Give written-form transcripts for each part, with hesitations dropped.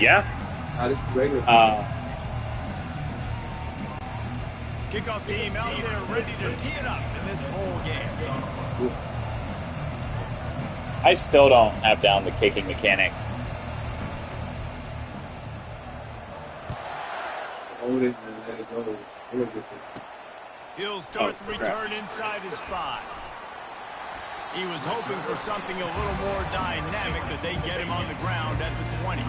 Yeah. This is regular. Kickoff team out there ready to tee it up in this bowl game. I still don't have down the kicking mechanic. Hold it and let it go. He'll start the return inside his 5. He was hoping for something a little more dynamic that they get him on the ground at the 20.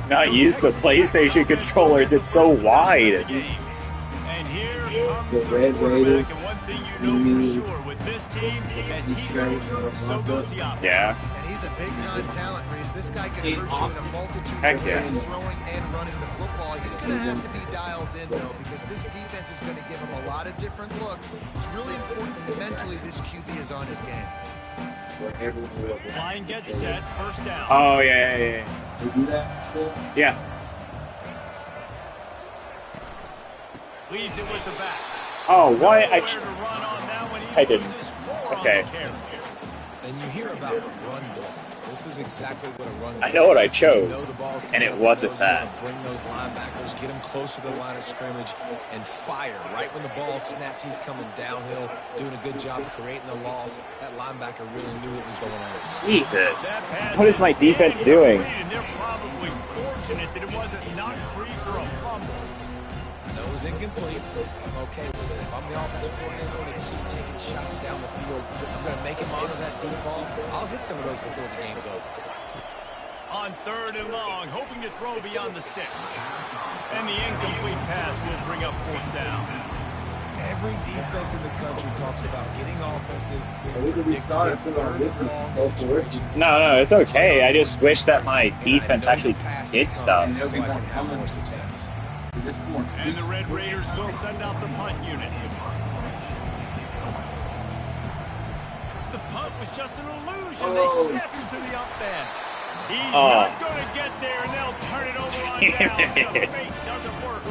Not use the PlayStation controllers, it's so wide. And here comes the quarterback, and one thing you know for sure, with this team, as he goes, so goes the offense. Yeah. And he's a big-time talent, Reese. This guy can hurt you in a multitude of ways, throwing and running the football. He's going to have to be dialed in, though, because this defense is going to give him a lot of different looks. It's really important mentally this QB is on his game. Line gets set, first down. Oh, yeah. You do that still? Yeah. Leads it with the back. Oh, what? I didn't. Okay. And you hear about run blitzes. This is exactly what a run blitz is. I know what I chose, and it wasn't that. Bring those linebackers, get them closer to the line of scrimmage, and fire. Right when the ball snaps, he's coming downhill, doing a good job creating the loss. That linebacker really knew what was going on. Jesus. What is my defense doing? They're probably fortunate that it wasn't knocked free for a fumble. I know it was incomplete. I'm okay with it. If I'm the offensive coordinator, I'm going to keep taking shots down the field. I'm going to make him honor that deep ball. I'll hit some of those before the game's over. On 3rd and long, hoping to throw beyond the sticks. And the incomplete pass will bring up 4th down. Every defense in the country talks about getting offenses in We predictable started 3rd and long situations. No, it's okay. I just wish that my defense actually did stuff. So I can have more success. And the Red Raiders will send out the punt unit. The punt was just an illusion. They snapped him to the up end. He's not going to get there, and they'll turn it over on down. So fate doesn't work.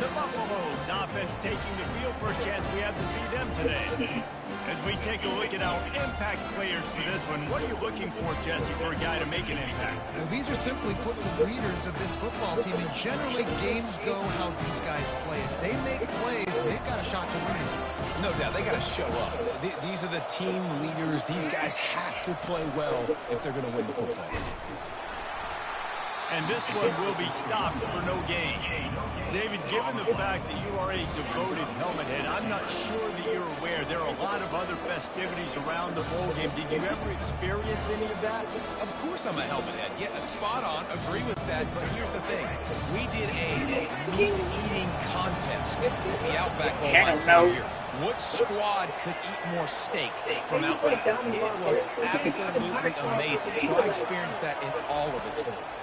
The Buffaloes offense taking the field for a chance. We have to see them today. As we take a look at our impact players for this one, what are you looking for, Jesse, for a guy to make an impact? Well, these are simply put the leaders of this football team, and generally games go how these guys play. If they make plays, they've got a shot to win this one. No doubt, they got to show up. These are the team leaders. These guys have to play well if they're going to win the football. And this one will be stopped for no gain. David, given the fact that you are a devoted helmet head, I'm not sure that you're aware there are a lot of other festivities around the bowl game. Did you ever experience any of that? Of course I'm a helmet head. Yeah, spot on. Agree with that. But here's the thing. We did a meat-eating contest at the Outback Bowl last year. What squad could eat more steak from Outback? It was absolutely amazing. So I experienced that in all of its forms.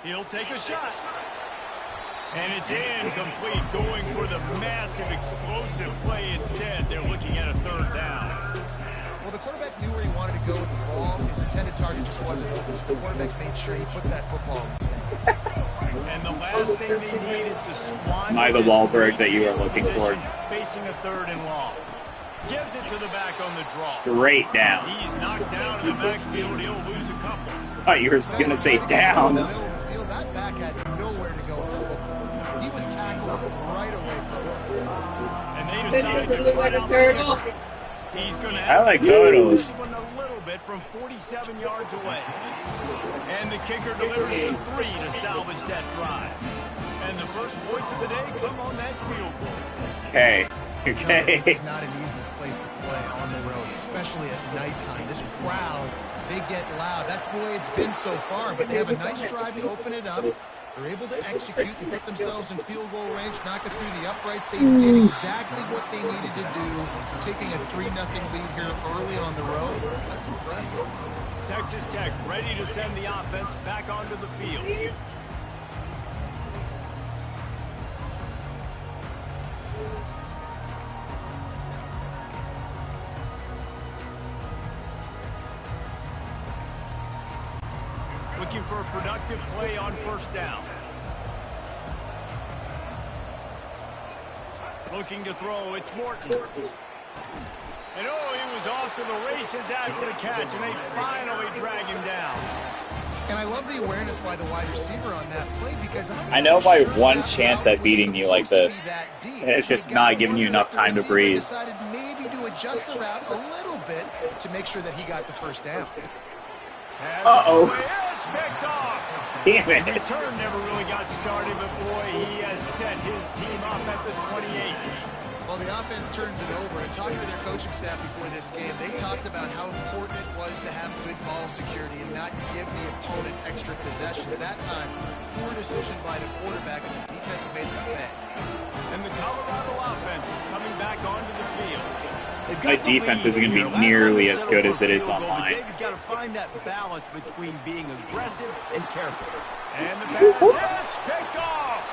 He'll take a shot. And it's incomplete, going for the massive explosive play instead. They're looking at a 3rd down. Well, the quarterback knew where he wanted to go with the ball. His intended target just wasn't open, so the quarterback made sure he put that football in the stands. And the last thing they need is to squander. Am I the Wahlberg that you were looking for? Facing a 3rd and long. Gives it to the back on the draw. Straight down. He's knocked down in the backfield. He'll lose a couple. I thought you were going to say downs. That back had nowhere to go with the football. He was tackled right away from it. And they decided to try out turtle. He's going to have like turtles. a little bit from 47 yards away. And the kicker delivers the 3 to salvage that drive. And the first points of the day come on that field goal. Okay. This is not an easy place to play on the road, especially at nighttime. This crowd, they get loud. That's the way it's been so far, but they have a nice drive to open it up. They're able to execute and put themselves in field goal range, knock it through the uprights. They did exactly what they needed to do, taking a 3-0 lead here early on the road. That's impressive. Texas Tech ready to send the offense back onto the field. Looking for a productive play on 1st down. Looking to throw, it's Morton. And oh, he was off to the races after the catch, and they finally drag him down. And I love the awareness by the wide receiver on that play because I know my one chance at beating you like this, and it's just not giving you enough time to breathe. Decided maybe to adjust the route a little bit to make sure that he got the first down. Uh-oh. It's picked off. Damn it. The return never really got started, but boy, he has set his team up at the 28. Well, the offense turns it over, and talking to their coaching staff before this game, they talked about how important it was to have good ball security and not give the opponent extra possessions. That time, poor decision by the quarterback, and the defense made them pay. And the Colorado offense is coming back onto the field. My defense isn't going to be nearly as good as it is on mine. You've got to find that balance between being aggressive and careful. And the pass is picked off.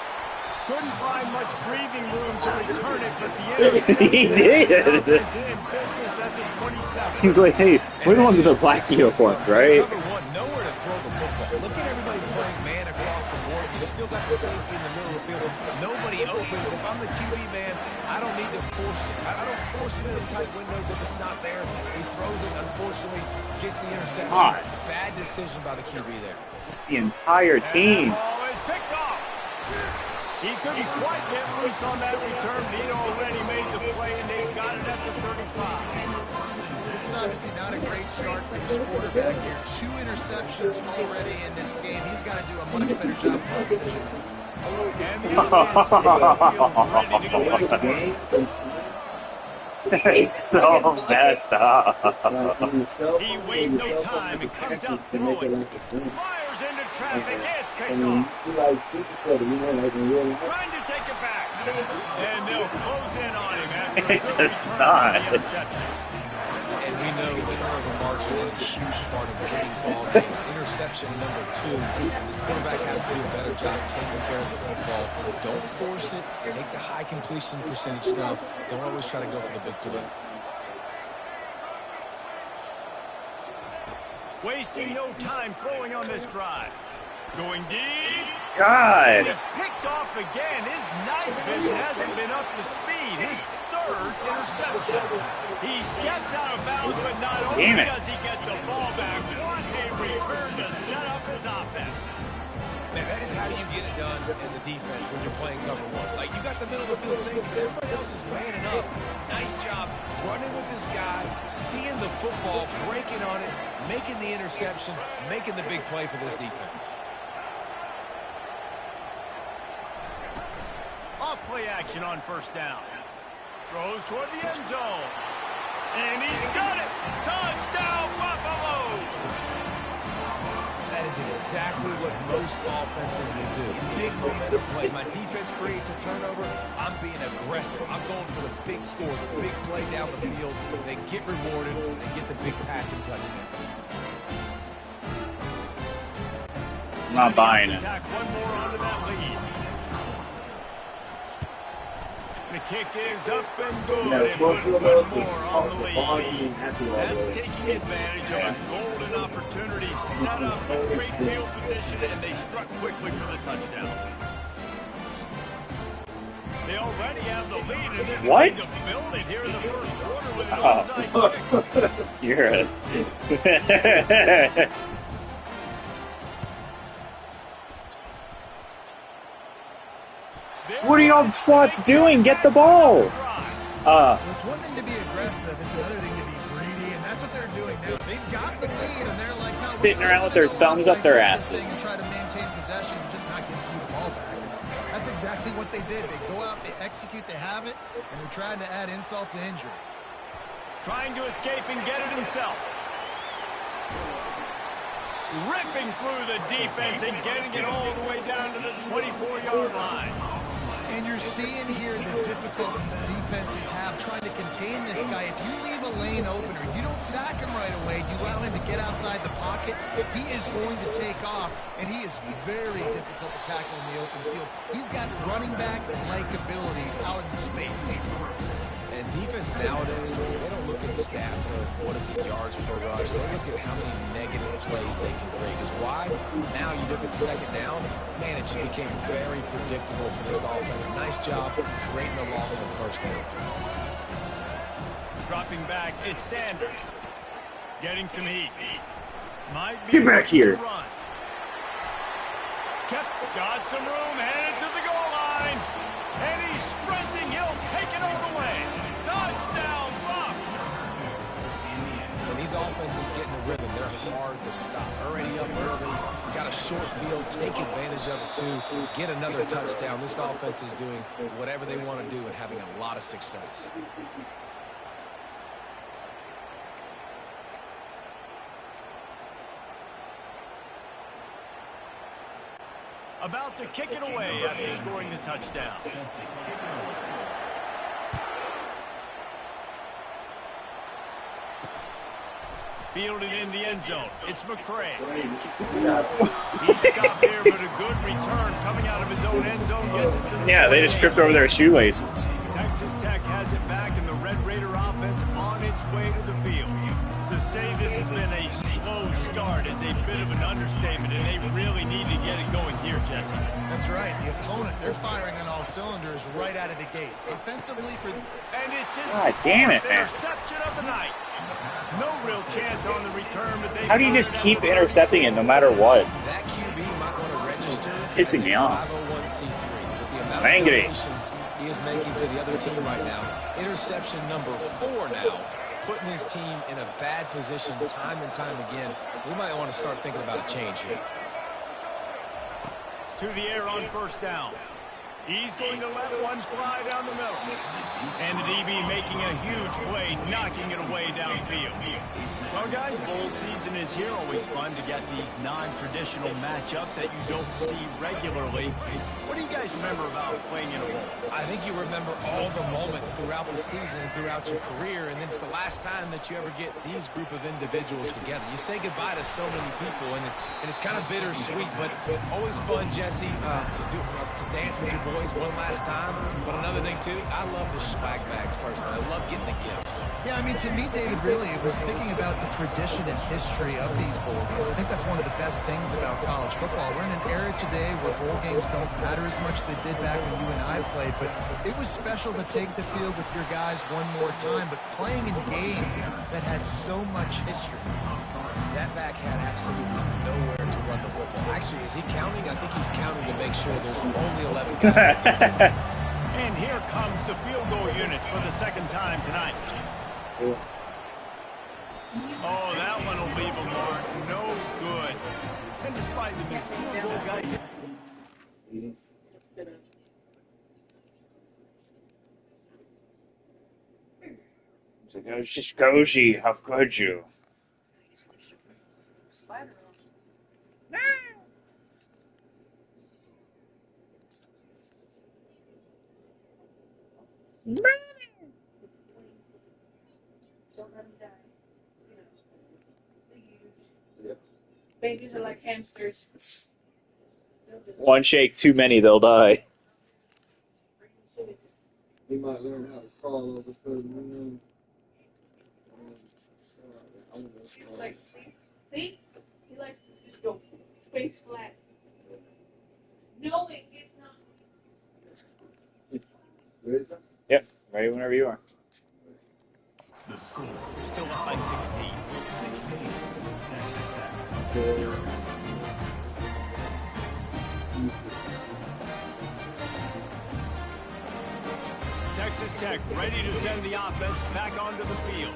Couldn't find much breathing room to return it, but the interception He did. is in business at the 27. He's like, hey, we're the ones with the black uniforms, right? Cover one, nowhere to throw the football. Look at everybody playing man across the board. You still got the safety in the middle of the field. Nobody open. If I'm the QB man, I don't need to force it. I don't force it into tight windows if it's not there. He throws it, unfortunately, gets the interception. God. Bad decision by the QB there. Just the entire team. And that ball is picked off. He couldn't quite get loose on that return. He'd already made the play, and they got it at the 35. This is obviously not a great start for this quarterback here. 2 interceptions already in this game. He's got to do a much better job of decision. And the offense ready to go back to work. It's so messed up. He wastes no time and comes out throwing. Fires into traffic. It's picked off. Trying to take it back. And they'll close in on him after It does not. And we know turnover margin is a huge part of winning ball games. Interception number 2. This quarterback has to do a better job taking care of the football. Don't force it. Take the high completion percentage stuff. Don't always try to go for the big play. Wasting no time throwing on this drive. Going deep. God. He's picked off again. His night vision hasn't been up to speed. His 3rd interception. He steps out of bounds, but not only does he get the ball back, what a return to set up his offense. Man, that is how you get it done as a defense when you're playing cover 1. Like, you got the middle of the field safety. Everybody else is manning up. Nice job running with this guy, seeing the football, breaking on it, making the interception, making the big play for this defense. Off-play action on first down. Throws toward the end zone. And he's got it. Touchdown, Buffalo. That is exactly what most offenses will do. Big momentum play. My defense creates a turnover. I'm being aggressive. I'm going for the big score, the big play down the field. They get rewarded. They get the big passing touchdown. I'm not buying it. Tack one more onto that lead. The kick is up and good, and put one more on the lead. That's taking advantage of a golden opportunity, set up a great field position, and they struck quickly for the touchdown. They already have the lead, and they're trying to build it here in the first quarter with an onside kick. You're a... What are y'all twats doing? Get the ball! It's one thing to be aggressive, it's another thing to be greedy, and that's what they're doing now. They've got the lead, and they're like, no, sitting around with their thumbs up their asses. Try to maintain possession and just not give you the ball back. And that's exactly what they did. They go out, they execute, they have it, and they're trying to add insult to injury. Trying to escape and get it himself. Ripping through the defense and getting it all the way down to the 24-yard line. And you're seeing here the difficulties defenses have trying to contain this guy. If you leave a lane open or you don't sack him right away, you allow him to get outside the pocket, he is going to take off, and he is very difficult to tackle in the open field. He's got running back-like ability out in space. And defense nowadays, they don't look at stats of what is it, yards per rush. They look at how many negative plays they can create. Because why? Now you look at second down, man, it just became very predictable for this offense. Nice job creating the loss on first down. Dropping back, it's Sanders. Getting some heat. Might be Get back here. Run. Got some room, headed to the goal line. And he's sprinting. He'll take it all the way. Touchdown, Bucks. When these offenses get in a rhythm, they're hard to stop. Already up early, got a short field, take advantage of it too, get another touchdown. This offense is doing whatever they want to do and having a lot of success. About to kick it away after scoring the touchdown. Fielded in the end zone. It's McCray. He stopped there, but a good return coming out of his own end zone. Gets it to the Yeah, they just stripped over their shoelaces. Texas Tech has it back, and the Red Raider offense on its way to the field. To say this has been a slow start is a bit of an understatement, and they really need to get it going here, Jesse. That's right. The opponent, they're firing on all cylinders right out of the gate. Offensively for... And it's his God damn it, man. interception of the night. No real chance on the return, but they... How do you just keep intercepting it no matter what? That QB might want to register. It's pissing me off. 501c3. With the amount I'm angry. of donations he is making to the other team right now. Interception number 4 now. Putting his team in a bad position time and time again. We might want to start thinking about a change here. To the air on first down. He's going to let one fly down the middle. And the DB making a huge play, knocking it away downfield. Well, guys, bowl season is here. Always fun to get these non-traditional matchups that you don't see regularly. What do you guys remember about playing in a bowl? I think you remember all the moments throughout the season, throughout your career, and it's the last time that you ever get these group of individuals together. You say goodbye to so many people, and it's kind of bittersweet, but always fun, Jesse, to dance with your boys one last time. But another thing, too, I love the swag bags, personally. I love getting the gifts. Yeah, I mean, to me, David, really, it was thinking about the tradition and history of these bowl games. I think that's one of the best things about college football. We're in an era today where bowl games don't matter as much as they did back when you and I played, but it was special to take the field with your guys one more time, but playing in games that had so much history. That back had absolutely nowhere to run the football. Actually, is he counting? I think he's counting to make sure there's only 11 guys. And here comes the field goal unit for the second time tonight. Oh, that one will leave a mark. No good. And despite the missed field goal, guys... It's like, oh, just Goji, how could you? Babies are like hamsters. One shake too many, they'll die. He might learn how to crawl all of a sudden. Like, see? He likes to just go face flat. No, it gets not. Ready, sir? Yep, ready whenever you are. You're still up by 16. Texas Tech ready to send the offense back onto the field.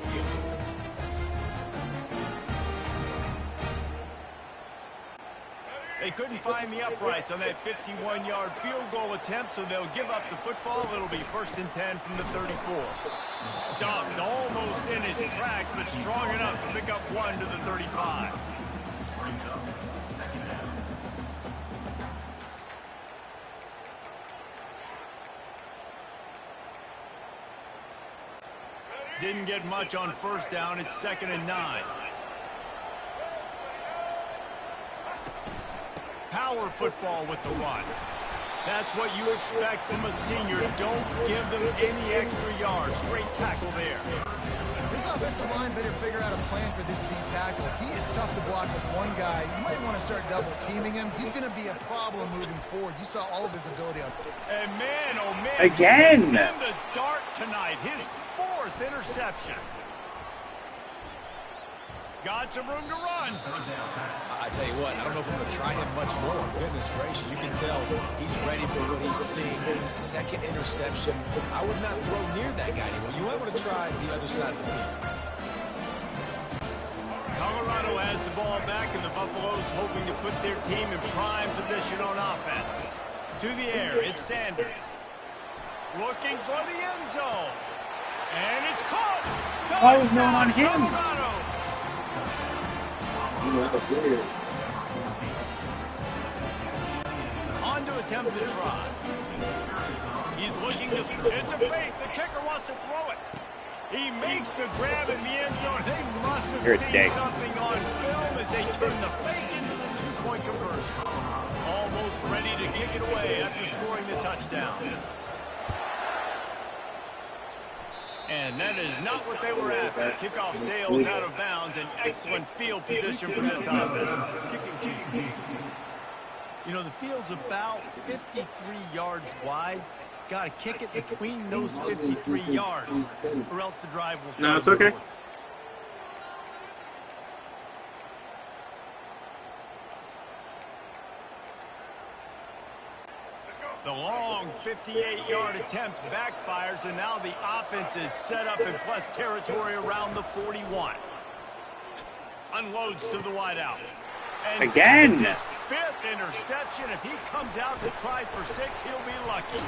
They couldn't find the uprights on that 51-yard field goal attempt, so they'll give up the football. It'll be 1st and 10 from the 34. Stuffed almost in his tracks, but strong enough to pick up one to the 35. Didn't get much on first down. It's 2nd and 9. Power football with the run. That's what you expect from a senior. Don't give them any extra yards. Great tackle there. This offensive line better figure out a plan for this D tackle. He is tough to block with one guy. You might want to start double teaming him. He's going to be a problem moving forward. You saw all of his ability on. And man, oh man. Again. He's in the dark tonight. His 4th interception. Got some room to run. I tell you what, I don't know if I'm going to try him much more. Goodness gracious, you can tell he's ready for what he's seeing. Second interception. I would not throw near that guy anymore. You might want to try the other side of the field. Colorado has the ball back, and the Buffaloes hoping to put their team in prime position on offense. To the air, it's Sanders. Looking for the end zone. And it's caught. What was going on here? Colorado. On to attempt to try. He's looking to... It's a fake. The kicker wants to throw it. He makes the grab in the end zone. They must have seen something on film as they turn the fake into the two-point conversion. Almost ready to kick it away after scoring the touchdown. And that is not what they were after. Kickoff sails out of bounds. An excellent field position for this offense. You know, the field's about 53 yards wide. Got to kick it between those 53 yards, or else the drive will start. No, it's okay. The long 58-yard attempt backfires, and now the offense is set up in plus territory around the 41. Unloads to the wideout. And again. His fifth interception. If he comes out to try for 6, he'll be lucky.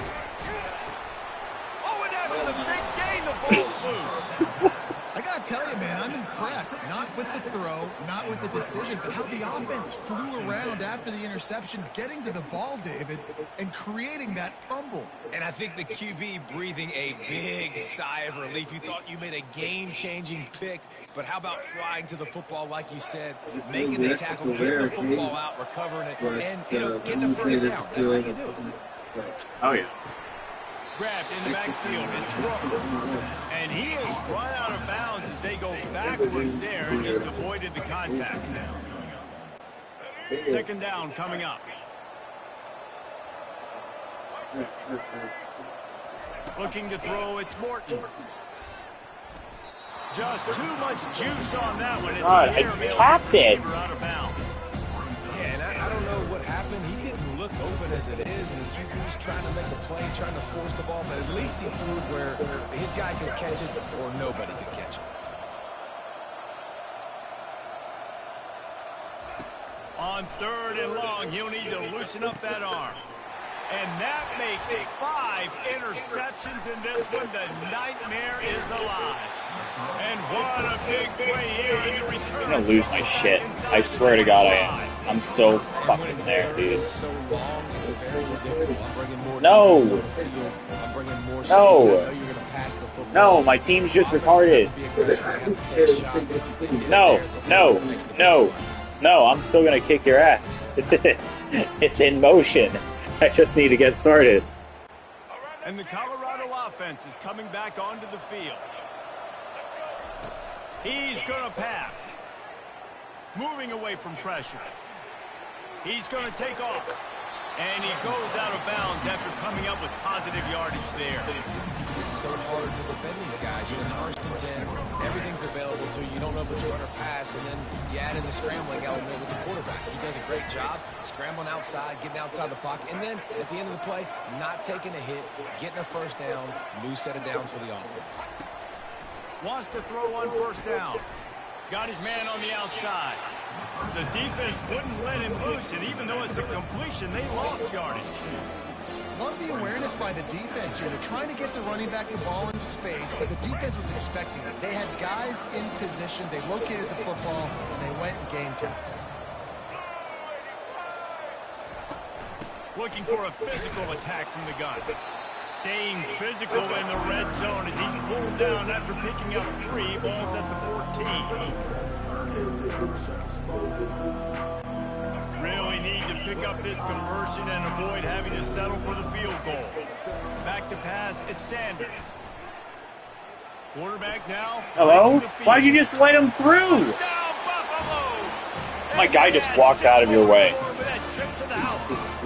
Oh, and after the big gain, the ball's loose. I got to tell you, man, I'm impressed. Not with the throw, not with the decision, but how the offense flew around after the interception, getting to the ball, David, and creating that fumble. And I think the QB breathing a big sigh of relief. You thought you made a game-changing pick, but how about flying to the football, like you said, making the tackle, getting the football out, recovering it, and, you know, getting the first down. That's how you do it. Oh, yeah. Grabbed in the backfield. It's Brooks. And he is run out of bounds as they go backwards there and just avoided the contact. Second down coming up. Looking to throw, it's Morton. Just too much juice on that one. God, I tapped it. Out of bounds. Yeah, and I don't know what happened. He didn't look open as it is, and the QB's trying to make a play, trying to force the ball, but at least he threw it where his guy could catch it or nobody could catch it. On third and long, he'll need to loosen up that arm. And that makes 5 interceptions in this one. The nightmare is alive. And what a big play here in the return. I'm gonna lose my shit. I swear to God I am. I'm so fucking there, dude. No! No! No, my team's just retarded. No, no, no, no, I'm still gonna kick your ass. It's in motion. I just need to get started. And the Colorado offense is coming back onto the field. He's going to pass. Moving away from pressure. He's going to take off. And he goes out of bounds after coming up with positive yardage there. It's so hard to defend these guys. You know, it's first and 10. Everything's available to you. You don't know if it's run or pass. And then you add in the scrambling element with the quarterback. He does a great job scrambling outside, getting outside the pocket. And then at the end of the play, not taking a hit, getting a first down, new set of downs for the offense. Wants to throw on first down. Got his man on the outside. The defense wouldn't let him loose, and even though it's a completion, they lost yardage. Love the awareness by the defense here. They're trying to get the running back the ball in space, but the defense was expecting it. They had guys in position. They located the football, and they went and game tackled. Looking for a physical attack from the gun. Staying physical in the red zone as he's pulled down after picking up 3 balls at the 14. Really need to pick up this conversion and avoid having to settle for the field goal. Back to pass, it's Sanders. Quarterback now. Hello? Why'd you just let him through? My guy just walked out of your way.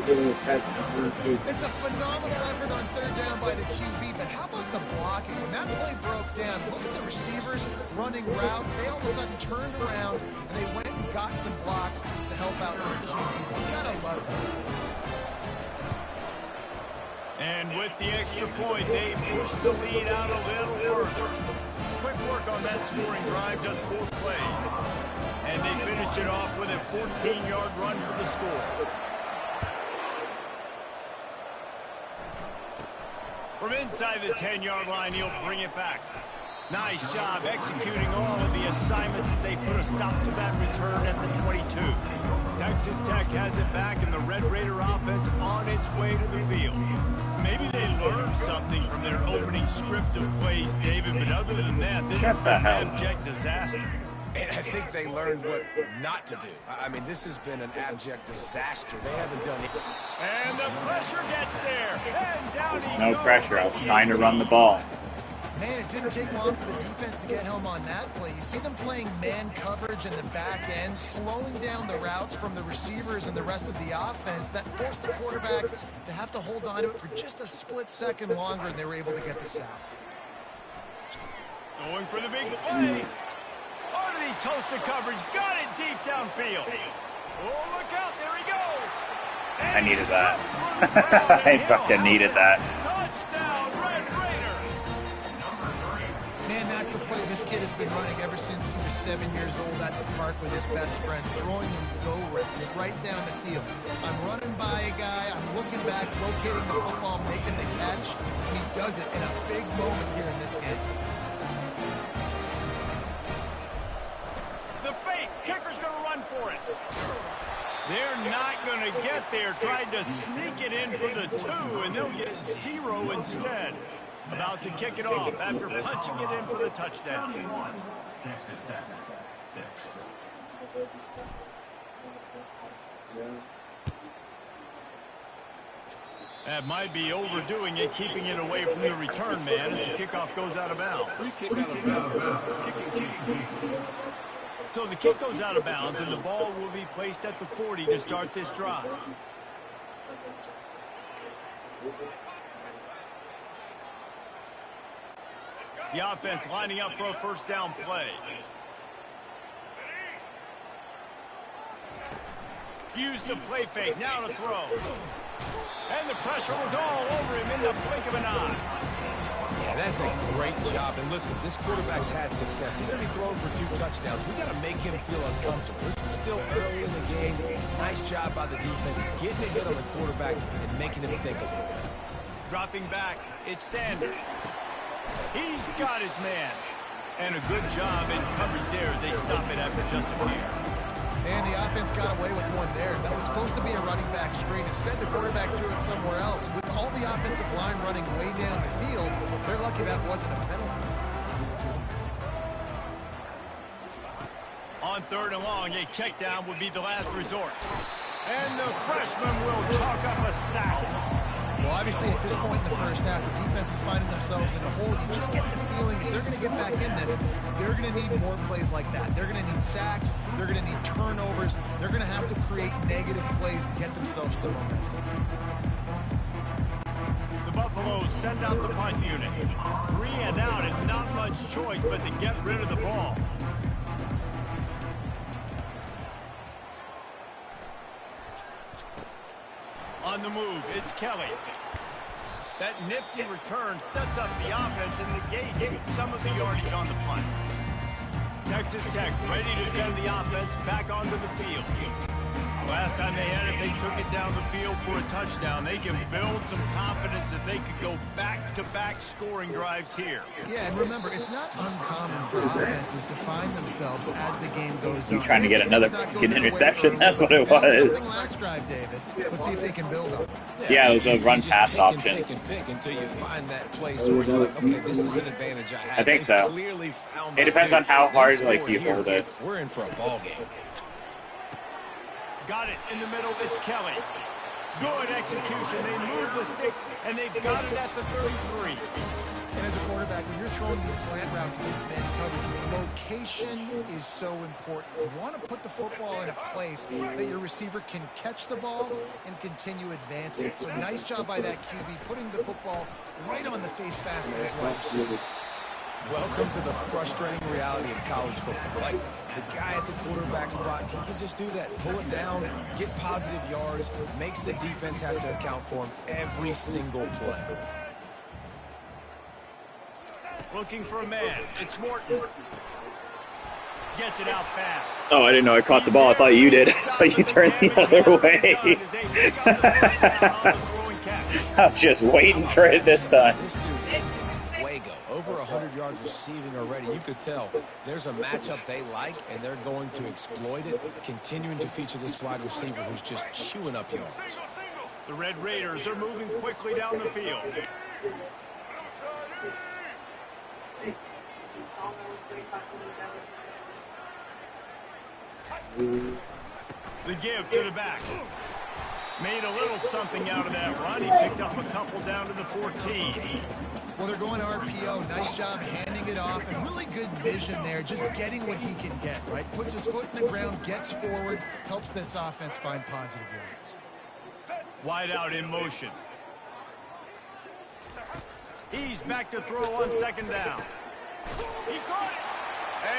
It's a phenomenal effort on third down by the QB, but how about the blocking? When that play broke down, look at the receivers running routes. They all of a sudden turned around, and they went and got some blocks to help out with the QB. You gotta love that. And with the extra point, they push the lead out a little further. Quick work on that scoring drive, just 4 plays. And they finished it off with a 14-yard run for the score. From inside the 10-yard line, he'll bring it back. Nice job executing all of the assignments as they put a stop to that return at the 22. Texas Tech has it back, and the Red Raider offense on its way to the field. Maybe they learned something from their opening script of plays, David, but other than that, this is an abject disaster. And I think they learned what not to do. I mean, this has been an abject disaster. They haven't done it. And the pressure gets there. And down he No goes. pressure. I was trying to run the ball. Man, it didn't take long for the defense to get home on that play. You see them playing man coverage in the back end, slowing down the routes from the receivers and the rest of the offense. That forced the quarterback to have to hold on to it for just a split second longer, and they were able to get the sack. Going for the big play. Oh, did he toast the coverage? Got it deep downfield. Oh, look out. There he goes. And I needed that. I I fucking needed that. Touchdown, Red Raider. Man, that's a play this kid has been running ever since he was 7 years old at the park with his best friend, throwing him go routes right down the field. I'm running by a guy, I'm looking back, locating the football, making the catch, and he does it in a big moment here in this game. The fake. Kicker's going to run for it. They're not going to get there. Tried to sneak it in for the 2, and they'll get 0 instead. About to kick it off after punching it in for the touchdown. That might be overdoing it, keeping it away from the return man as the kickoff goes out of bounds. So the kick goes out of bounds, and the ball will be placed at the 40 to start this drive. The offense lining up for a first down play. Use the play fake, now to throw. And the pressure was all over him in the blink of an eye. Yeah, that's a great job. And listen, this quarterback's had success. He's going to be throwing for 2 touchdowns. We got to make him feel uncomfortable. This is still early in the game. Nice job by the defense, getting a hit on the quarterback and making him think a little bit. Dropping back, it's Sanders. He's got his man. And a good job in coverage there as they stop it after just a few. And the offense got away with one there. That was supposed to be a running back screen. Instead, the quarterback threw it somewhere else. And with all the offensive line running way down the field, they're lucky that wasn't a penalty. On 3rd and long, a check down would be the last resort. And the freshman will chalk up a sack. Well, obviously, at this point in the first half, the defense is finding themselves in a hole. You just get the feeling if they're going to get back in this, they're going to need more plays like that. They're going to need sacks. They're going to need turnovers. They're going to have to create negative plays to get themselves some momentum. The Buffaloes send out the punt unit. 3 and out and not much choice but to get rid of the ball. On the move, it's Kelly. That nifty return sets up the offense and negates some of the yardage on the punt. Texas Tech ready to send the offense back onto the field. Last time they had it, they took it down the field for a touchdown. They can build some confidence that they could go back-to-back scoring drives here. Yeah, and remember, it's not uncommon for offenses to find themselves as the game goes on. You trying to get another fucking interception? That's what it was. Last drive, David. Let's see if they can build on. Yeah, it was a run-pass option. Pick and pick until you find that place where you're like, okay, this is an advantage I have. I think so. Clearly found It depends on how hard like you here. hold it. We're in for a ball game. Got it in the middle, it's Kelly. Good execution, they move the sticks, and they've got it at the 33. And as a quarterback, when you're throwing these slant routes against man coverage, location is so important. You want to put the football in a place that your receiver can catch the ball and continue advancing. So nice job by that QB, putting the football right on the face mask of his wide receiver. Welcome to the frustrating reality of college football. Like, the guy at the quarterback spot, he can just do that. Pull it down, get positive yards, makes the defense have to account for him every single play. Looking for a man. It's Morton. Gets it out fast. Oh, I didn't know I caught the ball. I thought you did. So you turned the other way. I was just waiting for it this time. This dude is in fuego. Over 100 yards receiving already. You could tell there's a matchup they like, and they're going to exploit it, continuing to feature this wide receiver who's just chewing up yards. The Red Raiders are moving quickly down the field. The give to the back. Made a little something out of that run. He picked up a couple down to the 14. Well, they're going RPO. Nice job handing it off, and really good vision there, just getting what he can get, right? Puts his foot in the ground, gets forward, helps this offense find positive yards. Wide out in motion. He's back to throw on second down. He caught it.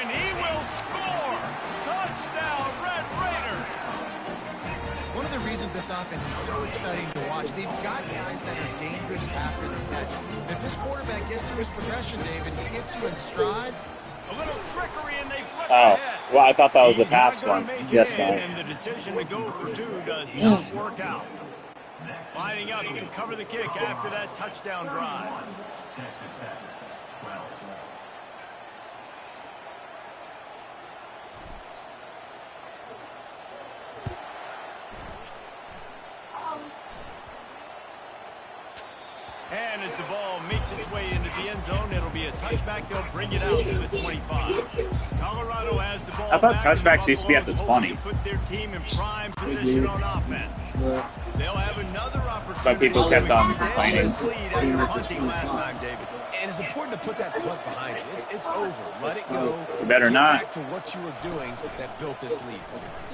And he will score! Touchdown, Red Raiders! One of the reasons this offense is so exciting to watch, they've got guys that are dangerous after the catch. If this quarterback gets through his progression, David, he hits you in stride. A little trickery and they flip Oh, ahead. well, I thought that was the He's not pass gonna one. make it Yes, in, no. and the decision to go for two does not work out. Lining up to cover the kick after that touchdown drive. And as the ball makes its way into the end zone, it'll be a touchback. They'll bring it out to the 25. Colorado has the ball. I thought back, and touchbacks used to be at the Buffalo's 20. hoping to put their team in prime position on offense. They'll have another opportunity. But people kept on to complaining. extend this lead after punting last time, David. And it's important to put that punt behind you. It's over. Let it go. You better Get not. back to what you were doing that built this lead.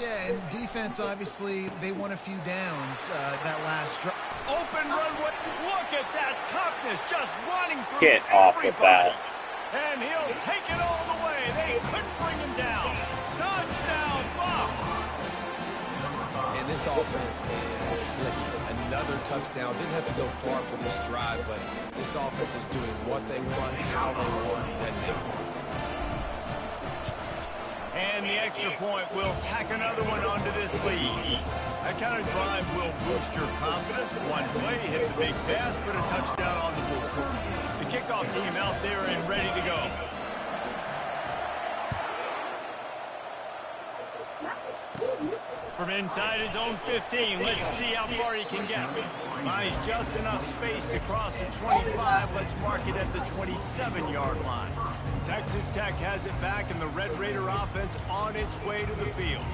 Yeah, and defense, obviously, they won a few downs that last drive. Open runway. Look at that toughness, just running through Get off with everybody. that. And he'll take it all the way. They couldn't bring him down. Touchdown, Buffs. And this offense is clicking. Another touchdown. Didn't have to go far for this drive, but this offense is doing what they want, how they want, when they want. And the extra point will tack another one onto this lead. That kind of drive will boost your confidence. One play, hit the big pass, put a touchdown on the board. The kickoff team out there and ready to go. From inside his own 15, let's see how far he can get. Buys just enough space to cross the 25. Let's mark it at the 27-yard line. Texas Tech has it back, and the Red Raider offense on its way to the field.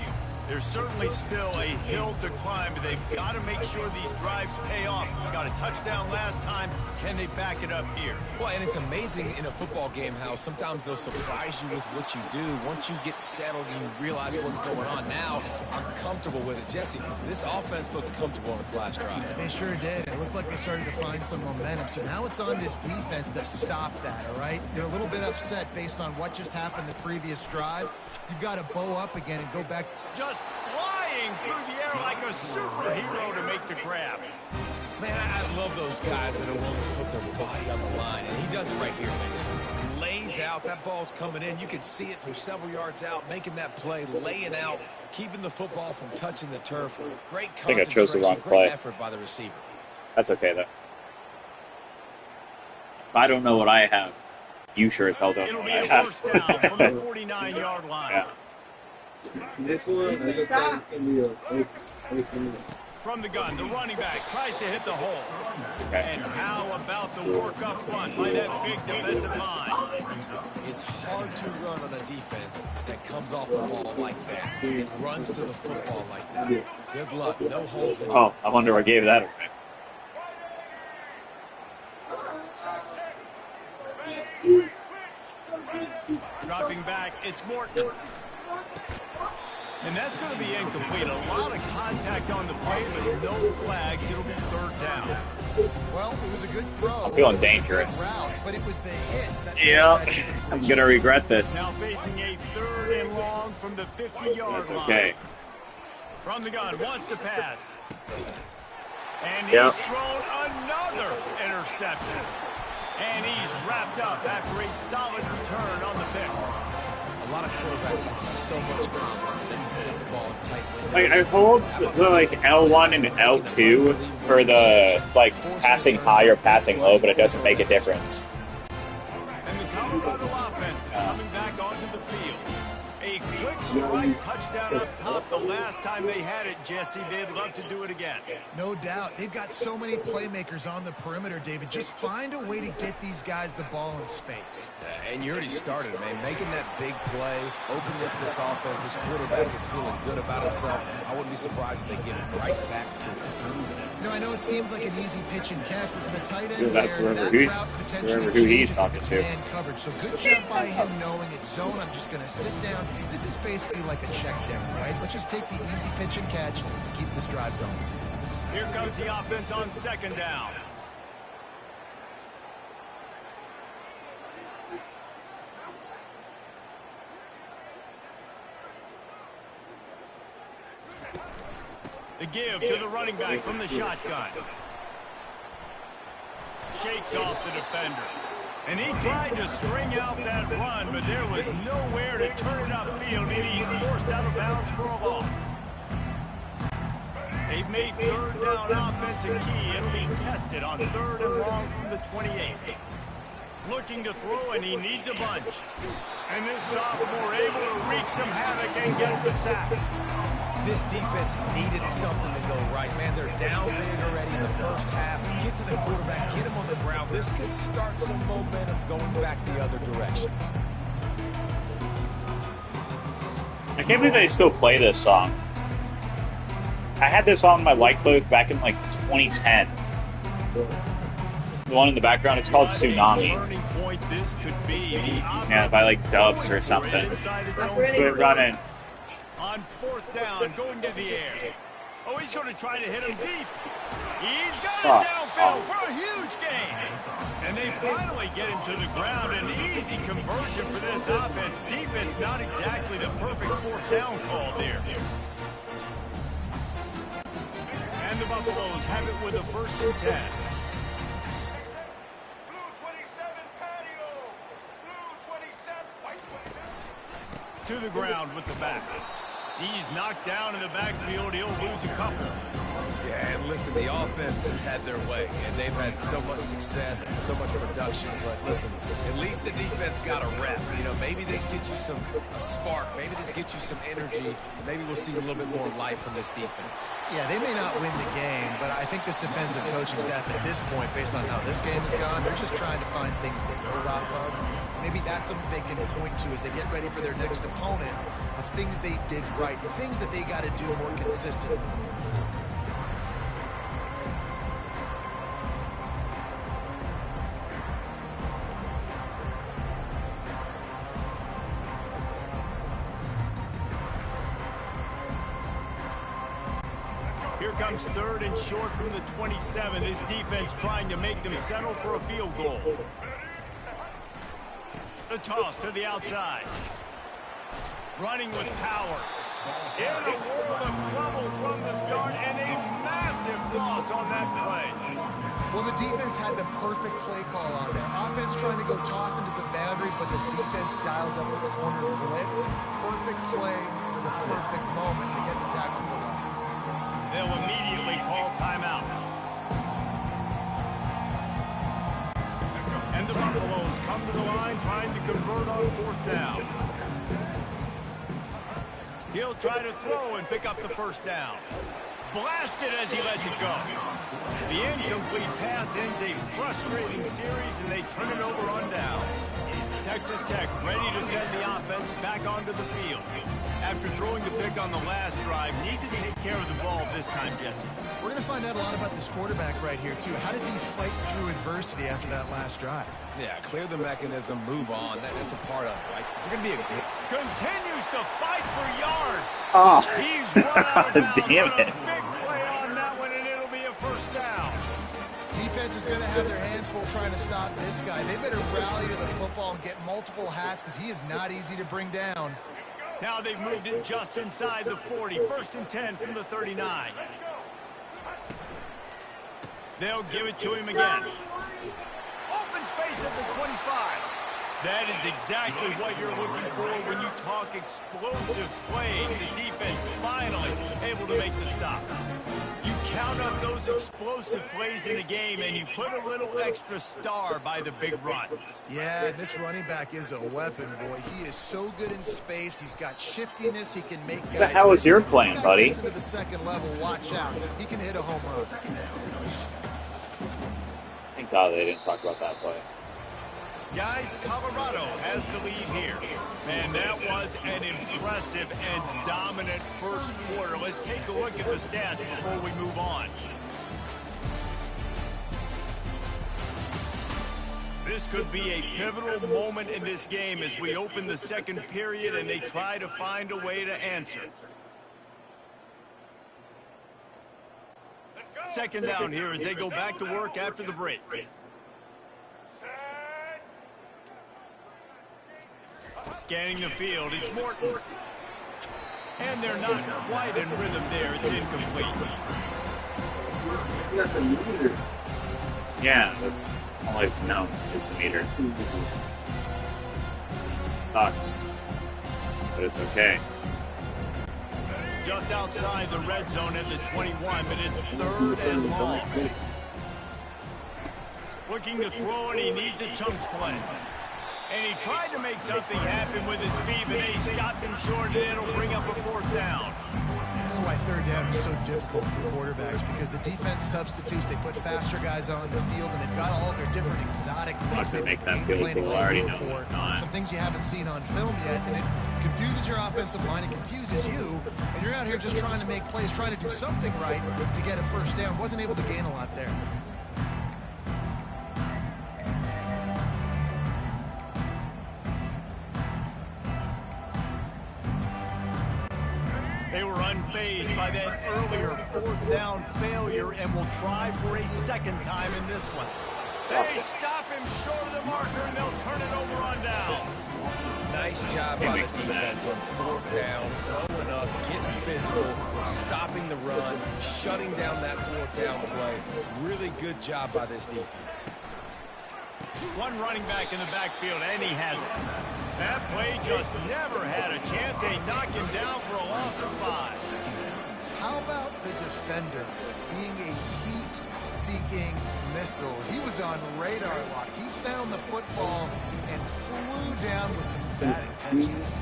There's certainly still a hill to climb, but they've got to make sure these drives pay off. Got a touchdown last time. Can they back it up here? Well, and it's amazing in a football game how sometimes they'll surprise you with what you do. Once you get settled and you realize what's going on now, I'm comfortable with it. Jesse, this offense looked comfortable on its last drive. They sure did. It looked like they started to find some momentum. So now it's on this defense to stop that, all right? They're a little bit upset based on what just happened the previous drive. You've got to bow up again and go back. Just flying through the air like a superhero to make the grab. Man, I love those guys that are willing to put their body on the line. And he does it right here, man. Just lays out. That ball's coming in. You can see it from several yards out, making that play, laying out, keeping the football from touching the turf. Great concentration. I think I chose the wrong great play. effort by the receiver. That's okay, though. I don't know what I have. You sure as hell don't know It'll what be I a have. first down from the 49-yard line. Yeah. This one, I just think it's going to be a big From the gun, the running back tries to hit the hole. Okay. And how about the work up front by that big defensive line? It's hard to run on a defense that comes off the ball like that. It runs to the football like that. Good luck. No holes in it. Oh, I wonder what gave that away. Dropping back, it's Morton. And that's going to be incomplete. A lot of contact on the play, but no flags. It'll be third down. Well, it was a good throw. I'm feeling dangerous. Route, but it was the hit that Yeah, I'm going to regret this. Now facing a 3rd and long from the 50-yard line. That's okay. From the gun, wants to pass. And he's thrown another interception. And he's wrapped up after a solid return on the pick. A lot of quarterbacks have so much confidence and then you put the ball in tight windows. Like, I hold the like L1 and L2 for the like passing high or passing low, but it doesn't make a difference. And the Colorado offense is coming back onto the field. A quick strike touchdown up top the last time they had it, Jesse. They'd love to do it again. No doubt. They've got so many playmakers on the perimeter, David. Just find a way to get these guys the ball in space. And you already started, man. Making that big play, opening up this offense. This quarterback is feeling good about himself. I wouldn't be surprised if they give it right back to him. You know, I know it seems like an easy pitch and catch, but for the tight end, That's whoever who he's talking to. Coverage. So good job by him knowing it's zone. I'm just going to sit down. This is basically like a check down, right? Let's just take the easy pitch and catch and keep this drive going. Here comes the offense on 2nd down. The give to the running back from the shotgun. Shakes off the defender. And he tried to string out that run, but there was nowhere to turn it upfield, and he's forced out of bounds for a loss. They've made 3rd down offense a key. It'll be tested on 3rd and long from the 28. Looking to throw, and he needs a bunch. And this sophomore able to wreak some havoc and get the sack. This defense needed something to go right, man. They're down big already in the first half. Get to the quarterback, get him on the ground. This could start some momentum going back the other direction. I can't believe they still play this song. I had this on my light clothes back in like 2010. The one in the background, it's called Tsunami. Yeah, by like Dubs or something. Quit running. On 4th down, going to the air. Oh, he's going to try to hit him deep. He's got it downfield for a huge gain. And they finally get him to the ground. An easy conversion for this offense. Defense not exactly the perfect 4th down call there. And the Buffaloes have it with a 1st and 10. To the ground with the back. He's knocked down in the backfield. He'll lose a couple. Yeah, and listen, the offense has had their way, and they've had so much success and so much production. But listen, at least the defense got a rep. You know, maybe this gets you a spark. Maybe this gets you some energy. Maybe we'll see a little bit more life from this defense. Yeah, they may not win the game, but I think this defensive coaching staff at this point, based on how this game has gone, they're just trying to find things to build off of. Maybe that's something they can point to as they get ready for their next opponent of things they did right, things that they got to do more consistently. Here comes 3rd and short from the 27. This defense trying to make them settle for a field goal. The toss to the outside. Running with power. In a world of trouble from the start, and a massive loss on that play. Well, the defense had the perfect play call on there. Offense trying to go toss into the boundary, but the defense dialed up the corner blitz. Perfect play for the perfect moment to get the tackle for loss. They'll immediately call timeout. And the Buffaloes come to the line trying to convert on 4th down. He'll try to throw and pick up the 1st down. Blasted as he lets it go. The incomplete pass ends a frustrating series, and they turn it over on downs. Texas Tech ready to send the offense back onto the field. After throwing the pick on the last drive, need to take care of the ball this time, Jesse. We're going to find out a lot about this quarterback right here, too. How does he fight through adversity after that last drive? Yeah, clear the mechanism, move on. That's a part of it, right? If you're going to be a Continues to fight for yards. Oh, He's run out of bounds. damn Put a it. big play on that one, and it'll be a first down. Defense is going to have their hands full trying to stop this guy. They better rally to the football and get multiple hats because he is not easy to bring down. Now they've moved it just inside the 40. 1st and 10 from the 39. They'll give it to him again. Open space at the 25. That is exactly what you're looking for when you talk explosive plays. The defense finally able to make the stop. You count up those explosive plays in the game, and you put a little extra star by the big runs. Yeah, this running back is a weapon, boy. He is so good in space. He's got shiftiness. He can make guys. What the hell is your plan, This guy buddy? gets into the second level. Watch out. He can hit a home run. Thank God they didn't talk about that play. Guys, Colorado has the lead here. And that was an impressive and dominant first quarter. Let's take a look at the stats before we move on. This could be a pivotal moment in this game as we open the second period and they try to find a way to answer. Second down here as they go back to work after the break. Scanning the field, it's Morton. And they're not quite in rhythm there. It's incomplete. Yeah, that's all I've known is the meter. It sucks, but it's okay. Just outside the red zone at the 21, but it's 3rd and long. Looking to throw, and he needs a chunk play. And he tried to make something happen with his feet, but he stopped him short, and it'll bring up a 4th down. This is why 3rd down is so difficult for quarterbacks, because the defense substitutes. They put faster guys on the field, and they've got all their different exotic looks to they make that game field planning goal. all I already go know for. it's not. Some things you haven't seen on film yet, and it confuses your offensive line. It confuses you, and you're out here just trying to make plays, trying to do something right to get a first down. Wasn't able to gain a lot there. They were unfazed by that earlier 4th down failure and will try for a second time in this one. They stop him short of the marker, and they'll turn it over on down. Nice job by the defense on 4th down, throwing up, getting physical, stopping the run, shutting down that 4th down play. Really good job by this defense. One running back in the backfield, and he has it. That play just never had a chance. They knock him down for a loss of 5. How about the defender being a heat-seeking missile? He was on radar lock. He found the football and flew down with some bad intentions.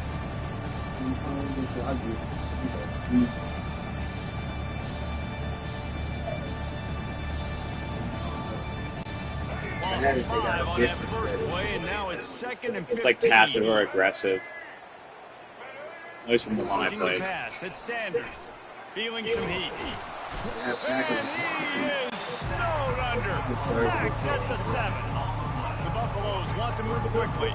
Lost 5 on that first play, and now it's 2nd and 15. It's like passive or aggressive. At least from the one I Looking to played. pass, it's Sanders. Feeling some heat. And he is snowed under. Sacked at the 7. The Buffaloes want to move quickly.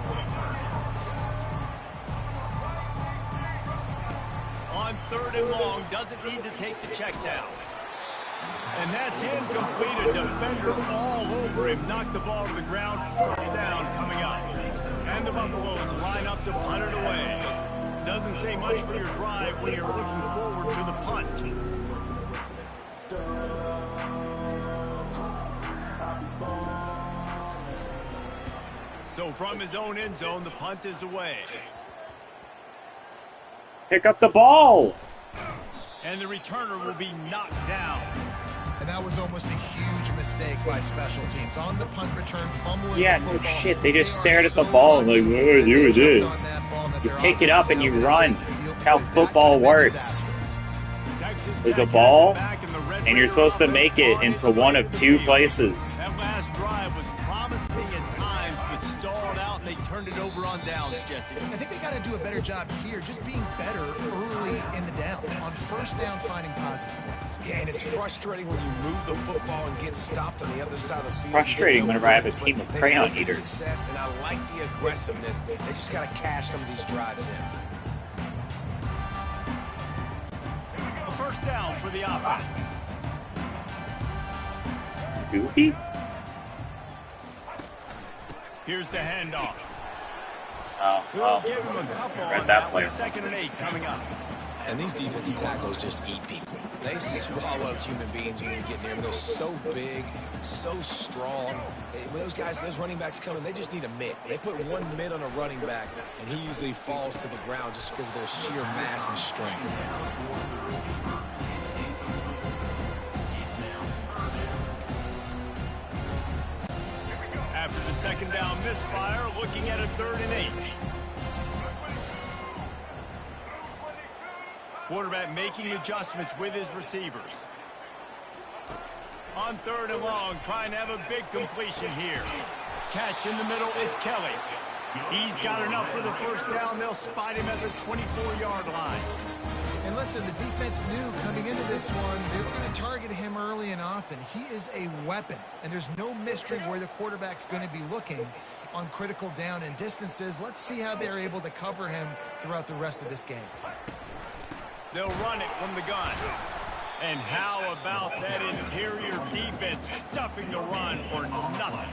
On 3rd and long, doesn't need to take the check down. And that's incomplete. A defender all over him. Knocked the ball to the ground. 4th down coming up. And the Buffaloes line up to punt it away. Doesn't say much for your drive when you're looking forward to the punt. So from his own end zone, the punt is away. Pick up the ball! And the returner will be knocked down. And that was almost a huge mistake by special teams. On the punt return, fumbling Yeah, the no football. shit. They just They are stared at the so ball and lucky like, oh, here it they is. jumped on that ball and that You their pick it offense up and you was able to run. take the field That's how because that football could have been works. Texas There's a Tech ball, has it back in the Red and you're Raider supposed to offense make it on into its one way of to the two field. places. That last drive was promising at times, but stalled out, and they turned turned it over on downs, Jesse. I think they got to do a better job here, just being better early in the downs. On first down, finding positive plays. Yeah, and it's frustrating when you move the football and get stopped on the other side of the field. Frustrating whenever I have a team of crayon eaters. And I like the aggressiveness. They just got to cash some of these drives in. A first down for the offense. Goofy? Here's the handoff. Oh, We'll well, give him a couple read on that that one. player. 2nd and 8 coming up. And these defensive tackles just eat people. They swallow human beings when you get near them. They're so big, so strong. When those guys, those running backs come in, they just need a mitt. They put one mitt on a running back, and he usually falls to the ground just because of their sheer mass and strength. After the 2nd down misfire, looking at a 3rd and 8. Quarterback making adjustments with his receivers. On 3rd and long, trying to have a big completion here. Catch in the middle, it's Kelly. He's got enough for the first down. They'll spot him at the 24-yard line. And listen, the defense knew coming into this one, they were going to target him early and often. He is a weapon, and there's no mystery where the quarterback's going to be looking on critical down and distances. Let's see how they're able to cover him throughout the rest of this game. They'll run it from the gun. And how about that interior defense stuffing the run for nothing?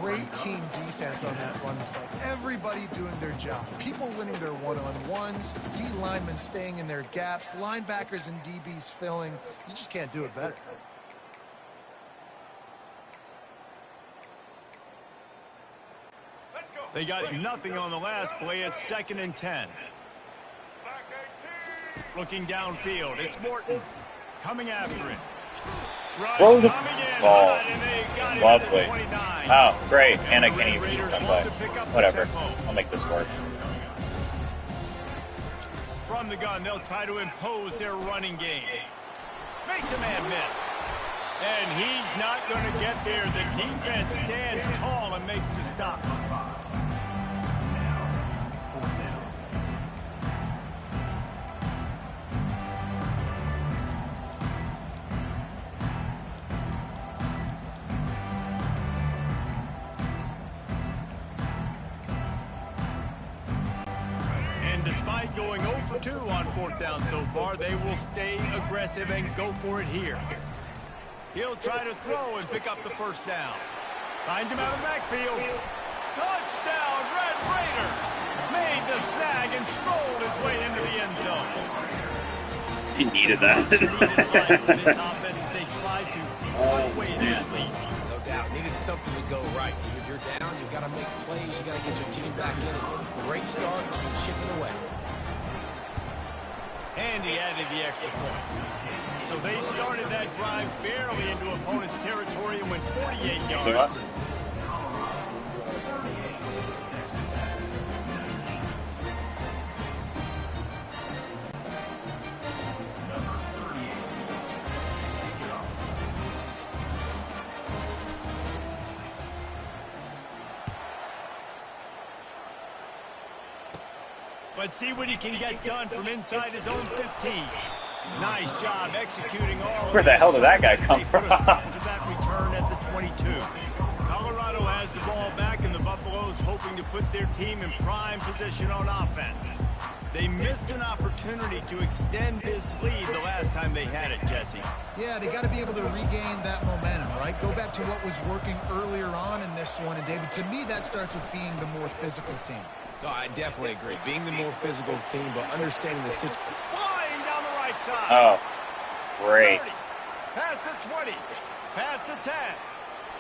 Great team defense on that run play. Everybody doing their job. People winning their one-on-ones, D linemen staying in their gaps, linebackers and DBs filling. You just can't do it better. They got nothing on the last play. It's 2nd and 10. Looking downfield, it's Morton coming after it. Throw the coming in ball. hot, and they got him Lovely. at the 29. Oh, great. And I the can't even Red keep Raiders them want by. to pick up the Whatever. tempo. I'll make this work. From the gun, they'll try to impose their running game. Makes a man miss. And he's not going to get there. The defense stands tall and makes the stop. And despite going 0 for 2 on 4th down so far, they will stay aggressive and go for it here. He'll try to throw and pick up the first down. Finds him out of the backfield. Touchdown, Red Raider! Made the snag and strolled his way into the end zone. He needed that. This offense, they tried to cut away this lead. No doubt. Needed something to go right. If you're down, you've got to make plays. You've got to get your team back in. Great start, keep chipping away. And he added the extra point. So they started that drive barely into opponent's territory and went 48 yards. So what? Let's see what he can get done from inside his own 15. Nice job executing all. Where the hell did that guy come from? To that return at the 22. Colorado has the ball back, and the Buffaloes hoping to put their team in prime position on offense. They missed an opportunity to extend this lead the last time they had it, Jesse. Yeah, they got to be able to regain that momentum, right? Go back to what was working earlier on in this one. And, David, to me, that starts with being the more physical team. No, I definitely agree. Being the more physical team, but understanding the situation. Flying down the right side. Oh, great. 30, past the 20, past the 10.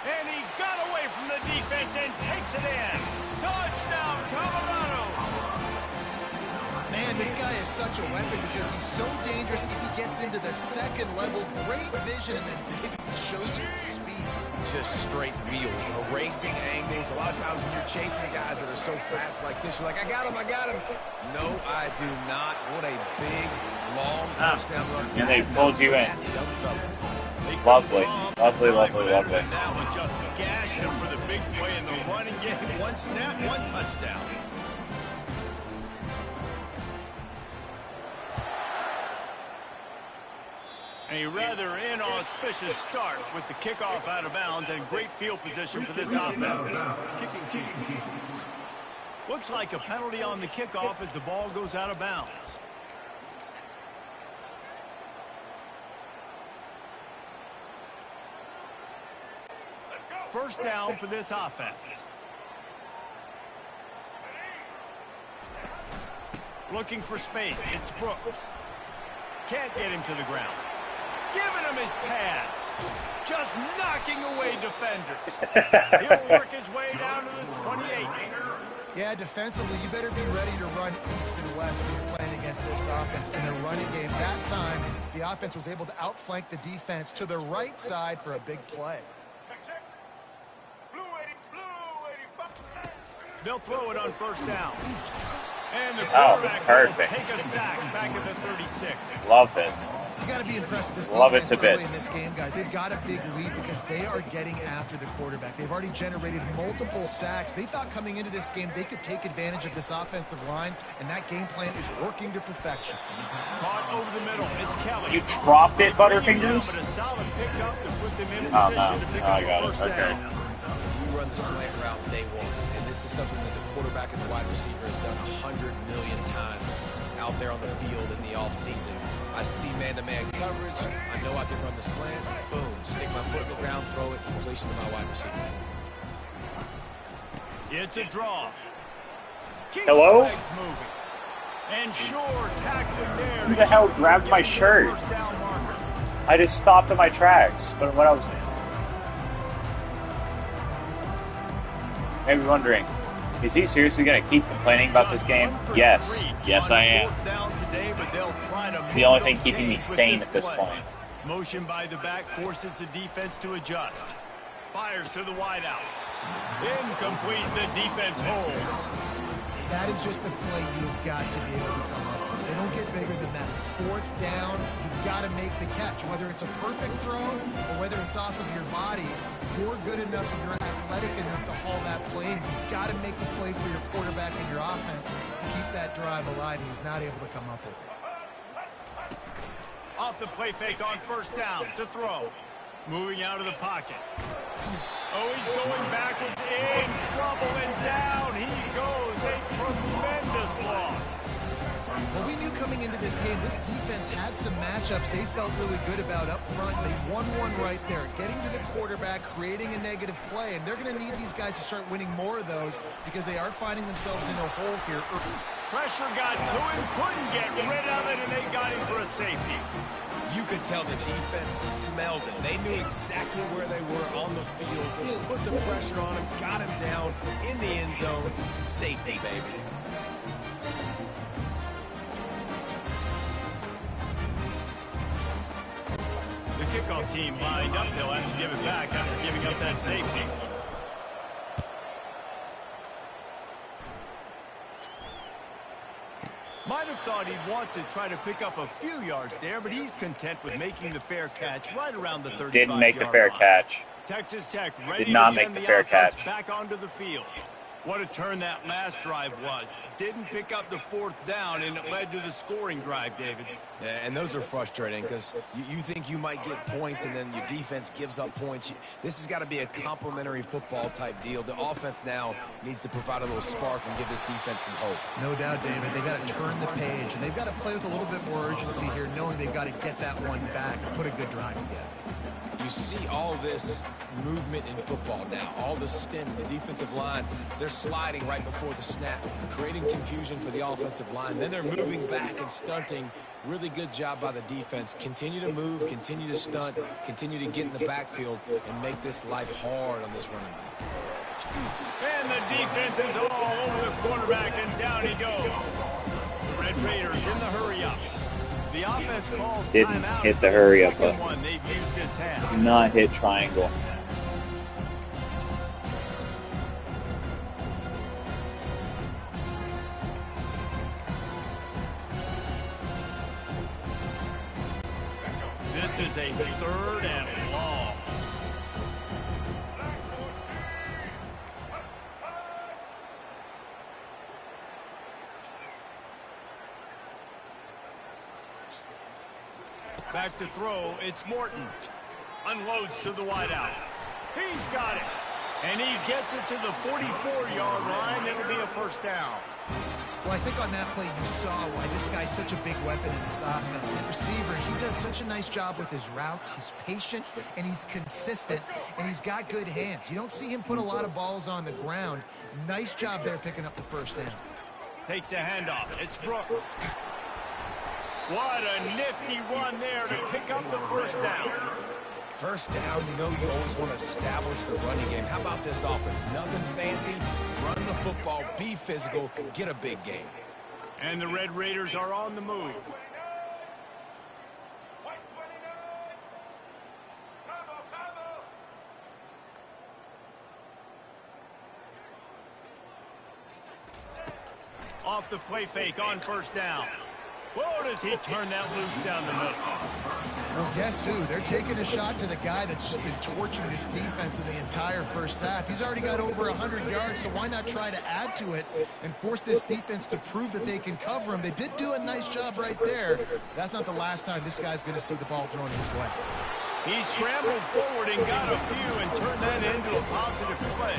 And he got away from the defense and takes it in. Touchdown, Colorado. Man, this guy is such a weapon because he's so dangerous if he gets into the second level. Great vision, and then David shows you the speed. Just straight wheels, erasing angles. A lot of times when you're chasing guys that are so fast like this, you're like, I got him, I got him. No, I do not. What a big, long touchdown run. And they pulled you in. Lovely, lovely, lovely, lovely. That one just gashed him for the big play in the running game. One snap, one touchdown. A rather inauspicious start with the kickoff out of bounds and great field position for this offense. Looks like a penalty on the kickoff as the ball goes out of bounds. First down for this offense. Looking for space. It's Brooks. Can't get him to the ground. Giving him his pads. Just knocking away defenders. He'll work his way down to the 28. Yeah, defensively, you better be ready to run east and west when you're playing against this offense. In the running game, that time, the offense was able to outflank the defense to the right side for a big play. They'll throw it on first down. And the quarterback will take a sack back at the 36. Love it. You got to be impressed with this Love it defense to early in bits. this game, guys. They've got a big lead because they are getting after the quarterback. They've already generated multiple sacks. They thought coming into this game they could take advantage of this offensive line, and that game plan is working to perfection. Caught over the middle. It's Kelly. You dropped it, Butterfingers? But a solid pickup to put them in Oh, position no. to pick Oh, up I got the it. first Okay. down. You run the slant route day one, and this is something that the quarterback and the wide receiver has done 100 million times out there on the field in the offseason. I see man-to-man coverage. I know I can run the slant. Boom. Stick my foot in the ground, throw it, completion to my wide receiver. It's a draw. Keeps Hello? the legs moving. And sure, tackling there. Who the hell grabbed my shirt? First down marker. I just stopped in my tracks. But what I was maybe wondering, is he seriously going to keep complaining about this game? Yes. Yes, I am. It's the only thing keeping me sane at this point. Motion by the back forces the defense to adjust. Fires to the wideout. Incomplete. The defense holds. That is just the play you've got to be able to come up with. They don't get bigger than that. Fourth down, you've got to make the catch. Whether it's a perfect throw or whether it's off of your body, you're good enough and you're athletic enough to haul that play in. You've got to make the play for your quarterback and your offense to keep that drive alive, and he's not able to come up with it. Off the play fake on first down to throw. Moving out of the pocket. Oh, he's going backwards, in trouble, and down he goes. A tremendous loss. Well, we knew coming into this game, this defense had some matchups they felt really good about up front. They won one right there, getting to the quarterback, creating a negative play, and they're going to need these guys to start winning more of those because they are finding themselves in a hole here. Pressure got to him, couldn't get rid of it, and they got him for a safety. You could tell the defense smelled it. They knew exactly where they were on the field, put the pressure on him, got him down in the end zone. Safety, baby. The kickoff team lined up. They'll have to give it back after giving up that safety. Might have thought he'd want to try to pick up a few yards there, but he's content with making the fair catch right around the 35-yard line. Didn't make the fair catch. Texas Tech ready Did not to make send the the fair offense catch. back onto the field. What a turn that last drive was. Didn't pick up the fourth down, and it led to the scoring drive, David. Yeah, and those are frustrating because you think you might get points and then your defense gives up points. This has got to be a complementary football type deal. The offense now needs to provide a little spark and give this defense some hope. No doubt, David. They've got to turn the page, and they've got to play with a little bit more urgency here, knowing they've got to get that one back and put a good drive together. You see all this movement in football now, all the stem, the defensive line, they're sliding right before the snap, creating confusion for the offensive line. Then they're moving back and stunting. Really good job by the defense. Continue to move, continue to stunt, continue to get in the backfield and make this life hard on this running back. And the defense is all over the quarterback, and down he goes. The Red Raiders in the hurry-up. The offense calls Didn't timeout. hit the hurry-up Second button. one they've used this half. Do not hit triangle. This is a third and long. Back to throw, it's Morton. Unloads to the wideout. He's got it. And he gets it to the 44-yard line. It'll be a first down. Well, I think on that play you saw why this guy's such a big weapon in this offense. At receiver, he does such a nice job with his routes. He's patient, and he's consistent, and he's got good hands. You don't see him put a lot of balls on the ground. Nice job there picking up the first down. Takes a handoff. It's Brooks. What a nifty run there to pick up the first down. First down, you know you always want to establish the running game. How about this offense? Nothing fancy. Run the football, be physical, get a big gain. And the Red Raiders are on the move. Off the play fake on first down. Whoa, does he turn that loose down the middle? Well, guess who? They're taking a shot to the guy that's just been torching this defense in the entire first half. He's already got over 100 yards, so why not try to add to it and force this defense to prove that they can cover him? They did do a nice job right there. That's not the last time this guy's going to see the ball thrown his way. He scrambled forward and got a few and turned that into a positive play.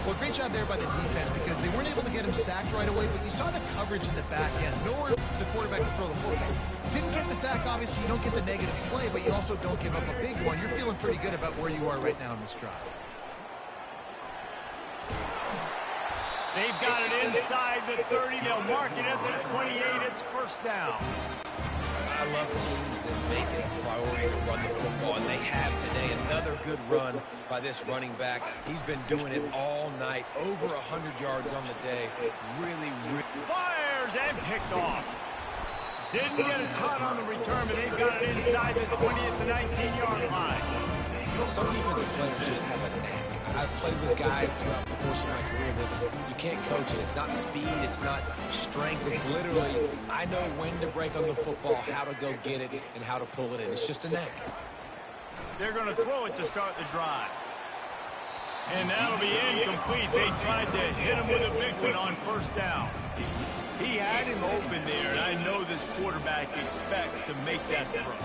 Well, great job there by the defense because they weren't able to get him sacked right away, but you saw the coverage in the back end. Nowhere the quarterback to throw the football. Didn't get the sack, obviously. You don't get the negative play, but you also don't give up a big one. You're feeling pretty good about where you are right now in this drive. They've got it inside the 30. They'll mark it at the 28. It's first down. I love teams that make it a priority to run the football, and they have today. Another good run by this running back. He's been doing it all night. Over 100 yards on the day. Really. Fires and picked off. Didn't get a ton on the return, but they've got it inside the 20 at the 19-yard line. You know, some defensive players just have a knack. I've played with guys throughout the course of my career that you can't coach it. It's not speed, it's not strength. It's literally, I know when to break on the football, how to go get it, and how to pull it in. It's just a knack. They're going to throw it to start the drive. And that'll be incomplete. They tried to hit him with a big one on first down. He had him open there, and I know this quarterback expects to make that throw.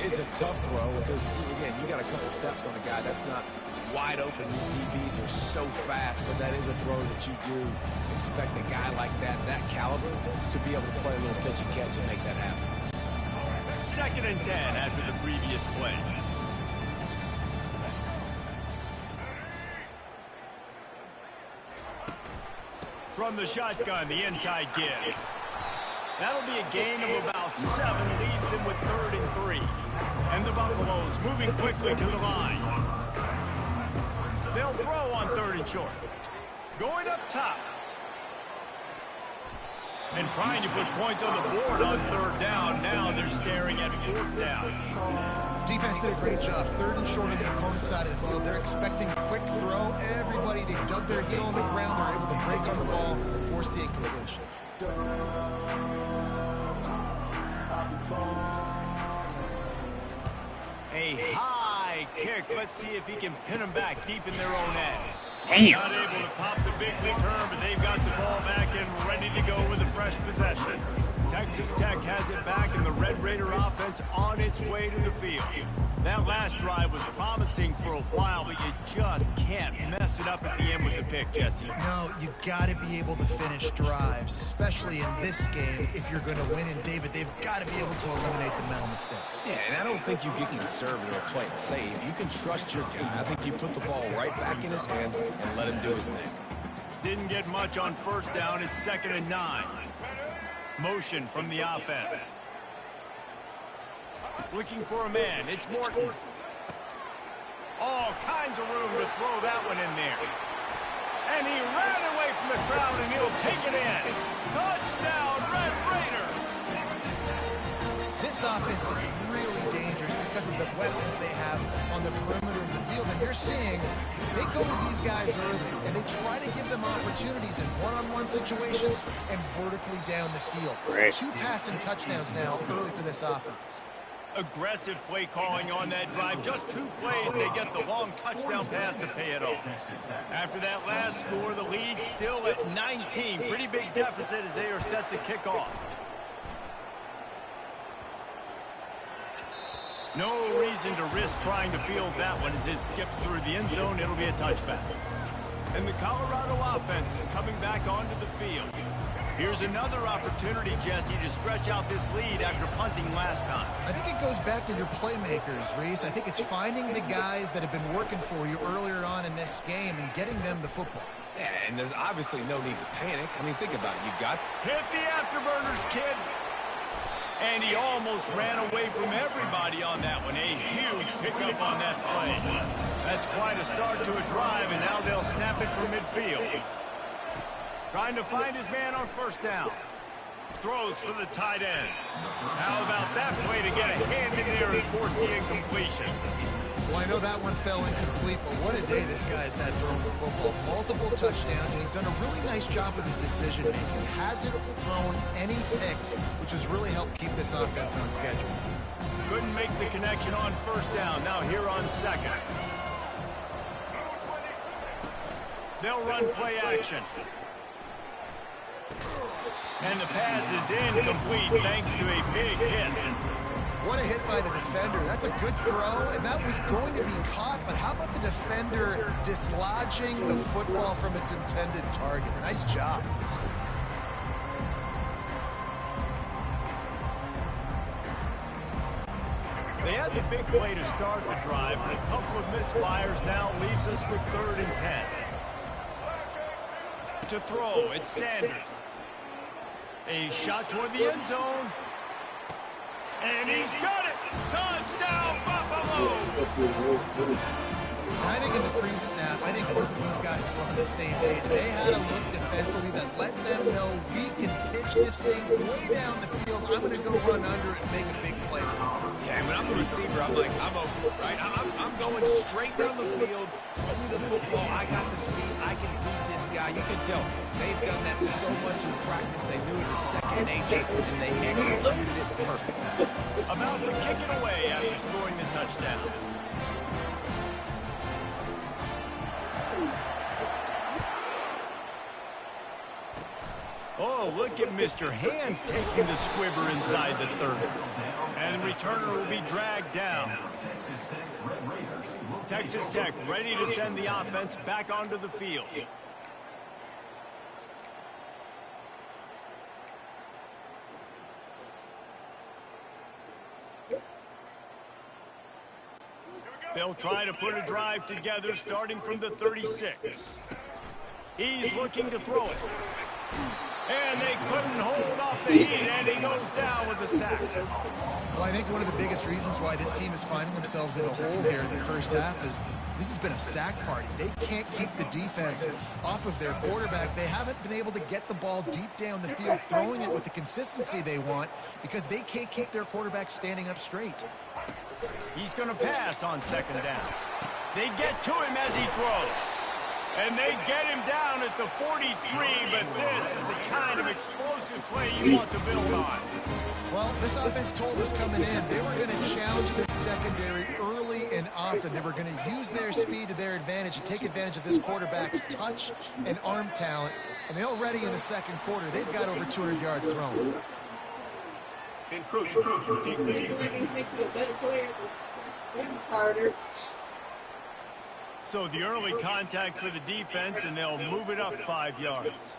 It's a tough throw because, again, you got a couple steps on a guy that's not wide open. These DBs are so fast, but that is a throw that you do expect a guy like that caliber, to be able to play a little pitch and catch and make that happen. 2nd and 10 after the previous play. From the shotgun, the inside give. That'll be a gain of about 7, leaves him with 3rd and 3. And the Buffaloes moving quickly to the line. They'll throw on 3rd and short. Going up top. And trying to put points on the board on 3rd down. Now they're staring at 4th down. Defense did a great job. 3rd and short on the opponent's side of the field. They're expecting quick throw. Everybody, they dug their heel on the ground. They're able to break on the ball and force the incompletion. A high kick. Let's see if he can pin them back deep in their own end. Damn. Not able to pop the big return, but they've got the ball back and ready to go with a fresh possession. Texas Tech has it back, and the Red Raider offense on its way to the field. That last drive was promising for a while, but you just can't mess it up at the end with the pick, Jesse. No, you got to be able to finish drives, especially in this game if you're going to win. And, David, they've got to be able to eliminate the mental mistakes. Yeah, and I don't think you get conservative or play it safe. You can trust your guy. I think you put the ball right back in his hands and let him do his thing. Didn't get much on first down. It's 2nd and 9. Motion from the offense. Looking for a man. It's Morton. All kinds of room to throw that one in there. And he ran away from the crowd, and he'll take it in. Touchdown, Red Raider! This offense is really dangerous because of the weapons they have on the perimeter of the field. And you're seeing they go to these guys early, and they try to give them opportunities in one-on-one situations and vertically down the field. Great. 2 passing touchdowns now early for this offense. Aggressive play calling on that drive. Just 2 plays, they get the long touchdown pass to pay it off. After that last score, the lead still at 19. Pretty big deficit as they are set to kick off. No reason to risk trying to field that one as it skips through the end zone. It'll be a touchback. And the Colorado offense is coming back onto the field. Here's another opportunity, Jesse, to stretch out this lead after punting last time. I think it goes back to your playmakers, Reese. I think it's finding the guys that have been working for you earlier on in this game and getting them the football. Yeah, and there's obviously no need to panic. I mean, think about it. You got... Hit the afterburners, kid. And he almost ran away from everybody on that one. A huge pickup on that play. That's quite a start to a drive, and now they'll snap it from midfield. Trying to find his man on first down. Throws for the tight end. How about that play to get a hand in there and force the incompletion? Well, I know that one fell incomplete, but what a day this guy's had throwing the football. Multiple touchdowns, and he's done a really nice job with his decision-making. Hasn't thrown any picks, which has really helped keep this offense on schedule. Couldn't make the connection on first down. Now here on second. They'll run play action. And the pass is incomplete thanks to a big hit. What a hit by the defender. That's a good throw, and that was going to be caught, but how about the defender dislodging the football from its intended target? Nice job. They had the big play to start the drive, but a couple of misfires now leaves us with 3rd and 10. To throw, it's Sanders. A shot toward the end zone. And he's got it! Touchdown, Buffalo! And I think in the pre-snap, I think both of these guys were on the same page. They had a look defensively that let them know we can pitch this thing way down the field. I'm going to go run under it and make a big play. Yeah, when I'm a receiver, I'm like, I'm open, right? I'm going straight down the field. Throw me the football. I got the speed. I can beat this guy. You can tell they've done that so much in practice. They knew it was second nature, and they executed it perfect. About to kick it away after scoring the touchdown. Oh, look at Mr. Hands taking the squibber inside the 30. And the returner will be dragged down. Texas Tech ready to send the offense back onto the field. They'll try to put a drive together starting from the 36. He's looking to throw it. And they couldn't hold off the heat, and he goes down with a sack. Well, I think one of the biggest reasons why this team is finding themselves in a hole here in the first half is this has been a sack party. They can't keep the defense off of their quarterback. They haven't been able to get the ball deep down the field, throwing it with the consistency they want because they can't keep their quarterback standing up straight. He's going to pass on second down. They get to him as he throws. And they get him down at the 43, but this is the kind of explosive play you want to build on. Well, this offense told us coming in they were going to challenge this secondary early and often. They were going to use their speed to their advantage and take advantage of this quarterback's touch and arm talent. And they already in the second quarter, they've got over 200 yards thrown. So the early contact for the defense, and they'll move it up 5 yards.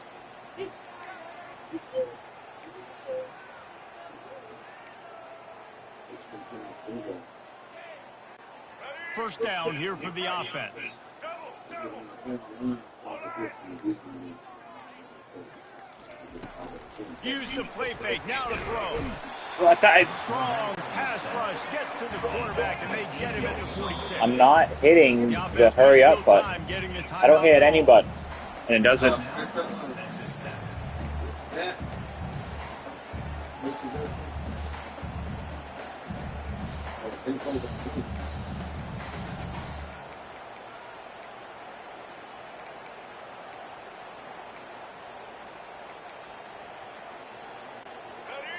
First down here for the offense. Use the play fake, now to throw. Well, Strong pass rush gets to the quarterback, and they get him at the 46. I'm not hitting the hurry up button. I don't hit any button, and it doesn't.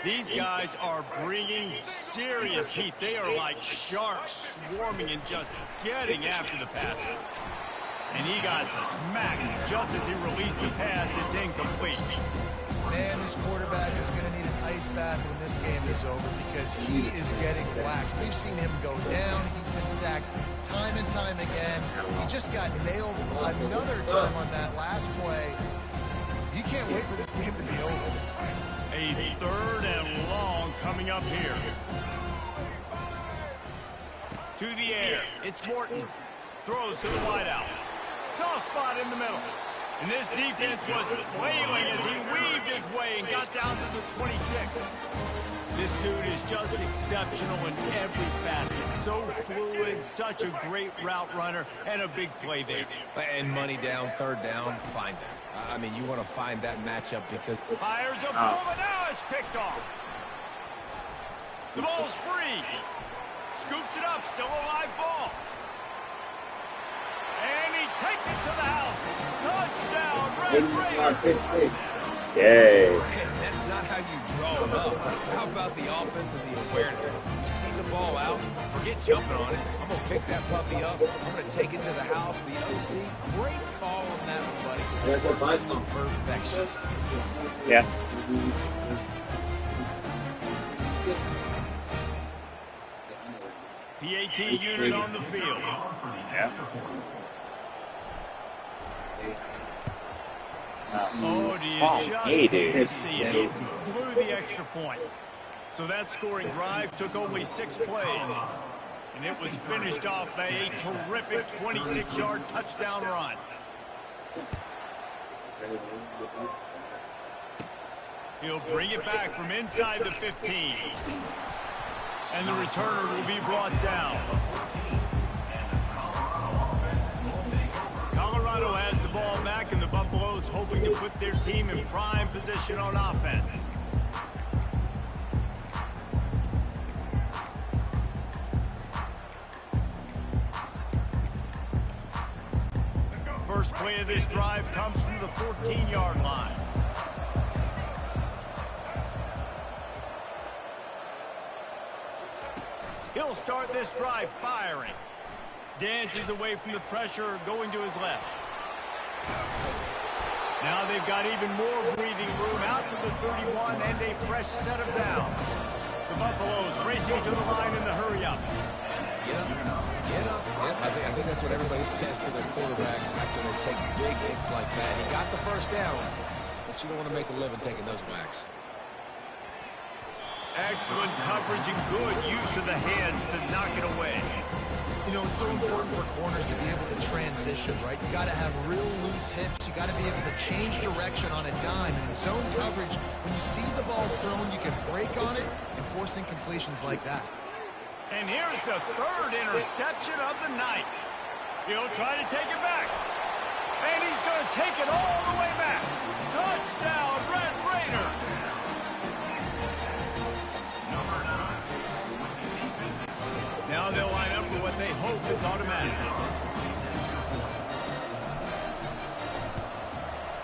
These guys are bringing serious heat. They are like sharks swarming and just getting after the passer. And he got smacked just as he released the pass. It's incomplete. Man, this quarterback is going to need an ice bath when this game is over because he is getting whacked. We've seen him go down. He's been sacked time and time again. He just got nailed another time on that last play. He can't wait for this game to be over. A third and long coming up here. To the air. It's Morton. Throws to the wideout. Soft spot in the middle. And this defense was flailing as he weaved his way and got down to the 26. This dude is just exceptional in every facet. So fluid, such a great route runner, and a big play there. And money down, third down, find that. I mean, you want to find that matchup because... Fires a ball, and now it's picked off. The ball's free. Scoops it up, still a live ball. And he takes it to the house. Touchdown, Red Raiders. Yay. Man, that's not how you draw them up. How about the offense and the awareness? You see the ball out, forget jumping on it. I'm going to pick that puppy up. I'm going to take it to the house. The OC, great call on that one, buddy. That's perfection. Yeah. PAT unit on the field. Yeah. Oh, do you just hate hate to it. see it? Blew the extra point. So that scoring drive took only 6 plays. And it was finished off by a terrific 26-yard touchdown run. He'll bring it back from inside the 15. And the returner will be brought down. Colorado has the ball back, and the Buffaloes hoping to put their team in prime position on offense. First play of this drive comes from the 14-yard line. He'll start this drive firing. Dances away from the pressure, going to his left. Now they've got even more breathing room out to the 31 and a fresh set of downs. The Buffaloes racing to the line in the hurry-up. Get up. Get up. Yep, I think that's what everybody says to their quarterbacks after they take big hits like that. He got the first down, but you don't want to make a living taking those whacks. Excellent coverage and good use of the hands to knock it away. You know, it's so important for corners to be able to transition, right? You got to have real loose hips. You got to be able to change direction on a dime. And in zone coverage, when you see the ball thrown, you can break on it and force incompletions like that. And here's the third interception of the night. He'll try to take it back. And he's going to take it all the way back. Touchdown, Red Raider. Now they'll line up for what they hope is automatic.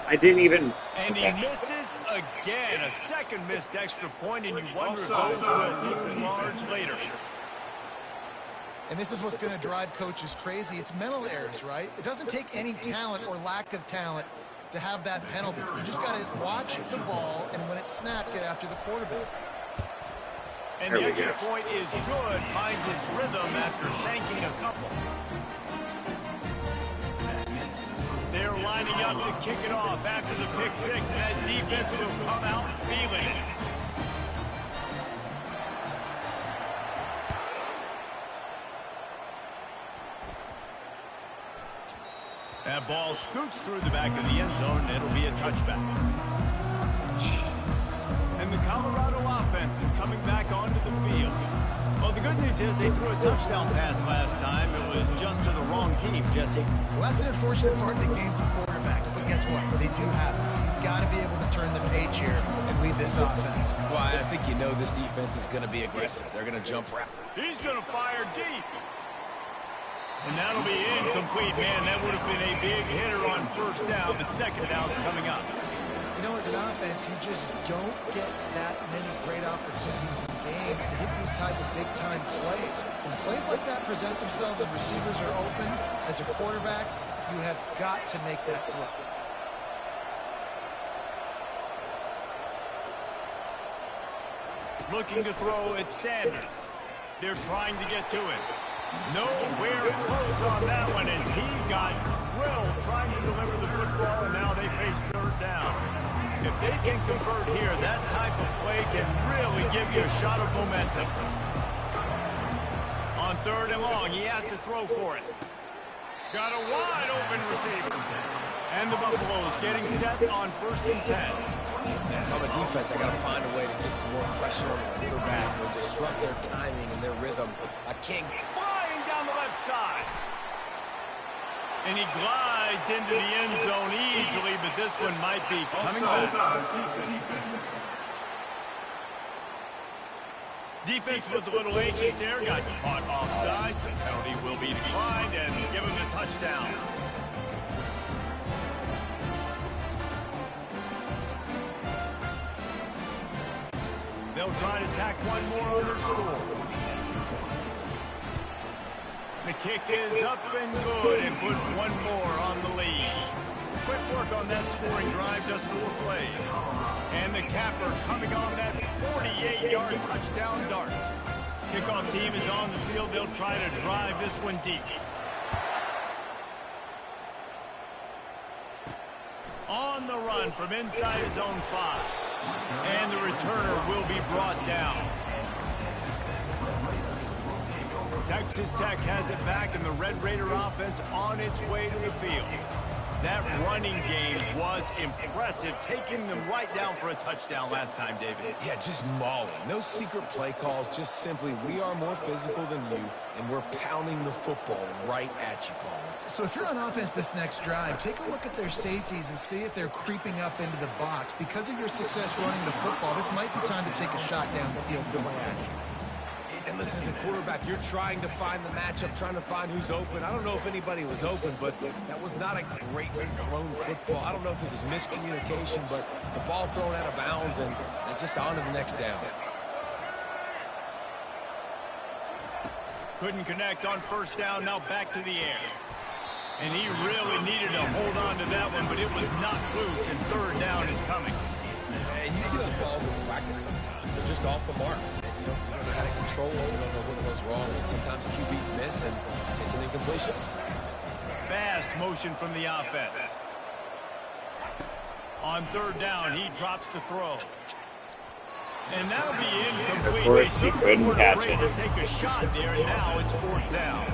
I didn't even... And he misses again. A second missed extra point, and you wonder if those will loom large later. And this is what's going to drive coaches crazy. It's mental errors, right? It doesn't take any talent or lack of talent to have that penalty. You just got to watch the ball, and when it's snapped, get after the quarterback. And the extra point is good. Finds his rhythm after shanking a couple. They're lining up to kick it off after the pick six, and that defense will come out feeling it. That ball scoots through the back of the end zone, and it'll be a touchback. And the Colorado offense is coming back onto the field. Well, the good news is they threw a touchdown pass last time. It was just to the wrong team, Jesse. Well, that's an unfortunate part of the game for quarterbacks, but guess what? They do have it. So he's got to be able to turn the page here and lead this offense. Well, I think you know this defense is going to be aggressive. They're going to jump right. He's going to fire deep. And that'll be incomplete. Man, that would have been a big hitter on first down, but second down's coming up. You know, as an offense, you just don't get that many great opportunities in games to hit these type of big-time plays. When plays like that present themselves and receivers are open, as a quarterback, you have got to make that throw. Looking to throw at Sanders. They're trying to get to him. Nowhere close on that one as he got drilled trying to deliver the football, and now they face third down. If they can convert here, that type of play can really give you a shot of momentum. On third and long, he has to throw for it. Got a wide open receiver. And the Buffaloes getting set on 1st and 10. And if I'm a defense, I got to find a way to get some more pressure on the quarterback or disrupt their timing and their rhythm. A King Flying down the left side. And he glides into the end zone easily, but this one might be coming back. Defense was a little anxious there, got caught offside. The penalty will be declined and give him the touchdown. They'll try to tack one more on their score. The kick is up and good and put one more on the lead. Quick work on that scoring drive, just 4 plays. And the capper coming on that 48-yard touchdown dart. Kickoff team is on the field. They'll try to drive this one deep. On the run from inside his own 5. And the returner will be brought down. Texas Tech has it back, and the Red Raider offense on its way to the field. That running game was impressive, taking them right down for a touchdown last time, David. Yeah, just mauling. No secret play calls, just simply we are more physical than you, and we're pounding the football right at you, Paul. So if you're on offense this next drive, take a look at their safeties and see if they're creeping up into the box. Because of your success running the football, this might be time to take a shot down the field and play action. And listen, as a quarterback, you're trying to find the matchup, trying to find who's open. I don't know if anybody was open, but that was not a greatly thrown football. I don't know if it was miscommunication, but the ball thrown out of bounds and just on to the next down. Couldn't connect on 1st down, now back to the air. And he really needed to hold on to that one, but it was not loose, and 3rd down is coming. And you see those balls in practice sometimes. They're just off the mark. You don't know how to control them. You don't know what goes wrong. And sometimes QBs miss, and it's an incompletion. Fast motion from the offense. On 3rd down, he drops to throw. And that'll be incomplete. Of course, he couldn't catch it. To take a shot there, and now it's 4th down.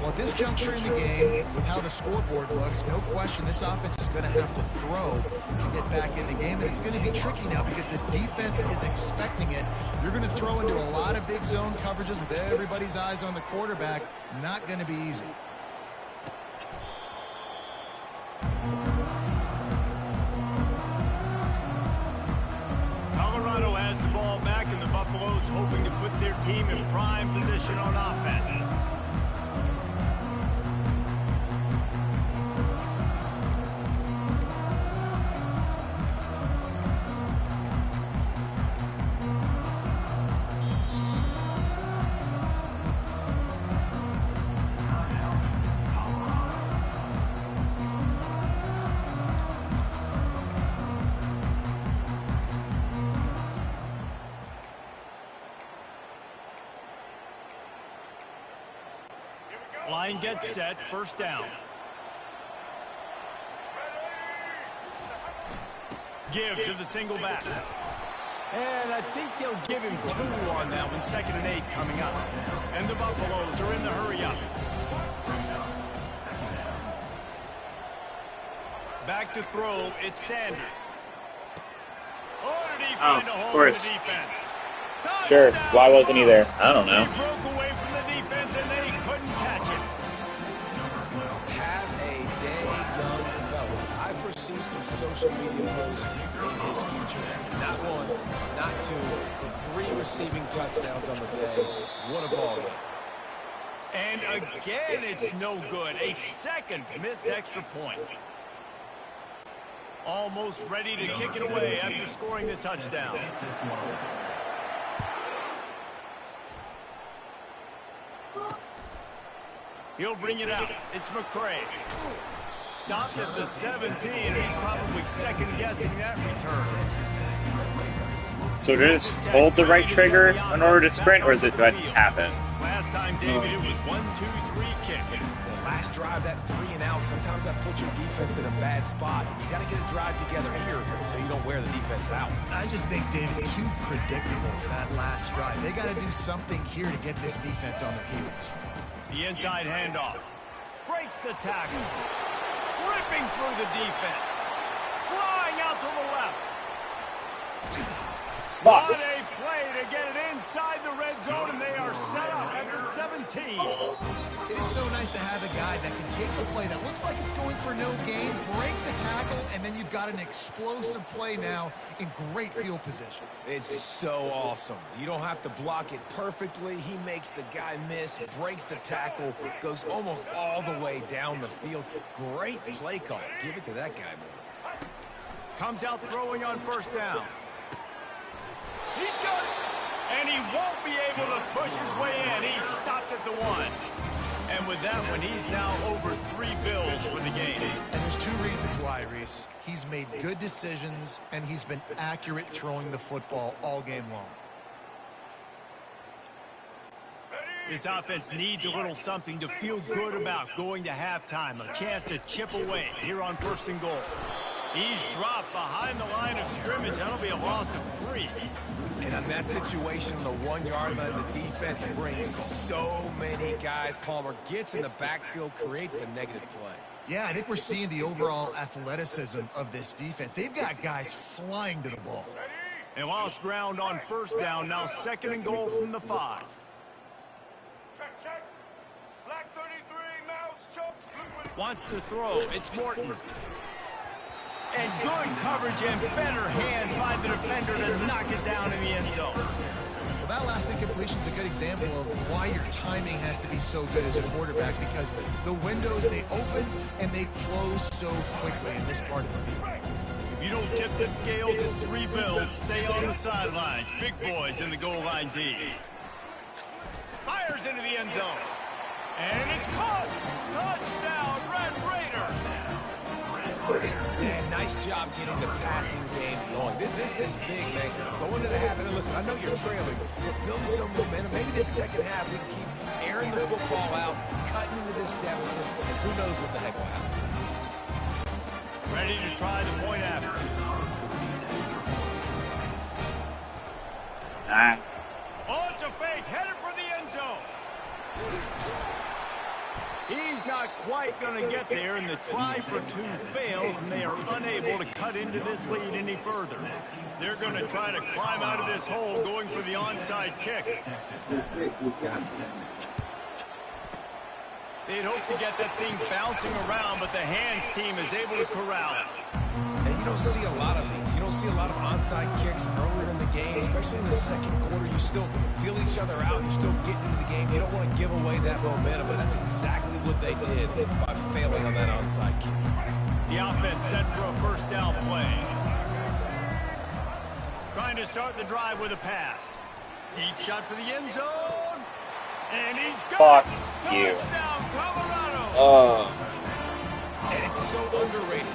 Well, at this juncture in the game, with how the scoreboard looks, no question this offense is going to have to throw to get back in the game. And it's going to be tricky now because the defense is expecting it. You're going to throw into a lot of big zone coverages with everybody's eyes on the quarterback. Not going to be easy. Colorado has the ball back, and the Buffaloes hoping to put their team in prime position on offense. Line gets set, 1st down. Give to the single back. And I think they'll give him 2 on that one. 2nd and 8 coming up. And the Buffaloes are in the hurry up. Back to throw, it's Sanders. Oh, did he find a hole in the defense? Touchdown! Sure. Why wasn't he there? I don't know. He broke away from the defense, and they couldn't catch it. Have a day, young fella. I foresee some social media posts in his future. Not 1, not 2, but 3 receiving touchdowns on the day. What a ball game. And again, it's no good. A 2nd missed extra point. Almost ready to kick it away after scoring the touchdown. He'll bring it out. It's McCray. Stopped at the 17, and he's probably second-guessing that return. So do I just hold the right trigger in order to sprint, or is it do I tap it? Last time, David, it was 1, 2, 3 kick. The last drive, that 3 and out, sometimes that puts your defense in a bad spot. And you got to get a drive together here so you don't wear the defense out. I just think, David, too predictable, that last drive. They got to do something here to get this defense on their heels. The inside handoff. Breaks the tackle. Ripping through the defense. Flying out to the left. What a play to get it inside the red zone, and they are set up at the 17. It is so nice to have a guy that can take the play that looks like it's going for no gain, break the tackle, and then you've got an explosive play now in great field position. It's so awesome. You don't have to block it perfectly. He makes the guy miss, breaks the tackle, goes almost all the way down the field. Great play call. Give it to that guy, man. Comes out throwing on first down. He's got it. And he won't be able to push his way in. He stopped at the 1. And with that one, he's now over 3 bills for the game. And there's 2 reasons why, Reese. He's made good decisions, and he's been accurate throwing the football all game long. This offense needs a little something to feel good about going to halftime. A chance to chip away here on 1st and goal. He's dropped behind the line of scrimmage. That'll be a loss of 3. And on that situation, the 1-yard line, the defense brings so many guys. Palmer gets in the backfield, creates the negative play. Yeah, I think we're seeing the overall athleticism of this defense. They've got guys flying to the ball. They lost ground on first down. Now 2nd and goal from the 5. Check. Black 33, mouse choke. Wants to throw. It's Morton. And good coverage and better hands by the defender to knock it down in the end zone. Well, that last incompletion is a good example of why your timing has to be so good as a quarterback, because the windows, they open and they close so quickly in this part of the field. If you don't tip the scales at 3 bills, stay on the sidelines. Big boys in the goal line D. Fires into the end zone. And it's caught. Touchdown, Red Raider. Man, nice job getting the passing game going. This is big, man. Going to the half, and listen, I know you're trailing, but building some momentum. Maybe this second half we can keep airing the football out, cutting into this deficit, and who knows what the heck will happen. Ready to try the point after. Oh, it's a fake. Headed for the end zone. He's not quite going to get there, and the try for 2 fails, and they are unable to cut into this lead any further. They're going to try to climb out of this hole, going for the onside kick. They'd hope to get that thing bouncing around, but the hands team is able to corral it. And you don't see a lot of these. You don't see a lot of onside kicks earlier in the game, especially in the second quarter. You still feel each other out. You're still getting into the game. You don't want to give away that momentum, but that's exactly what they did by failing on that onside kick. The offense set for a first down play. Trying to start the drive with a pass. Deep shot for the end zone. And he's got it. Touchdown, Colorado. And it's so underrated.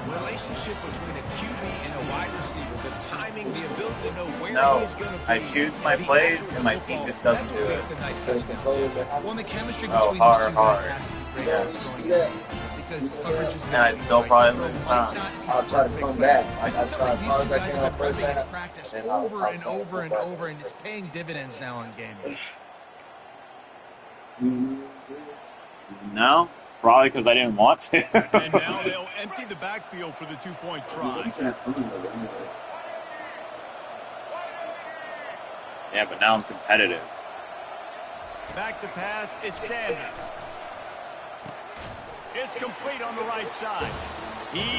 The relationship between a QB and a wide receiver, the timing, the ability to know where he's going to be. I choose my plays, and my team just doesn't do it. That's what makes the nice touchdown. Well, the chemistry between these 2 guys has to be great. Because coverage is And I'd still probably lose. I'll try to come back. This is something these 2 guys have been putting in practice over and over and over, and it's paying dividends now in game. No, probably because I didn't want to. And now they'll empty the backfield for the 2-point try. Yeah, but now I'm competitive. Back to pass, it's Sanders. It's complete on the right side.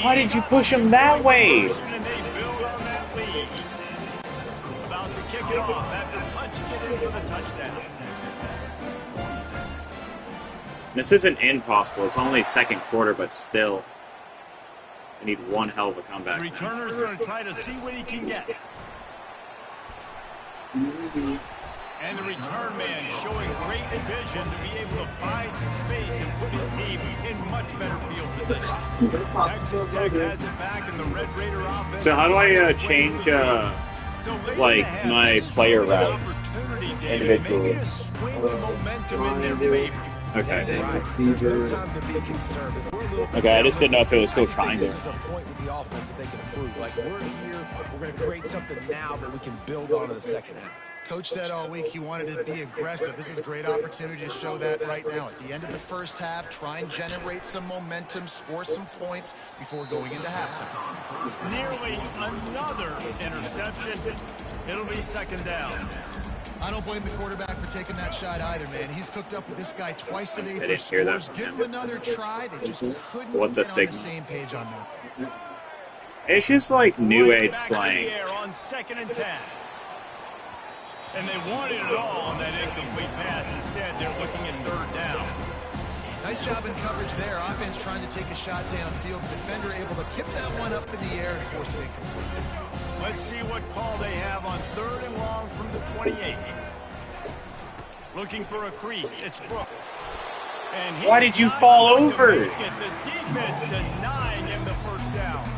Why did you push him that way? And they build on that lead. About to kick it off after punching it in for the touchdown. This isn't impossible. It's only second quarter, but still. I need one hell of a comeback. The returner's going to try to see what he can get. And the return man showing great vision to be able to find some space and put his team in much better field position. Texas Tech has it back in the Red Raider offense. So how do I change So late in the like half, my this is player really an routes opportunity, David, individually. maybe to swing the momentum in their favor. Okay. Right. There's no time to be concerned. If we're a little bit Okay, I down, just didn't know if it was still I just think triangle. this is a point with the offense that they can improve. Like, we're here, we're going to create something now that we can build on in the second half. Coach said all week he wanted to be aggressive. This is a great opportunity to show that right now. At the end of the first half, try and generate some momentum, score some points before going into halftime. Nearly another interception. It'll be second down. I don't blame the quarterback for taking that shot either, man. He's cooked up with this guy twice today for didn't hear that. scores. Give him another try. They just couldn't What the get on the signal? same page on that. It's just like new Right age back to slang. the air on 2nd and 10. And they wanted it all on that incomplete pass. Instead, they're looking at 3rd down. Nice job in coverage there. Offense trying to take a shot downfield. The defender able to tip that one up in the air and force it incomplete. Let's see what call they have on 3rd and long from the 28. Looking for a crease. It's Brooks. And Why did you fall over? The defense denying him the first down.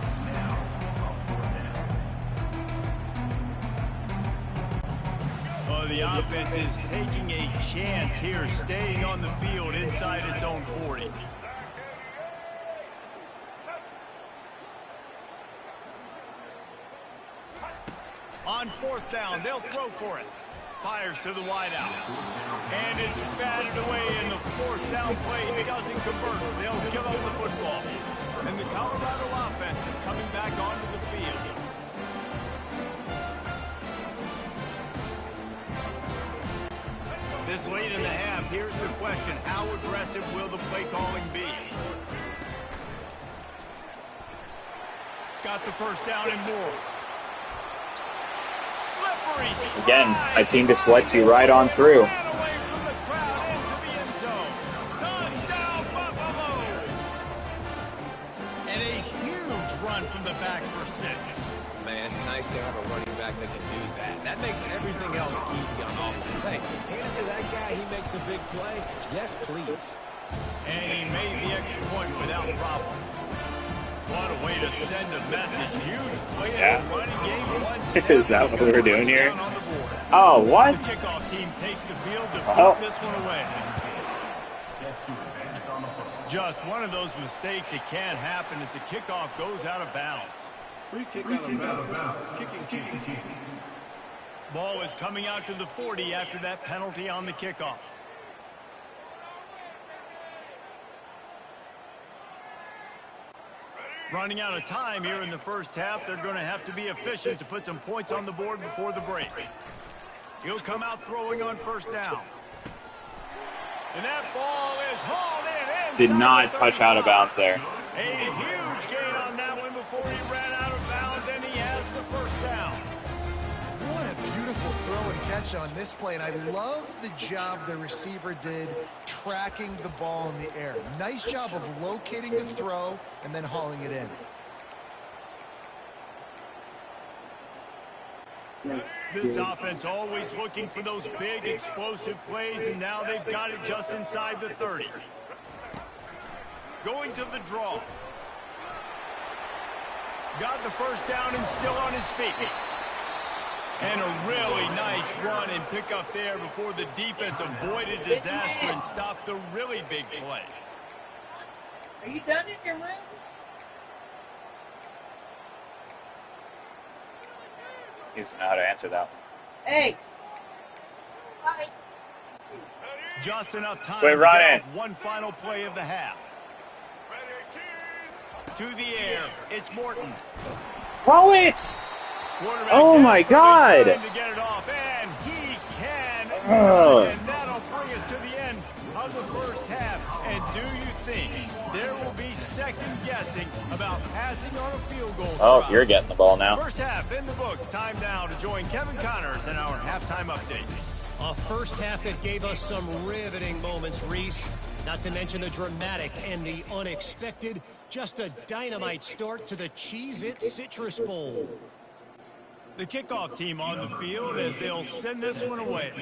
Well, the offense is taking a chance here, staying on the field inside its own 40. On 4th down, they'll throw for it. Fires to the wideout. And it's batted away in the 4th down play. Doesn't convert. They'll give up the football. And the Colorado offense is coming back onto the field. This late in the half, here's the question. How aggressive will the play calling be? Got the first down and more. Slippery Again, slide. my team just lets you right on through. Ran away from the crowd into the end zone. Touchdown, Buffalo. And a huge run from the back for 6. Man, it's nice to have a running back that can do that. That makes everything else easy on offense. Hey, hand it to that guy, he makes a big play. Yes, please. And he made the extra point without problem. What a way to send a message. Huge play in the running game. One step, Is that what we're doing here? touchdown on the board. Oh, what? The kickoff team takes the field to Oh. put this one away. Just one of those mistakes that can't happen as the kickoff goes out of bounds. Free kick out of bounds. Kicking team. Ball is coming out to the 40 after that penalty on the kickoff. Running out of time here in the first half. They're going to have to be efficient to put some points on the board before the break. He'll come out throwing on 1st down. And that ball is hauled in. Did not touch out of bounds there. A huge gain on that one before he ran out of bounds, and he has the 1st down. What a beautiful throw and catch on this play, and I love the job the receiver did tracking the ball in the air. Nice job of locating the throw and then hauling it in. This offense always looking for those big explosive plays, and now they've got it just inside the 30. Going to the draw. Got the 1st down and still on his feet. And a really nice run and pick up there before the defense avoided disaster and stopped the really big play. Are you done in your room? He doesn't know how to answer that one. Hey. Hi. Just enough time Wait, to Ryan. get off one final play of the half. To the air, it's Morton. Throw it! Quarterback Oh my God! trying to get it off, and he can. Ugh. And that'll bring us to the end of the first half. And do you think there will be second guessing about passing on a field goal? Oh, try? you're getting the ball now. First half in the books. Time now to join Kevin Connors in our halftime update. A first half that gave us some riveting moments, Reese. Not to mention the dramatic and the unexpected. Just a dynamite start to the Cheez-It Citrus Bowl. The kickoff team on the field as they'll send this one away.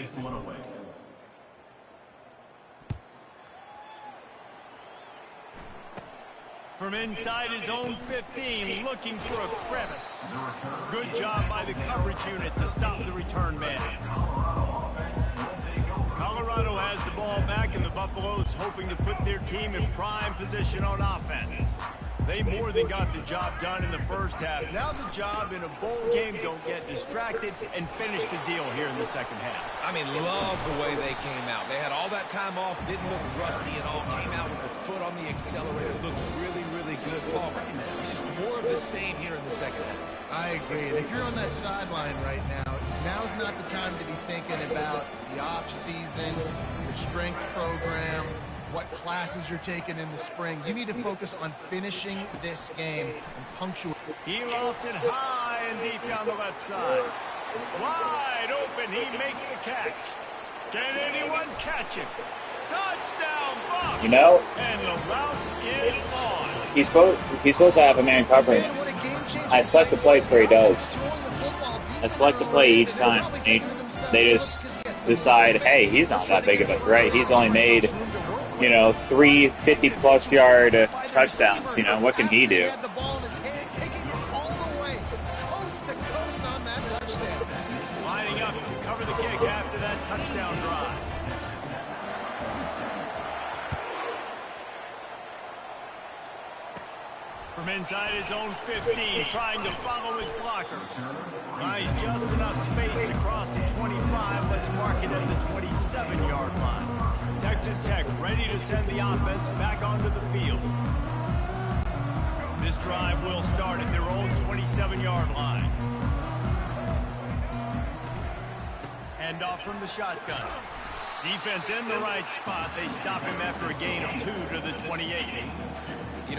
From inside his own 15, looking for a crevice. Good job by the coverage unit to stop the return man. Colorado has the ball back, and the Buffaloes hoping to put their team in prime position on offense. They more than got the job done in the first half. Now the job in a bowl game, don't get distracted and finish the deal here in the second half. I mean, love the way they came out. They had all that time off, didn't look rusty at all, came out with the foot on the accelerator, looked really, really good. Paul, just more of the same here in the second half. I agree. And if you're on that sideline right now, now's not the time to be thinking about the off-season, your strength program, what classes you're taking in the spring. You need to focus on finishing this game and punctuate. He lost it high and deep down the left side. Wide open, he makes the catch. Can anyone catch it? Touchdown, Bucs! You know, And the route is on. he's supposed to have a man covering him. I select the plays where he does. I select the play each time. They just decide, hey, he's not that big of a threat. He's only made, 3 50-plus yard touchdowns. What can he do? Lining up to cover the kick after that touchdown drive. From inside his own 15, trying to follow his blockers. Buys just enough space to cross the 25. Let's mark it at the 27-yard line. Texas Tech ready to send the offense back onto the field. This drive will start at their own 27-yard line. Hand off from the shotgun. Defense in the right spot. They stop him after a gain of 2 to the 28.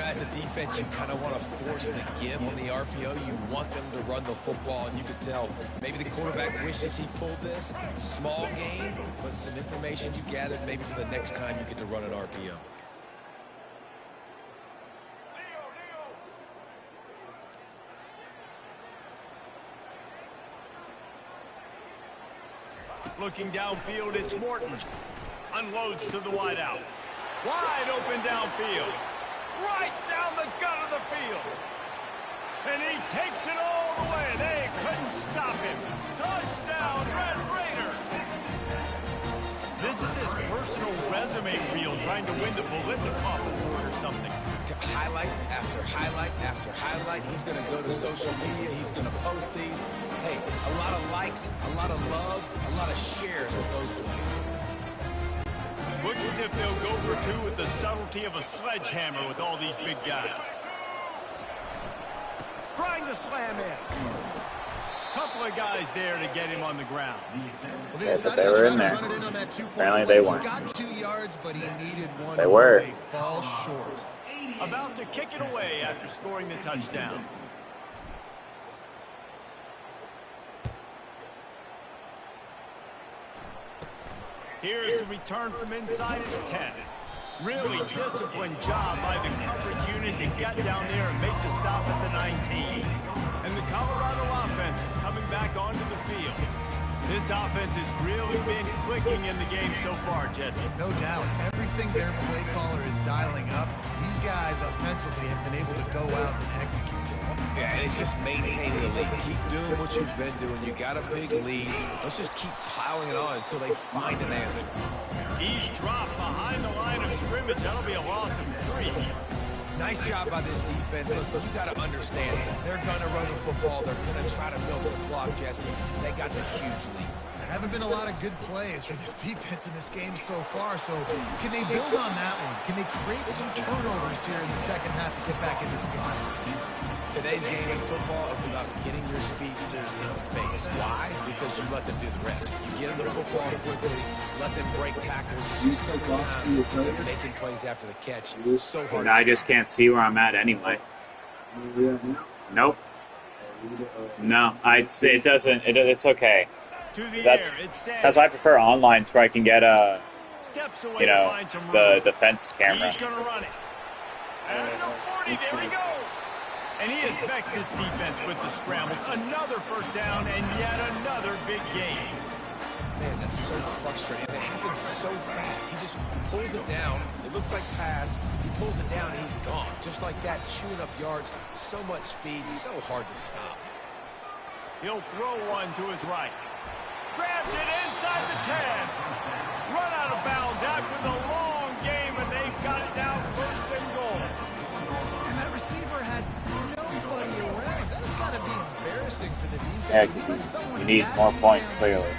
As a defense, you kind of want to force the give on the RPO. You want them to run the football, and you could tell maybe the quarterback wishes he pulled this. Small game, but some information you gathered maybe for the next time you get to run an RPO. Looking downfield, it's Morton. Unloads to the wideout. Wide open downfield. Right down the gut of the field. And he takes it all the way. They couldn't stop him. Touchdown, Red Raiders. This is his personal resume reel, trying to win the Bolitnikoff Award or something. Highlight after highlight after highlight. He's going to go to social media. He's going to post these. Hey, a lot of likes, a lot of love, a lot of shares with those plays. Looks as if they'll go for 2 with the subtlety of a sledgehammer with all these big guys. Trying to slam in. Couple of guys there to get him on the ground. Well, Yeah, but they were in there. Apparently they weren't. He got 2 yards, but he needed 1. They were. They fall short. About to kick it away after scoring the touchdown. Here's the return from inside his 10. Really disciplined job by the coverage unit to get down there and make the stop at the 19. And the Colorado offense is coming back onto the field. This offense has really been clicking in the game so far, Jesse. No doubt. Everything their play caller is dialing up, these guys offensively have been able to go out and execute. Yeah, and it's just maintaining the lead. Keep doing what you've been doing. You got a big lead. Let's just keep piling it on until they find an answer. He's dropped behind the line of scrimmage. That'll be a loss of 3. Nice job by this defense. Listen, you got to understand, they're going to run the football. They're going to try to milk the clock, Jesse. They got the huge lead. Haven't been a lot of good plays for this defense in this game so far, so can they build on that one? Can they create some turnovers here in the second half to get back in this game? Today's game in football, it's about getting your speedsters in space. Why? Because you let them do the rest. You get them the football quickly, let them break tackles. You see so many times making plays after the catch. So hard. I just can't see where I'm at anyway. Nope. No, I'd say it doesn't. It's okay. That's why I prefer online, to where I can get the fence camera. He's going to run it. And the 40, there he goes. And he affects this defense with the scrambles. Another first down and yet another big gain. Man, that's so frustrating. And it happens so fast. He just pulls it down. It looks like pass. He pulls it down, and he's gone. Just like that, chewing up yards. So much speed, so hard to stop. He'll throw one to his right. Grabs it inside the 10. Run out of bounds after the long game, and they've got it down first and goal. And that receiver had nobody around. That's got to be embarrassing for the defense. Yeah, 'cause you need more points, clearly.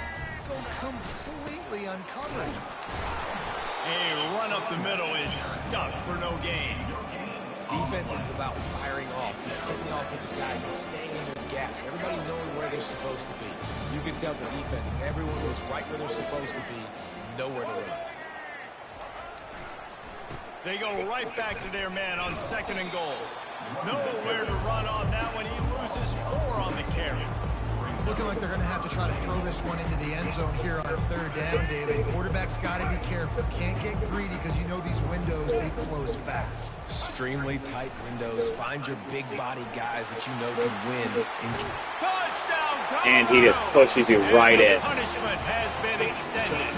Go completely uncovered. A run up the middle is stuck for no gain. Defense is about firing off, hitting the offensive guys and staying in their gaps. Everybody knowing where they're supposed to be. You can tell the defense, everyone was right where they're supposed to be, nowhere to run. They go right back to their man on second and goal. Nowhere to run on that one. He loses 4 on the carry. It's looking like they're going to have to try to throw this one into the end zone here on third down, David. Quarterback's got to be careful. Can't get greedy because you know these windows, they close fast. Extremely tight windows. Find your big body guys that you know can win. Touchdown! And he just pushes you right in. Punishment has been extended.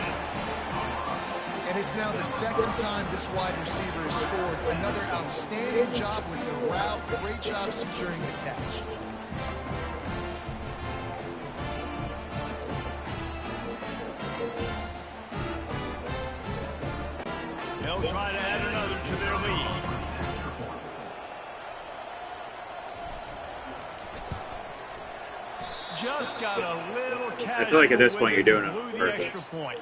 And it's now the second time this wide receiver has scored. Another outstanding job with the route. Great job securing the catch. They'll try to add another to their lead. Just got a little casual. I feel like at this point you're doing it blew on the purpose. extra point.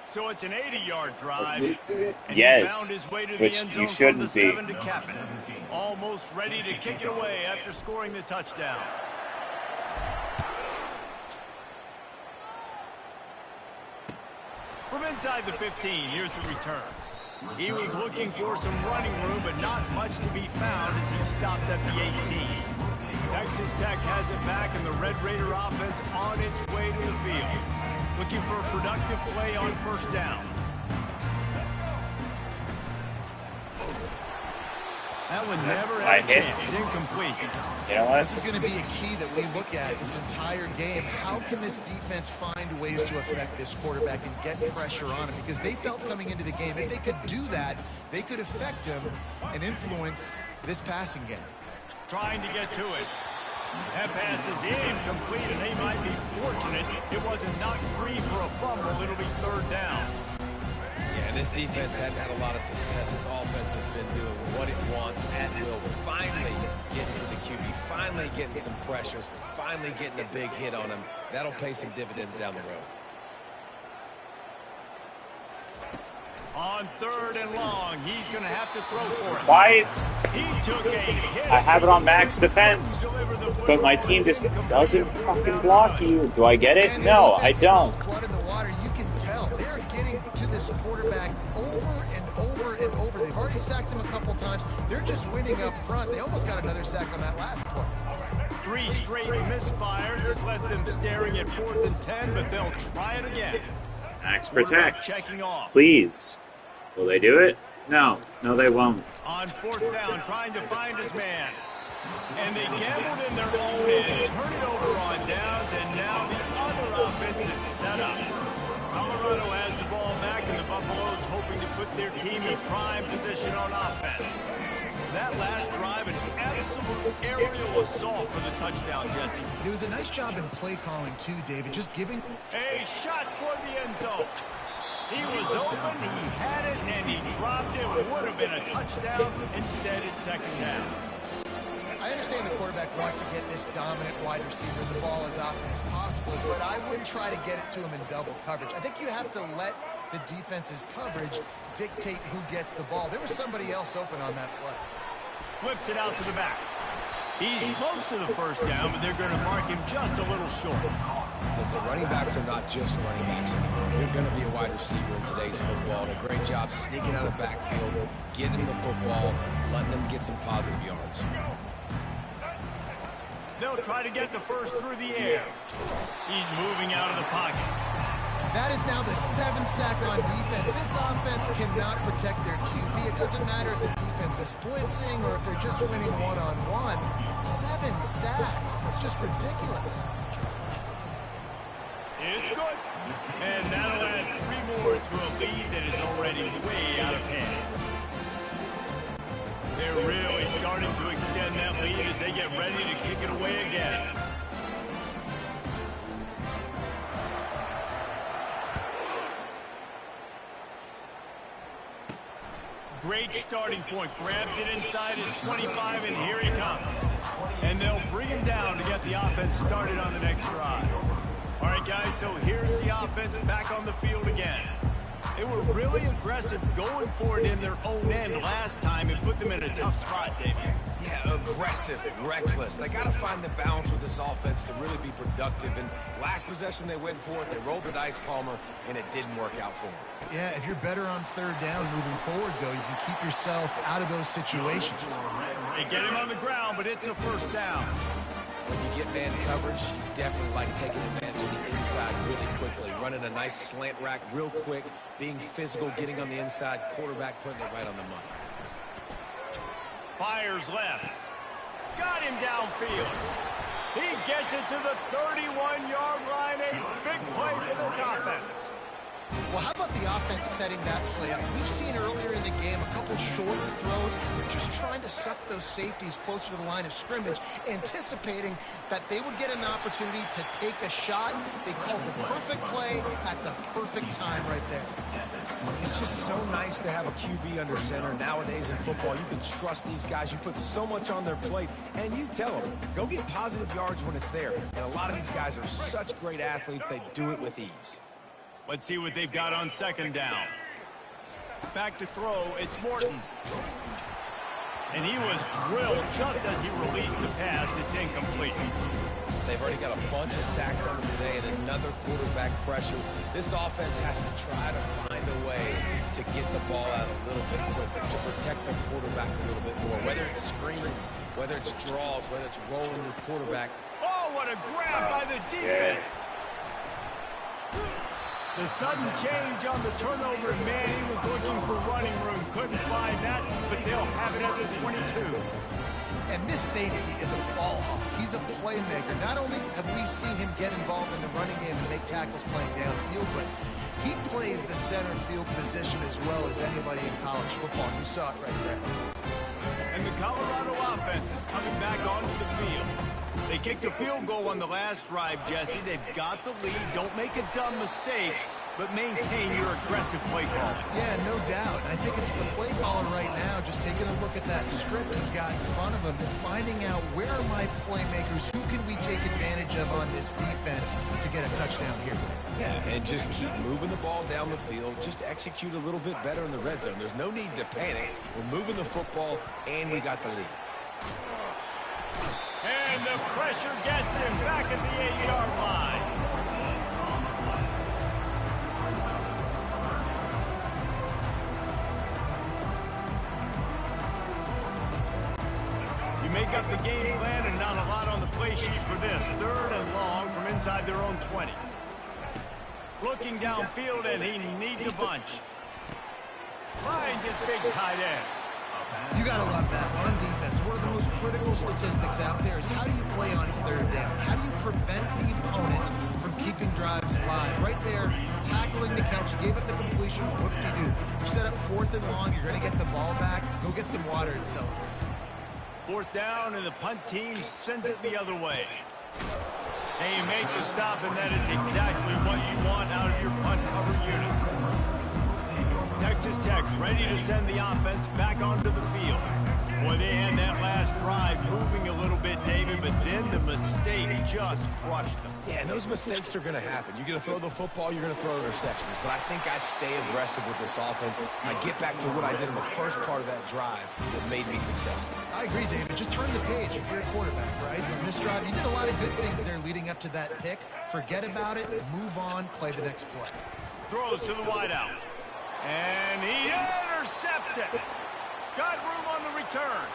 So it's an 80-yard drive. And Yes, he found his way to which the end you zone shouldn't from the be. 7 to cap it. Almost ready to kick it away after scoring the touchdown. From inside the 15, here's the return. He was looking for some running room, but not much to be found as he stopped at the 18. Texas Tech has it back, and the Red Raider offense on its way to the field. Looking for a productive play on first down. That one never had a chance. Incomplete. You know what? This is going to be a key that we look at this entire game. How can this defense find ways to affect this quarterback and get pressure on him? Because they felt coming into the game, if they could do that, they could affect him and influence this passing game. Trying to get to it. That pass is incomplete, and they might be fortunate it wasn't knocked free for a fumble. It'll be third down. Yeah, and this defense hadn't had a lot of success. This offense has been doing what it wants at will. Finally getting to the QB, finally getting some pressure, finally getting a big hit on him. That'll pay some dividends down the road. On third and long, he's going to have to throw for it. White. He took a hit. I have it on max defense, but my team just doesn't fucking block you. Do I get it? No, I don't. Blood in the water, you can tell. They're getting to this quarterback over and over and over. They've already sacked him a couple times. They're just winning up front. They almost got another sack on that last play. 3 straight misfires has left them staring at 4th and 10, but they'll try it again. Max protect. Checking off. Please. Will they do it? No. No, they won't. On 4th down, trying to find his man. And they gambled in their own end, turn it over on downs, and now the other offense is set up. Colorado has the ball back, and the Buffaloes hoping to put their team in prime position on offense. That last drive, an absolute aerial assault for the touchdown, Jesse. It was a nice job in play calling, too, David. Just giving a shot toward the end zone. He was open, he had it, and he dropped it. Would have been a touchdown. Instead, it's second down. I understand the quarterback wants to get this dominant wide receiver the ball as often as possible, but I wouldn't try to get it to him in double coverage. I think you have to let the defense's coverage dictate who gets the ball. There was somebody else open on that play. Flips it out to the back. He's close to the first down, but they're going to mark him just a little short. Listen, running backs are not just running backs anymore. You're going to be a wide receiver in today's football. A great job sneaking out of the backfield, getting the football, letting them get some positive yards. They'll try to get the first through the air. He's moving out of the pocket. That is now the 7th sack on defense. This offense cannot protect their QB. It doesn't matter if the defense is blitzing or if they're just winning one-on-one. 7 sacks. That's just ridiculous. It's good. And that'll add 3 more to a lead that is already way out of hand. They're really starting to extend that lead as they get ready to kick it away again. Great starting point. Grabs it inside his 25, and here he comes. And they'll bring him down to get the offense started on the next drive. All right, guys, so here's the offense back on the field again. They were really aggressive going for it in their own end last time and put them in a tough spot, David. Yeah, aggressive, reckless. They got to find the balance with this offense to really be productive. And last possession they went for it, they rolled the dice, Palmer, and it didn't work out for them. Yeah, if you're better on third down moving forward, though, you can keep yourself out of those situations. They get him on the ground, but it's a first down. When you get man coverage, you definitely like taking advantage of the inside really quickly. Running a nice slant rack real quick, being physical, getting on the inside, quarterback putting it right on the money. Fires left. Got him downfield. He gets it to the 31-yard line. A big play for this offense. Well, how about the offense setting that play up? We've seen earlier in the game a couple shorter throws. They're just trying to suck those safeties closer to the line of scrimmage, anticipating that they would get an opportunity to take a shot. They called the perfect play at the perfect time right there. It's just so nice to have a QB under center. Nowadays in football, you can trust these guys. You put so much on their plate, and you tell them, go get positive yards when it's there. And a lot of these guys are such great athletes, they do it with ease. Let's see what they've got on second down. Back to throw, it's Morton. And he was drilled just as he released the pass. It's incomplete. They've already got a bunch of sacks on them today and another quarterback pressure. This offense has to try to find a way to get the ball out a little bit quicker, to protect their quarterback a little bit more, whether it's screens, whether it's draws, whether it's rolling your quarterback. Oh, what a grab by the defense. The sudden change on the turnover, man, he was looking for running room. Couldn't find that, but they'll have it at the 22. And this safety is a ball hawk. He's a playmaker. Not only have we seen him get involved in the running game and make tackles playing downfield, but he plays the center field position as well as anybody in college football. You saw it right there. And the Colorado offense is coming back onto the field. They kicked a field goal on the last drive, Jesse. They've got the lead. Don't make a dumb mistake, but maintain your aggressive play call. Yeah, no doubt. I think it's the play caller right now just taking a look at that script he's got in front of him and finding out where are my playmakers, who can we take advantage of on this defense to get a touchdown here. Yeah, and just keep moving the ball down the field. Just execute a little bit better in the red zone. There's no need to panic. We're moving the football, and we got the lead. And the pressure gets him back at the 8-yard line. You make up the game plan and not a lot on the play sheet for this. 3rd and long from inside their own 20. Looking downfield, and he needs a bunch. Finds his big tight end. You got to love that. On defense, one of the most critical statistics out there is how do you play on 3rd down? How do you prevent the opponent from keeping drives live? Right there, tackling the catch, you gave it the completion, what do? You set up 4th and long, you're going to get the ball back, go get some water and celebrate. 4th down, and the punt team sends it the other way. They make the stop, and that is exactly what you want out of your punt cover unit. Texas Tech ready to send the offense back onto the field. Boy, they had that last drive moving a little bit, David, but then the mistake just crushed them. Yeah, and those mistakes are going to happen. You're going to throw the football, you're going to throw interceptions. But I think I stay aggressive with this offense. I get back to what I did in the first part of that drive that made me successful. I agree, David. Just turn the page if you're a quarterback, right? On this drive, you did a lot of good things there leading up to that pick. Forget about it, move on, play the next play. Throws to the wideout. And he intercepts it. Got room on the return.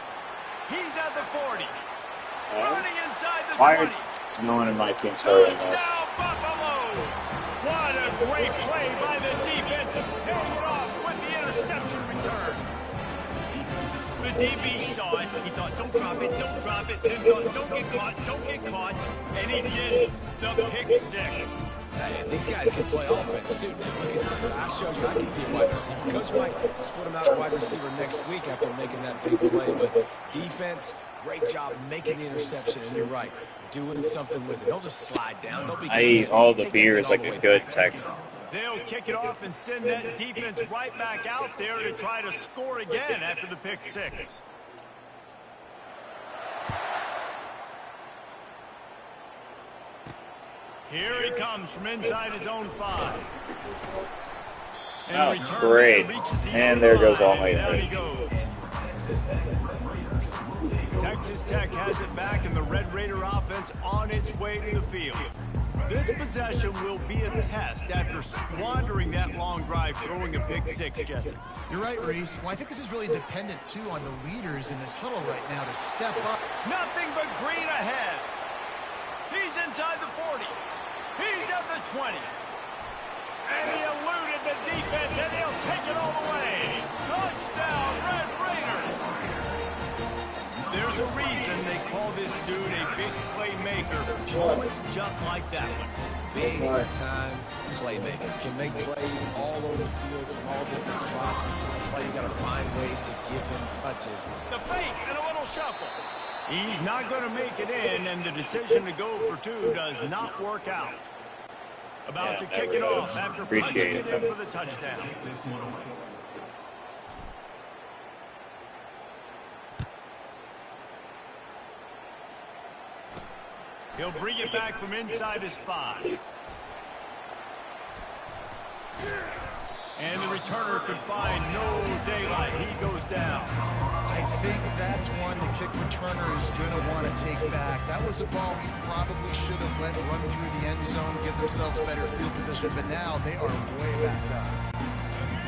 He's at the 40. Running inside the 20. No one in my team started that. Touchdown, Buffaloes! What a great play by the defense and paying it off with the interception return. The DB saw it. He thought, don't drop it, don't drop it. Then thought, don't get caught, don't get caught. And he did it. The pick 6. Hey, these guys can play offense, too. Look at this. I showed you I can be a wide receiver. Coach might split him out at wide receiver next week after making that big play. But defense, great job making the interception. And you're right, doing something with it. Don't just slide down. Don't be I eat all the beers like a good Texan. They'll kick it off and send that defense right back out there to try to score again after the pick six. Here he comes from inside his own 5. Oh, great. And there goes all my there he goes. Texas Tech has it back, and the Red Raider offense on its way to the field. This possession will be a test after squandering that long drive, throwing a pick six, Jesse. You're right, Reese. Well, I think this is really dependent, too, on the leaders in this huddle right now to step up. Nothing but green ahead. He's inside the 40. He's at the 20. And he eluded the defense, and he'll take it all the way. Touchdown, Red Raiders. There's a reason they call this dude a big playmaker. Moments just like that one. Big time playmaker. Can make plays all over the field from all different spots. That's why you got to find ways to give him touches. The fake and a little shuffle. He's not going to make it in, and the decision to go for 2 does not work out. About to kick it off after punching it in for the touchdown. He'll bring it back from inside his 5. And the returner could find no daylight. He goes down. I think that's one the kick returner is going to want to take back. That was a ball he probably should have let run through the end zone, give themselves better field position, but now they are way back up.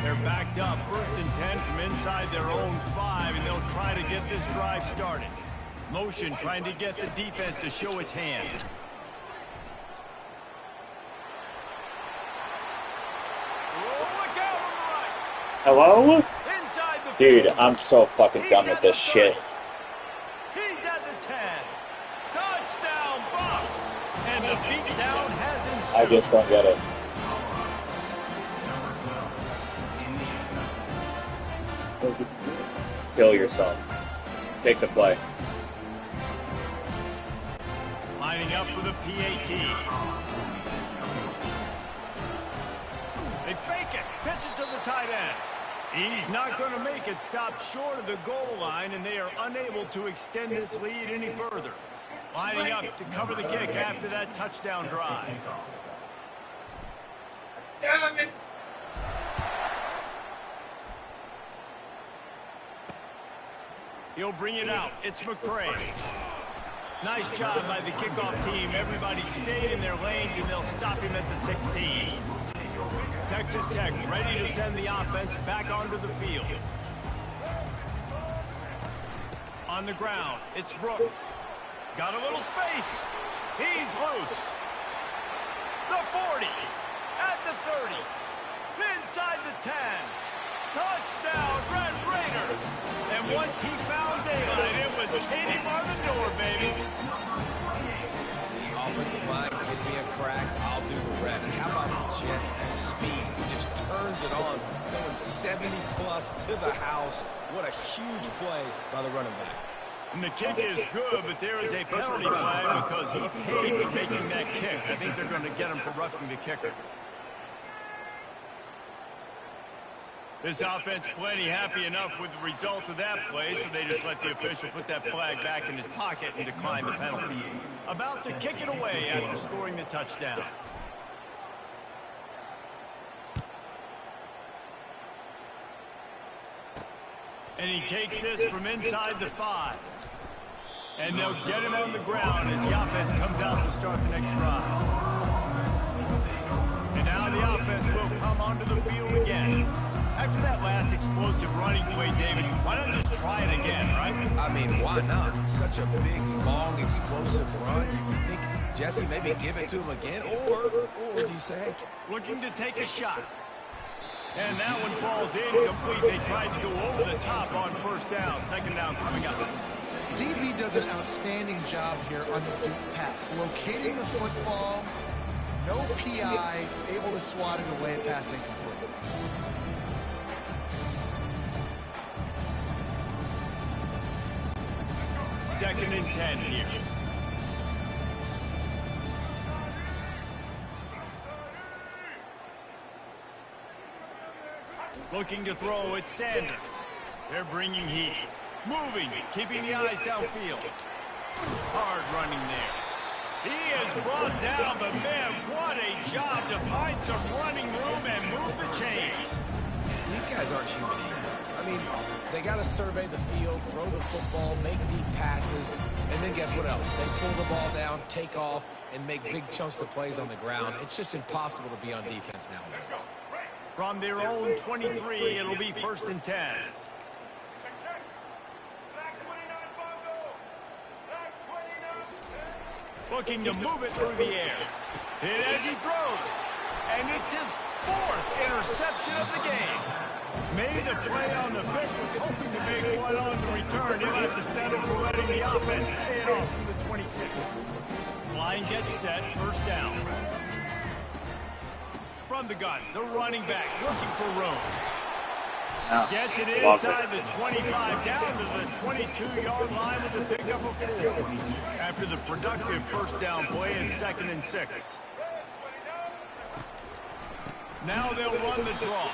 They're backed up, 1st and 10 from inside their own 5, and they'll try to get this drive started. Motion trying to get the defense to show its hand. Hello? Dude, I'm so fucking done with this shit. He's at the 10. Touchdown, Bucks. And the beatdown has ensued. I just don't get it. Kill yourself. Take the play. Lining up for the PAT. They fake it. Pitch it to the tight end. He's not going to make it. Stop short of the goal line, and they are unable to extend this lead any further. Lining up to cover the kick after that touchdown drive. He'll bring it out. It's McCray. Nice job by the kickoff team. Everybody stayed in their lanes, and they'll stop him at the 16. Texas Tech ready to send the offense back onto the field. On the ground, it's Brooks. Got a little space. He's loose. The 40. At the 30. Inside the 10. Touchdown, Red Raider. And once he found daylight, it was hit him on the door, baby. Offensive line, give me a crack, I'll do the rest. How about the Jets? The speed, he just turns it on, going 70-plus to the house. What a huge play by the running back. And the kick is good, but there is a penalty flag because he paid for making that kick. I think they're going to get him for roughing the kicker. This offense plenty happy enough with the result of that play, so they just let the official put that flag back in his pocket and decline the penalty. About to kick it away after scoring the touchdown. And he takes this from inside the 5. And they'll get him on the ground as the offense comes out to start the next drive. And now the offense will come onto the field again. After that last explosive running play, David, why not just try it again, right? I mean, why not? Such a big, long, explosive run. You think, Jesse, maybe give it to him again? Or do you say, hey, looking to take a shot. And that one falls incomplete. They tried to go over the top on 1st down. 2nd down coming up. DB does an outstanding job here on the deep pass, locating the football, No PI, able to swat it away, pass incomplete. Second and 10 here. Looking to throw, it's Sanders. They're bringing heat. Moving, keeping the eyes downfield. Hard running there. He has brought down the man. What a job to find some running room and move the chains. These guys aren't human either. I mean, they got to survey the field, throw the football, make deep passes, and then guess what else? They pull the ball down, take off, and make big chunks of plays on the ground. It's just impossible to be on defense nowadays. From their own 23, it'll be first and 10. Looking to move it through the air. Hit as he throws. And it's his fourth interception of the game. Made the play on the pick, was hoping to make one on the return. He'll have to settle for letting the offense pay it off from the 26. Line gets set, first down. From the gun, the running back looking for room. Gets it inside the 25, down to the 22-yard line with a pickup of 4. After the productive first down play in second and 6. Now they'll run the draw.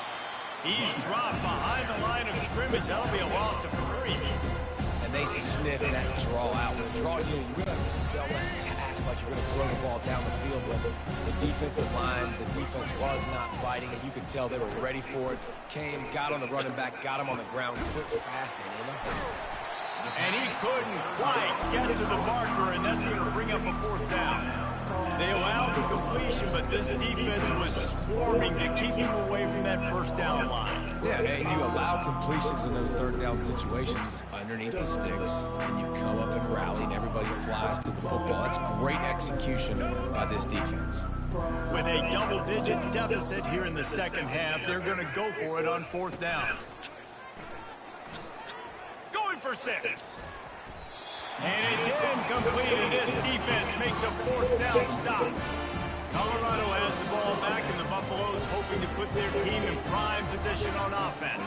He's dropped behind the line of scrimmage. That'll be a loss of 3. And they sniff that draw out. With a draw, you really have to sell that pass like you're going to throw the ball down the field. But the defensive line, the defense was not fighting, and you could tell they were ready for it. Came, got on the running back, got him on the ground quick, fast, and in a hurry. And he couldn't quite get to the marker, and that's going to bring up a fourth down. They allowed the completion, but this defense was swarming to keep him away from that first down line. Yeah, and you allow completions in those third down situations underneath the sticks, and you come up and rally, and everybody flies to the football. That's great execution by this defense. With a double-digit deficit here in the second half, they're going to go for it on fourth down. Going for 6. And it's incomplete, and this defense makes a fourth down stop. Colorado has the ball back, and the Buffaloes hoping to put their team in prime position on offense.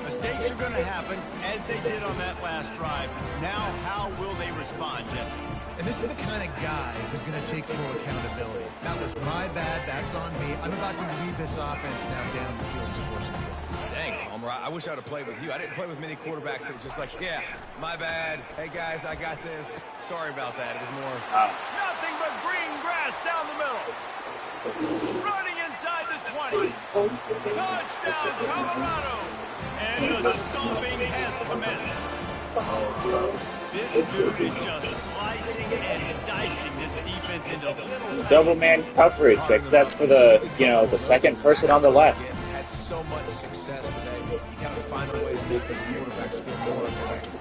Mistakes are going to happen, as they did on that last drive. Now, how will they respond, Jesse? And this is the kind of guy who's going to take full accountability. That was my bad. That's on me. I'm about to lead this offense now down the field and score some points. Dang, Palmer, I wish I would have played with you. I didn't play with many quarterbacks that was just like, yeah, my bad. Hey, guys, I got this. Sorry about that. It was more... Nothing but green grass down the middle. Running inside the 20. Touchdown, Colorado. And the stomping has commenced. This dude is just slicing and dicing this defense into little... Double man coverage, except for the second person on the left. Had so much success today. You got to find a way to make these quarterbacks feel more uncomfortable.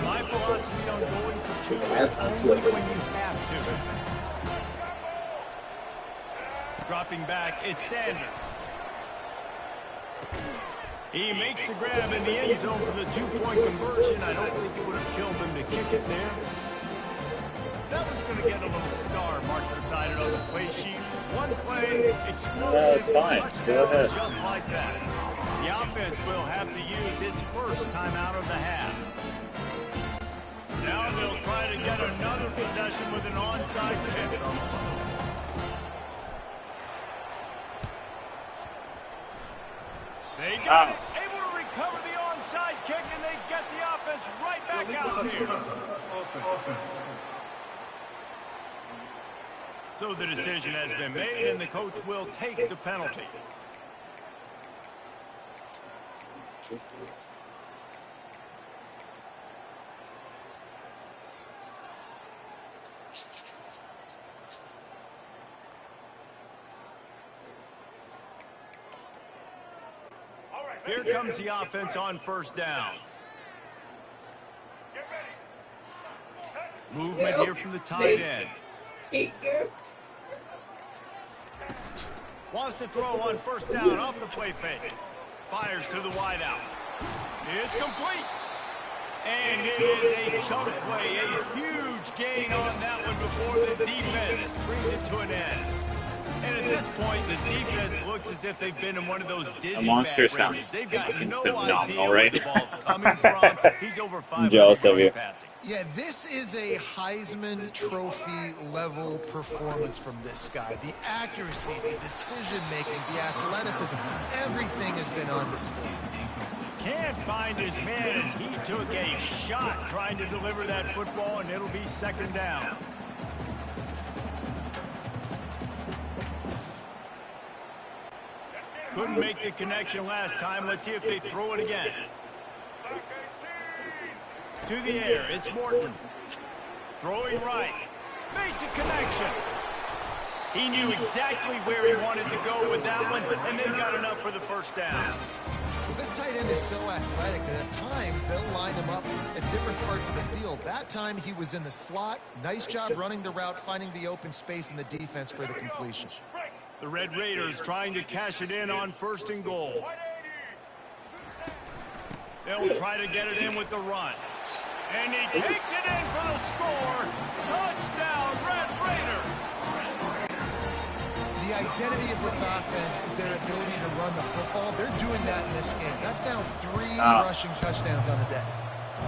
My philosophy on going for 2 is only when you have to. Dropping back, it's Sanders. He makes the grab in the end zone for the 2-point conversion. I don't think it would have killed him to kick it there. That one's going to get a little star marked beside it on the play sheet. One play, explosive, That's fine. Go ahead. just like that. The offense will have to use its first timeout of the half. Now they'll try to get another possession with an onside kick. They got it, able to recover the onside kick, and they get the offense right back out here. So the decision has been made, and the coach will take the penalty. Here comes the offense on first down. Movement here from the tight end. Wants to throw on first down off the play fake. Fires to the wideout. It's complete. And it is a chunk play, a huge gain on that one before the defense brings it to an end. And at this point, the defense looks as if they've been in one of those dizzy A monster bat races. sounds They've got fucking no phenomenal, idea right? where the ball's coming from. He's over 500 jealous of yards you. passing. Yeah, this is a Heisman Trophy level performance from this guy. The accuracy, the decision-making, the athleticism, everything has been on display. Can't find his man as he took a shot trying to deliver that football, and it'll be second down. Couldn't make the connection last time. Let's see if they throw it again. To the air, it's Morton. Throwing right. Makes a connection. He knew exactly where he wanted to go with that one, and they got enough for the first down. Well, this tight end is so athletic that at times they'll line him up at different parts of the field. That time he was in the slot. Nice job running the route, finding the open space in the defense for the completion. The Red Raiders trying to cash it in on 1st and goal. They'll try to get it in with the run. And he takes it in for the score. Touchdown, Red Raiders. The identity of this offense is their ability to run the football. They're doing that in this game. That's now 3 rushing touchdowns on the day.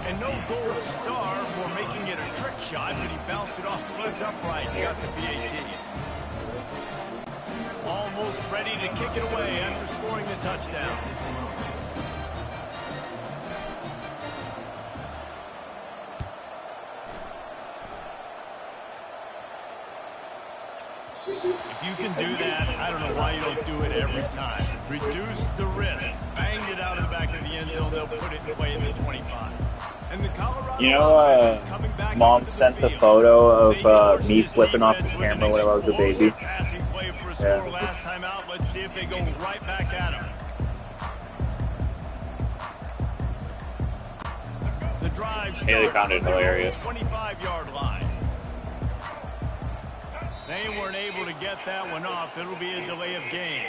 And no gold star for making it a trick shot, but he bounced it off the left upright and got the PAT. Almost ready to kick it away after scoring the touchdown. If you can do that, I don't know why you don't do it every time. Reduce the risk. Banged it out of the back of the end zone. They'll put it in play in the 25. And the Colorado Mom sent the photo of me flipping off the camera when I was a baby. Passing play for a score last time out. Let's see if they go right back at him. The drive Haley found it hilarious. 25-yard line. They weren't able to get that one off. It'll be a delay of game.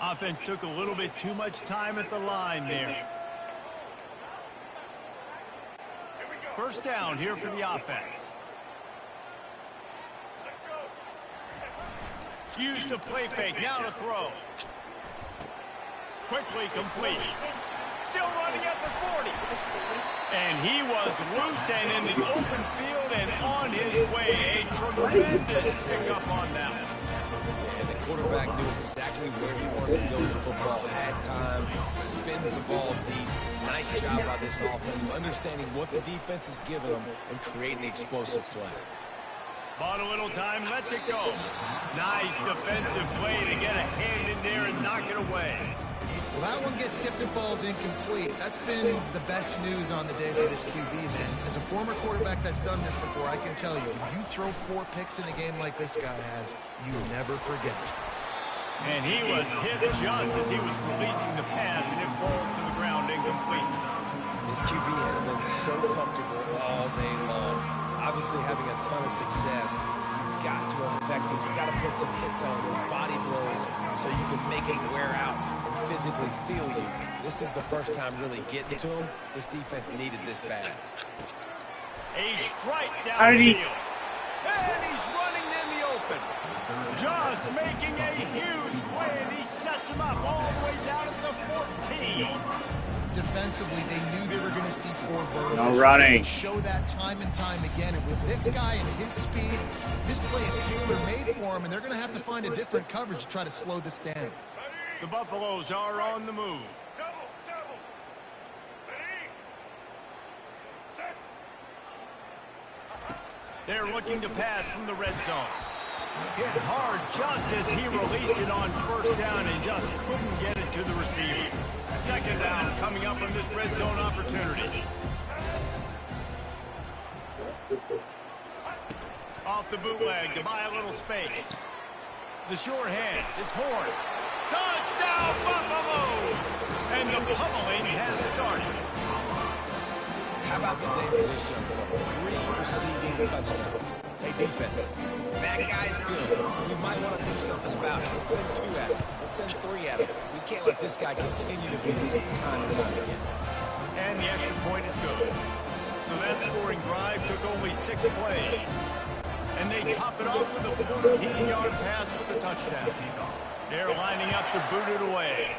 Offense took a little bit too much time at the line there. First down here for the offense. Used the play fake. Now to throw. Quickly complete. Still running at the 40. And he was loose and in the open field and on his way. A tremendous pickup on that one. And the quarterback knew exactly where he wanted to go with the football. Had time, spins the ball deep. Nice job by this offense, understanding what the defense is giving them and creating the explosive play. Bought a little time, lets it go. Nice defensive play to get a hand in there and knock it away. Well, that one gets tipped and falls incomplete. That's been the best news on the day for this QB, man. As a former quarterback that's done this before, I can tell you, if you throw 4 picks in a game like this guy has, you never forget it. And he was hit just as he was releasing the pass, and it falls to the ground incomplete. This QB has been so comfortable all day long. Obviously having a ton of success. You've got to affect him. You've got to put some hits on those body blows so you can make him wear out and physically feel you. This is the first time really getting to him. This defense needed this bad. A strike down the field. And he's running in the open. Just making a huge play, and he sets him up all the way down at the 14. Defensively, they knew they were going to see 4 verticals. No running. They show that time and time again. And with this guy and his speed, this play is tailor-made for him, and they're going to have to find a different coverage to try to slow this down. The Buffaloes are on the move. They're looking to pass from the red zone. Hit hard just as he released it on first down and just couldn't get it to the receiver. Second down coming up on this red zone opportunity. Off the bootleg to buy a little space. The short hands, it's Horn. Touchdown Buffaloes! And the pummeling has started. How about the day for this young fella? 3 receiving touchdowns. Hey, defense, that guy's good. We might want to do something about it. Let's send 2 at him. Let's send 3 at him. We can't let this guy continue to beat us time and time again. And the extra point is good. So that scoring drive took only 6 plays. And they top it off with a 14-yard pass for the touchdown. They're lining up to boot it away.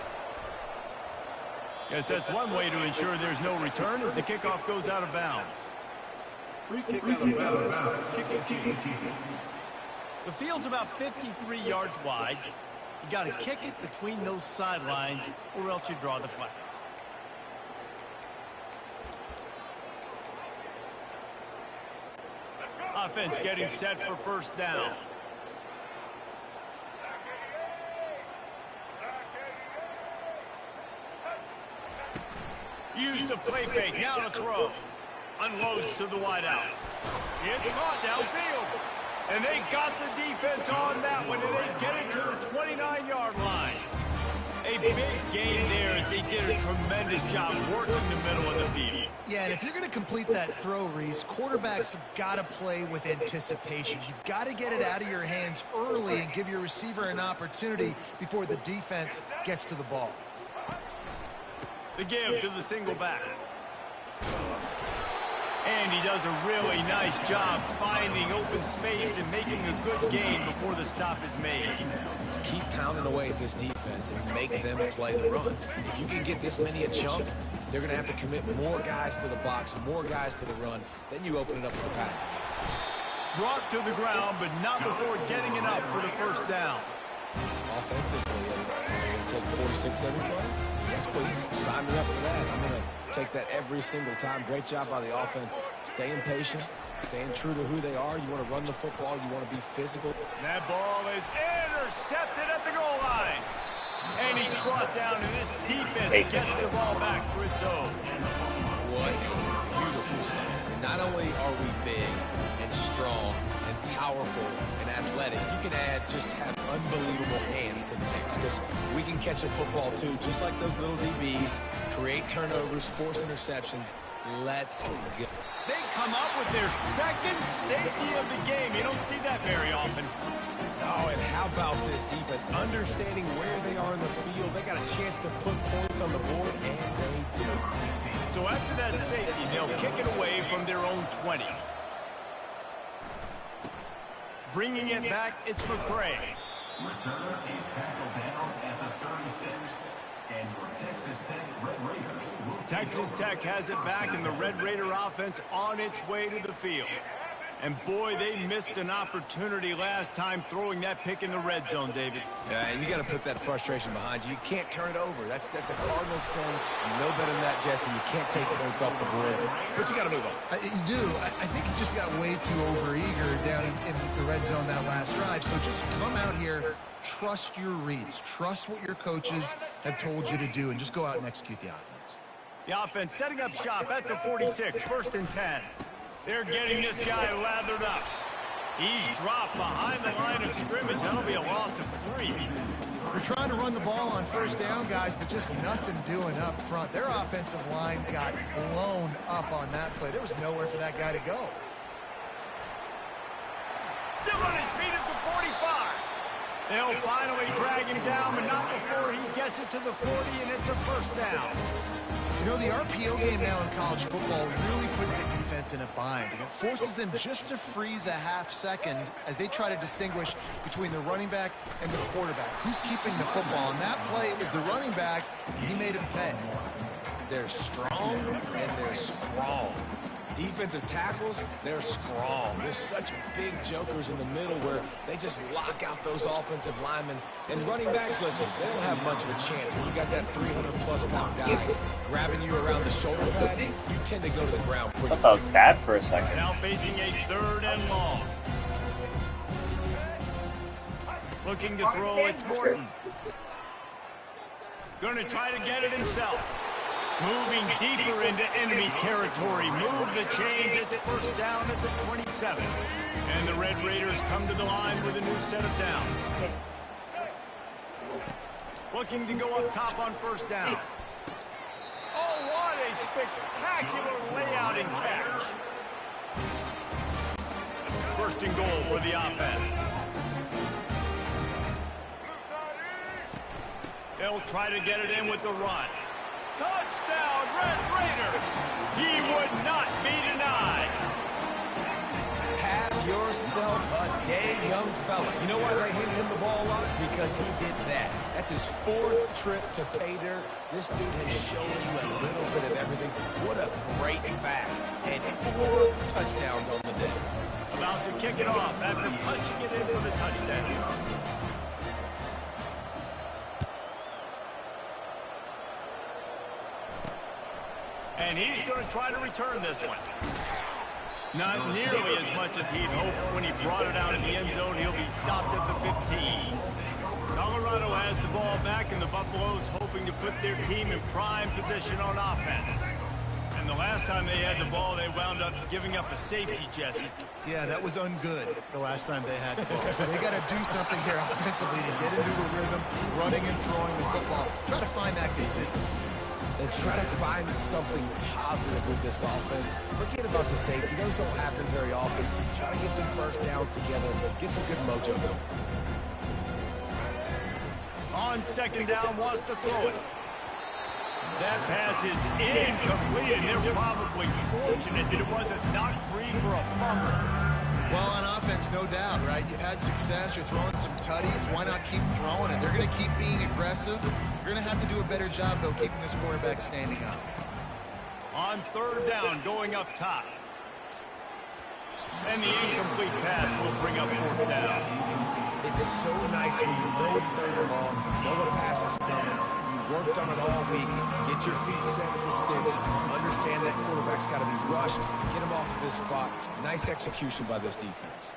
Guess that's one way to ensure there's no return as the kickoff goes out of bounds. Free kick out of bounds. Kicking team. The field's about 53 yards wide. You got to kick it between those sidelines or else you draw the flag. Offense getting set for first down. Use the play fake, now to throw. Unloads to the wideout. It's caught downfield. And they got the defense on that one, and they get it to the 29-yard line. A big gain there as they did a tremendous job working the middle of the field. Yeah, and if you're going to complete that throw, Reese, quarterbacks have got to play with anticipation. You've got to get it out of your hands early and give your receiver an opportunity before the defense gets to the ball. The give to the single back. And he does a really nice job finding open space and making a good gain before the stop is made. Keep pounding away at this defense and make them play the run. If you can get this many a chunk, they're going to have to commit more guys to the box, more guys to the run. Then you open it up for the passes. Brought to the ground, but not before getting it up for the first down. Offensively, are they going to take 46 every play? Yes, please. Sign me up for that. I'm going to take that every single time. Great job by the offense. Staying patient, staying true to who they are. You want to run the football. You want to be physical. That ball is intercepted at the goal line. And he's brought down, and this defense gets the ball back for its own. What a beautiful sight. And not only are we big and strong and powerful and athletic, you can just have unbelievable hands to the mix, because we can catch a football too, just like those little DBs, create turnovers, force interceptions. Let's go. They come up with their second safety of the game. You don't see that very often. Oh, and how about this defense? Understanding where they are in the field. They got a chance to put points on the board, and they do. So after that safety, they'll kick it away from their own 20. Bringing it back, it's McCray. Returner is tackled down at the 36. And for Texas Tech, Red Raiders will Texas Tech has it back, and the Red Raider offense on its way to the field. And boy, they missed an opportunity last time throwing that pick in the red zone, David. Yeah, and you got to put that frustration behind you. You can't turn it over. That's a cardinal sin. You know better than that, Jesse. You can't take points off the board, but you got to move on. You do. I think he just got way too overeager down in the red zone that last drive. So just come out here, trust your reads, trust what your coaches have told you to do, and just go out and execute the offense. The offense setting up shop at the 46, 1st and 10. They're getting this guy lathered up. He's dropped behind the line of scrimmage. That'll be a loss of 3. They're trying to run the ball on first down, guys, but just nothing doing up front. Their offensive line got blown up on that play. There was nowhere for that guy to go. Still on his feet at the 45. They'll finally drag him down, but not before he gets it to the 40, and it's a first down. You know, the RPO game now in college football really puts the defense in a bind, and it forces them just to freeze a half second as they try to distinguish between the running back and the quarterback. Who's keeping the football? On that play, it was the running back, and he made him pay. They're strong, and they're strong. Defensive tackles, they're strong. There's such big jokers in the middle where they just lock out those offensive linemen. And running backs, listen, they don't have much of a chance. When you got that 300-plus pound guy grabbing you around the shoulder pad, you tend to go to the ground quick. I thought that was bad for a second. Now facing a 3rd and long. Looking to throw, it's Morton. Going to try to get it himself. Moving deeper into enemy territory. Move the chains at the first down at the 27. And the Red Raiders come to the line with a new set of downs. Looking to go up top on first down. Oh, what a spectacular layout and catch. 1st and goal for the offense. They'll try to get it in with the run. Touchdown, Red Raiders! He would not be denied. yourself a day, young fella. You know why they handed him the ball a lot? Because he did that. That's his 4th trip to pay dirt. This dude has shown you a little bit of everything. What a great back. And 4 touchdowns on the day. About to kick it off after punching it in for the touchdown. And he's going to try to return this one. Not nearly as much as he'd hoped when he brought it out in the end zone. He'll be stopped at the 15. Colorado has the ball back, and the Buffaloes hoping to put their team in prime position on offense. And the last time they had the ball, they wound up giving up a safety, Jesse. Yeah, that was ungood the last time they had the ball. So they got to do something here offensively to get into a rhythm, running and throwing the football. Try to find that consistency. And try to find something positive with this offense. Forget about the safety. Those don't happen very often. Try to get some first downs together. Get some good mojo going. On second down, wants to throw it. That pass is incomplete, and they're probably fortunate that it wasn't knocked free for a fumble. Well, on offense, no doubt, right? You've had success. You're throwing some tutties. Why not keep throwing it? They're going to keep being aggressive. You're going to have to do a better job, though, keeping this quarterback standing up. On third down, going up top. And the incomplete pass will bring up 4th down. It's so nice when you know it's 3rd and long, you know the pass is coming, you worked on it all week, get your feet set at the sticks, understand that quarterback's got to be rushed, get him off of this spot. Nice execution by this defense.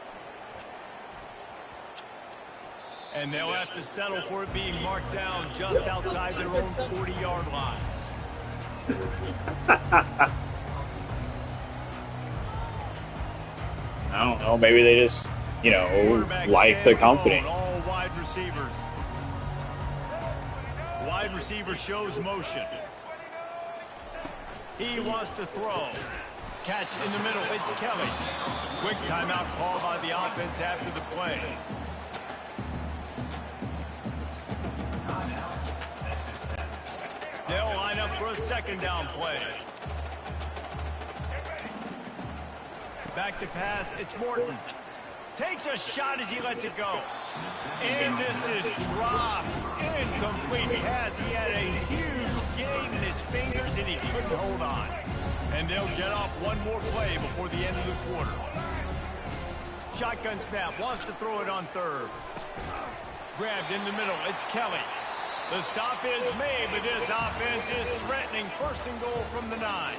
And they'll have to settle for it being marked down just outside their own 40-yard line. I don't know. Maybe they just, you know, like the company. All wide receivers. Wide receiver shows motion. He wants to throw. Catch in the middle. It's Kelly. Quick timeout call by the offense after the play. They'll line up for a second down play. Back to pass. It's Morton. Takes a shot as he lets it go. And this is dropped. Incomplete pass. He had a huge gain in his fingers, and he couldn't hold on. And they'll get off one more play before the end of the quarter. Shotgun snap. Wants to throw it on third. Grabbed in the middle. It's Kelly. The stop is made, but this offense is threatening. 1st and goal from the 9.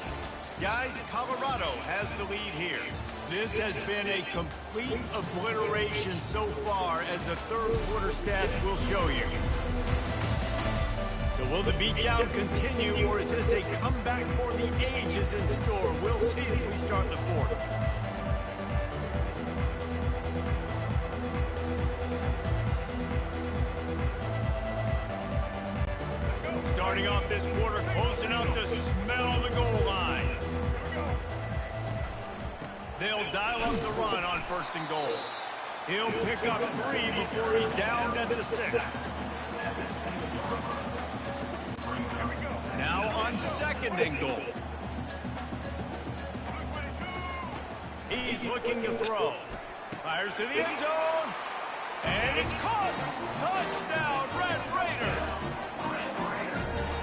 Guys, Colorado has the lead here. This has been a complete obliteration so far, as the 3rd quarter stats will show you. So will the beatdown continue, or is this a comeback for the ages in store? We'll see as we start the 4th. Starting off this quarter, closing out the smell of the goal line. They'll dial up the run on 1st and goal. He'll pick up 3 before he's down at the 6. Now on 2nd and goal. He's looking to throw. Fires to the end zone. And it's caught. Touchdown, Red Raiders.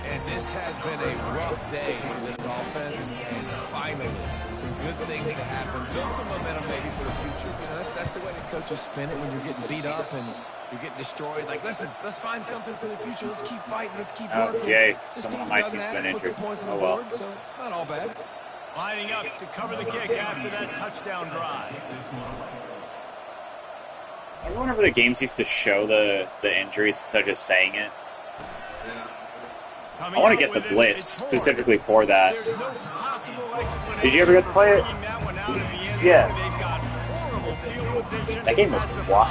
And this has been a rough day for this offense, and finally, some good things to happen. Build some momentum maybe for the future. You know, that's the way the coaches spin it when you're getting beat up and you're getting destroyed. Like, listen, let's find something for the future. Let's keep fighting. Let's keep working. Okay, This someone team's might done seem that, to been put some injured. points on Oh the well. board, so it's not all bad. Lining up to cover the kick after that touchdown drive. I remember whenever the games used to show the injuries instead of just saying it. I want to get the blitz specifically for that. Did you ever get to play it? Yeah. That game was wild.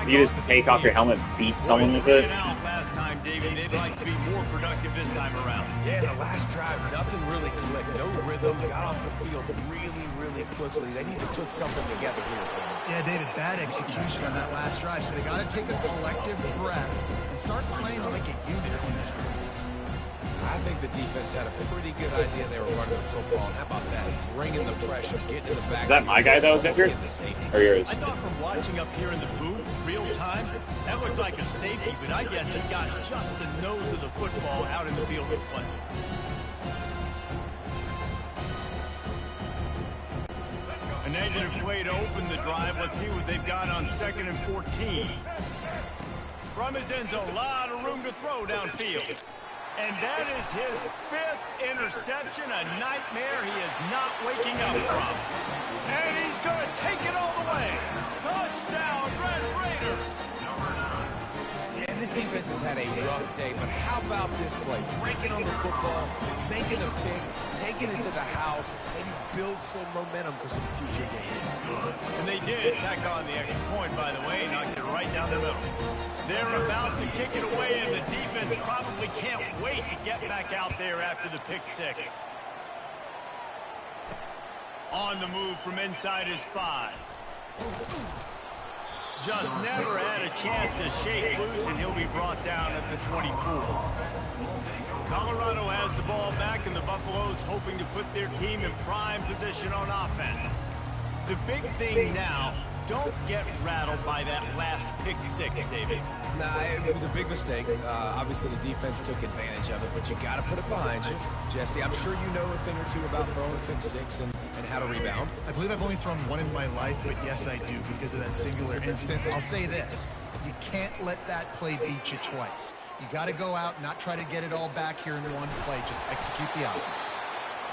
You just take off your helmet and beat someone with it. Last time, David, they'd like to be more productive this time around. Yeah, the last drive, nothing really clicked. No rhythm. Got off the field really, really quickly. They need to put something together here. Yeah, David, bad execution on that last drive. So they got to take a collective breath and start playing like a unit on this group. I think the defense had a pretty good idea they were running the football. And how about that? Bringing the pressure, getting in the back. Is that my guy that was injured? Or yours? I thought from watching up here in the booth, real time, that looked like a safety, but I guess it got just the nose of the football out in the field of play. A negative play to open the drive. Let's see what they've got on 2nd and 14. From his end zone, a lot of room to throw downfield. And that is his 5th interception, a nightmare he is not waking up from. And he's going to take it all the way. Touchdown, Red Raiders. And this defense has had a rough day, but how about this play? Breaking on the football, making a pick, taking it to the house, maybe build some momentum for some future games. And they did tack on the extra point, by the way, knocked it right down the middle. They're about to kick it away, and the defense probably can't wait to get back out there after the pick 6. On the move from inside his 5. Just never had a chance to shake loose, and he'll be brought down at the 24. Colorado has the ball back, and the Buffaloes hoping to put their team in prime position on offense. The big thing now, don't get rattled by that last pick 6, David. Nah, it was a big mistake. Obviously, the defense took advantage of it, but you got to put it behind you. Jesse, I'm sure you know a thing or two about throwing a pick 6 and how to rebound. I believe I've only thrown one in my life, but yes, I do because of that singular instance. I'll say this. You can't let that play beat you twice. You got to go out and not try to get it all back here in one play. Just execute the offense.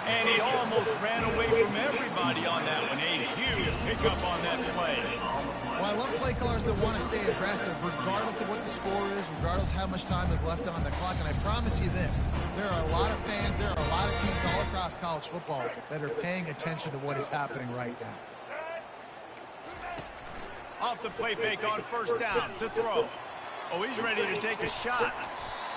And he almost ran away from everybody on that one. A huge pickup on that play. Well, I love play callers that want to stay aggressive regardless of what the score is, regardless how much time is left on the clock. And I promise you this, there are a lot of fans, there are a lot of teams all across college football that are paying attention to what is happening right now. Off the play fake on 1st down to throw. Oh, he's ready to take a shot.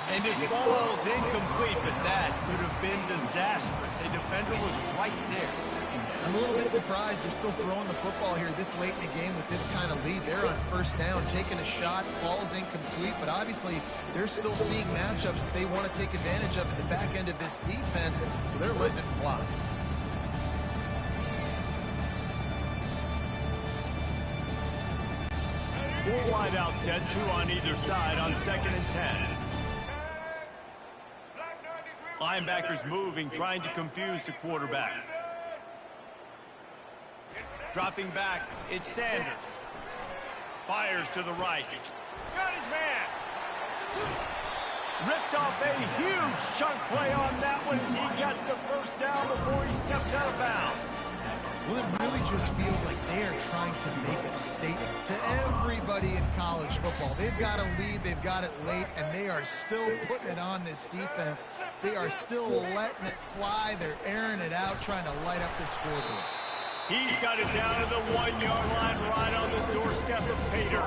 And it falls incomplete, but that could have been disastrous. A defender was right there. I'm a little bit surprised they're still throwing the football here this late in the game with this kind of lead. They're on 1st down, taking a shot, falls incomplete, but obviously they're still seeing matchups that they want to take advantage of at the back end of this defense, so they're letting it fly. Four wide out set, 2 on either side on 2nd and 10. Linebackers moving, trying to confuse the quarterback. Dropping back, it's Sanders. Fires to the right. Got his man. Ripped off a huge chunk play on that one as he gets the 1st down before he steps out of bounds. Well, it really just feels like they are trying to make a statement to everybody in college football. They've got a lead, they've got it late, and they are still putting it on this defense. They are still letting it fly. They're airing it out, trying to light up the scoreboard. He's got it down to the 1-yard line, right on the doorstep of Pater.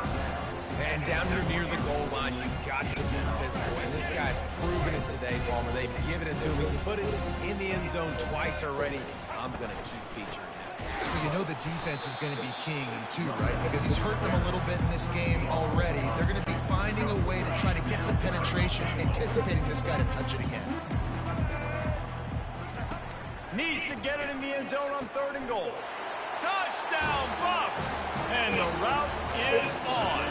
And down here near the goal line, you got to be physical. And this guy's proven it today, Palmer. They've given it to him. He's put it in the end zone twice already. I'm going to keep featuring him. So you know the defense is going to be keying him too, right? Because he's hurting them a little bit in this game already. They're going to be finding a way to try to get some penetration, anticipating this guy to touch it again. Needs to get it in the end zone on 3rd and goal. Touchdown, Bucks! And the route is on.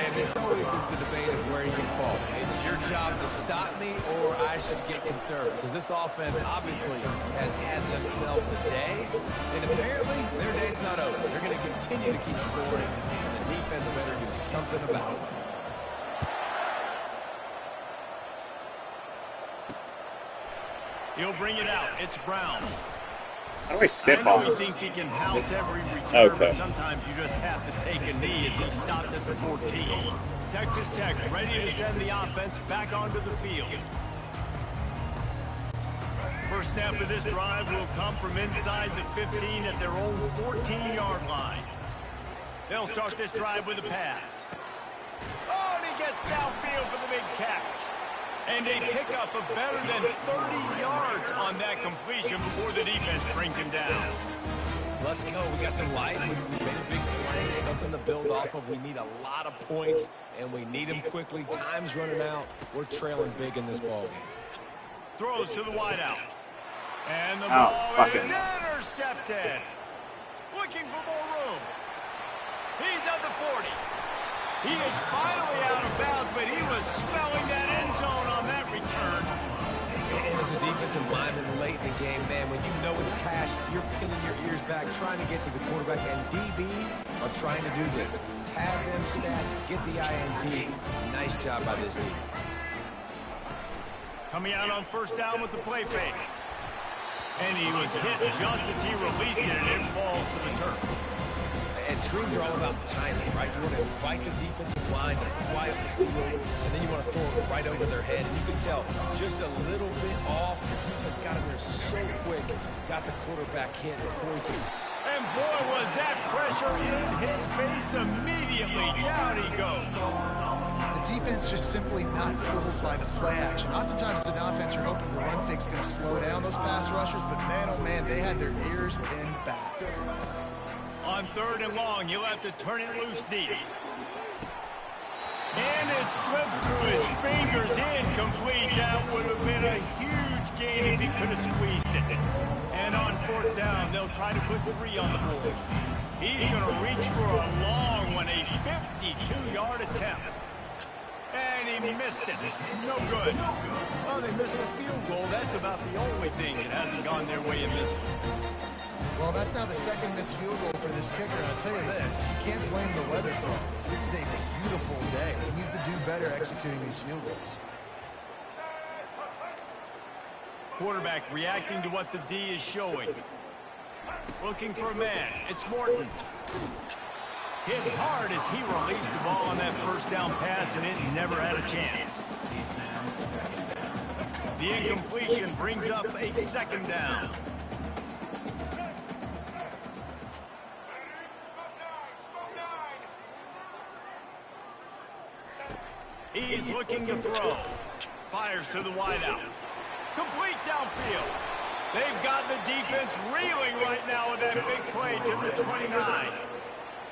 And this always is the debate of where you fall. It's your job to stop me or I should get conservative. Because this offense obviously has had themselves a day. And apparently their day's not over. They're going to continue to keep scoring. And the defense better do something about it. He'll bring it out. It's Brown. How do I stiff I know on? he thinks he can house every return, Okay. but sometimes you just have to take a knee as he stopped at the 14. Texas Tech ready to send the offense back onto the field. First snap of this drive will come from inside the 15 at their own 14-yard line. They'll start this drive with a pass. Oh, and he gets downfield for the big catch. And a pickup of better than 30 yards on that completion before the defense brings him down. Let's go. We got some life. We made a big play say, something to build off of. We need a lot of points, and we need them quickly. Time's running out. We're trailing big in this ballgame. Throws to the wideout. And the ball is intercepted. Looking for more room. He's at the 40. He is finally out of bounds, but he was smelling that end zone on that return. And as a defensive lineman late in the game, man, when you know it's cash, you're pinning your ears back, trying to get to the quarterback, and DBs are trying to do this. Tag them stats, get the INT. Nice job by this team. Coming out on first down with the play fake. And he was hit just as he released it, and it falls to the turf. And screens are all about timing, right? You want to invite the defensive line to fly up the field, and then you want to throw it right over their head. And you can tell just a little bit off. The defense got him there so quick, got the quarterback hit before he could. And boy, was that pressure in his face immediately. Down he goes. The defense just simply not fooled by the play action. Oftentimes, as an offense, you're hoping the run fake's going to slow down those pass rushers, but man, oh man, they had their ears pinned back. On third and long, he'll have to turn it loose deep. And it slips through his fingers, incomplete. That would have been a huge gain if he could have squeezed it. And on fourth down, they'll try to put 3 on the board. He's going to reach for a long one, a 52-yard attempt. And he missed it. No good. Well, they missed the field goal. That's about the only thing that hasn't gone their way in this one. Well, that's now the second missed field goal for this kicker, and I'll tell you this, you can't blame the weather for all this. This is a beautiful day. He needs to do better executing these field goals. Quarterback reacting to what the D is showing. Looking for a man. It's Morton. Hit hard as he released the ball on that first down pass, and it never had a chance. The incompletion brings up a second down. He's looking to throw. Fires to the wideout. Complete downfield. They've got the defense reeling right now with that big play to the 29.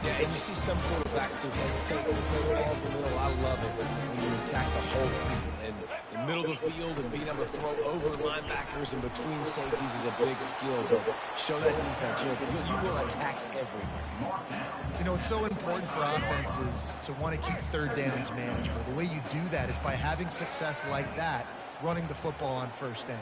Yeah, and you see some quarterbacks who hesitate to throw the ball in the middle. I love it when you attack the whole field. And the middle of the field and being able to throw over linebackers and between safeties is a big skill. But show that defense. You will attack everywhere. You know, it's so important for offenses to want to keep third downs manageable. The way you do that is by having success like that, running the football on first down.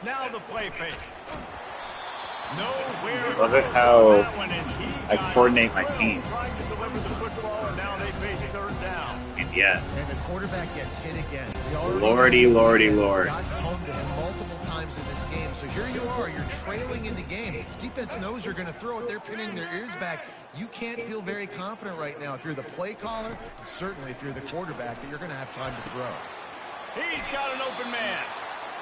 Now the play fake. Nowhere. Love it how I coordinate my team. Trying to deliver the football, and now they face third down. And yeah. And the quarterback gets hit again. Lordy, lordy, lord. Got home to him multiple times in this game. So here you are. You're trailing in the game. Defense knows you're going to throw it. They're pinning their ears back. You can't feel very confident right now if you're the play caller, and certainly if you're the quarterback, that you're going to have time to throw. He's got an open man.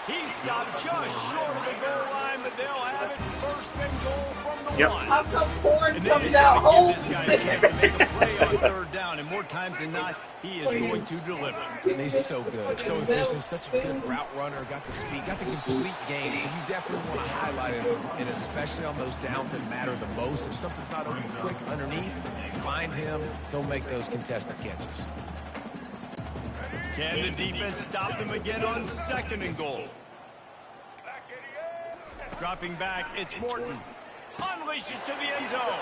He stopped just short of the goal line, but they'll have it first and goal from the one. How come corn And comes out whole? give this guy a chance to make a play on third down, and more times than not, he is going to deliver. And he's so good, so efficient, such a good route runner, got the speed, got the complete game. So you definitely want to highlight him, and especially on those downs that matter the most. If something's not open quick underneath, find him, he'll make those contested catches. Can the defense stop them again on second and goal? Dropping back, it's Morton. Unleashes to the end zone.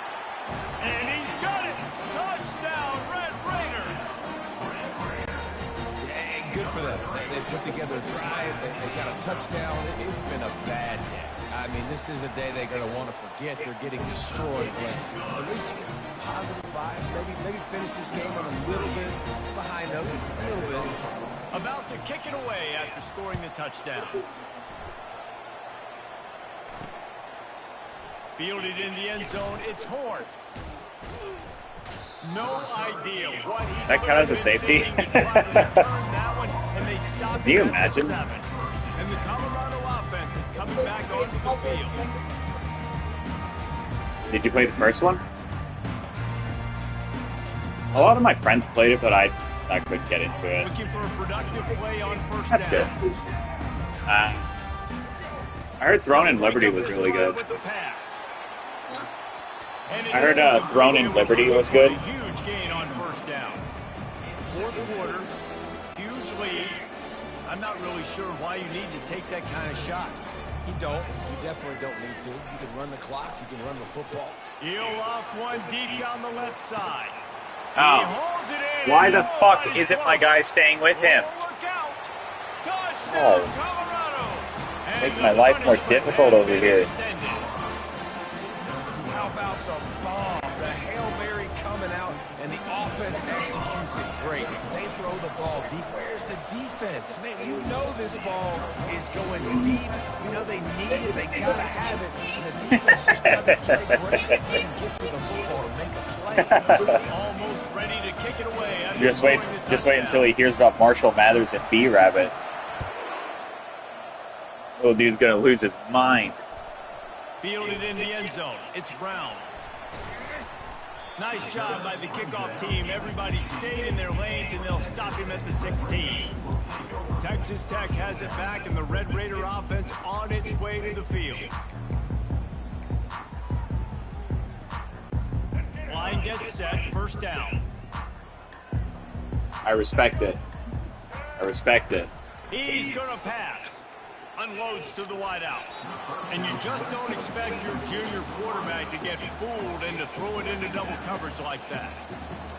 And he's got it. Touchdown, Red Raider. Yeah, good for them. They put together a drive. They got a touchdown. It's been a bad day. I mean, this is a day they're going to want to forget. They're getting destroyed. But at least you get some positive vibes. Maybe finish this game on a little bit behind them. A little bit. About to kick it away after scoring the touchdown. Fielded in the end zone, it's Horn. No idea what he That count as a safety? Can you imagine? And the Colorado offense is coming back onto the field. Did you play the first one? A lot of my friends played it, but I I couldn't get into it. Looking for a productive play on first That's good. down. I heard Throne in Liberty was really good. With the pass. I heard Throne in Liberty was good. Huge gain on first down. Fourth quarter, huge lead. I'm not really sure why you need to take that kind of shot. You don't. You definitely don't need to. You can run the clock. You can run the football. He'll off one deep down the left side. Oh. He holds it in. Why the fuck isn't my guy staying with him? Look out. Touchdown, Oh. Colorado. Making my life more difficult over here. How about the bomb? The Hail Mary coming out, and the offense executes it great. They throw the ball deep. Where's the defense? Man, you know this ball is going deep. You know they need it. They got to have it. And the defense just doesn't play great. They can get to the football to make a play. Almost ready to kick it away. Just wait until he hears about Marshall Mathers and B-Rabbit. Little dude's gonna lose his mind. Fielded in the end zone. It's Brown. Nice job by the kickoff team. Everybody stayed in their lanes, and they'll stop him at the 16. Texas Tech has it back, and the Red Raider offense on its way to the field. Line gets set. First down. I respect it. I respect it. He's going to pass. Unloads to the wideout. And you just don't expect your junior quarterback to get fooled and to throw it into double coverage like that.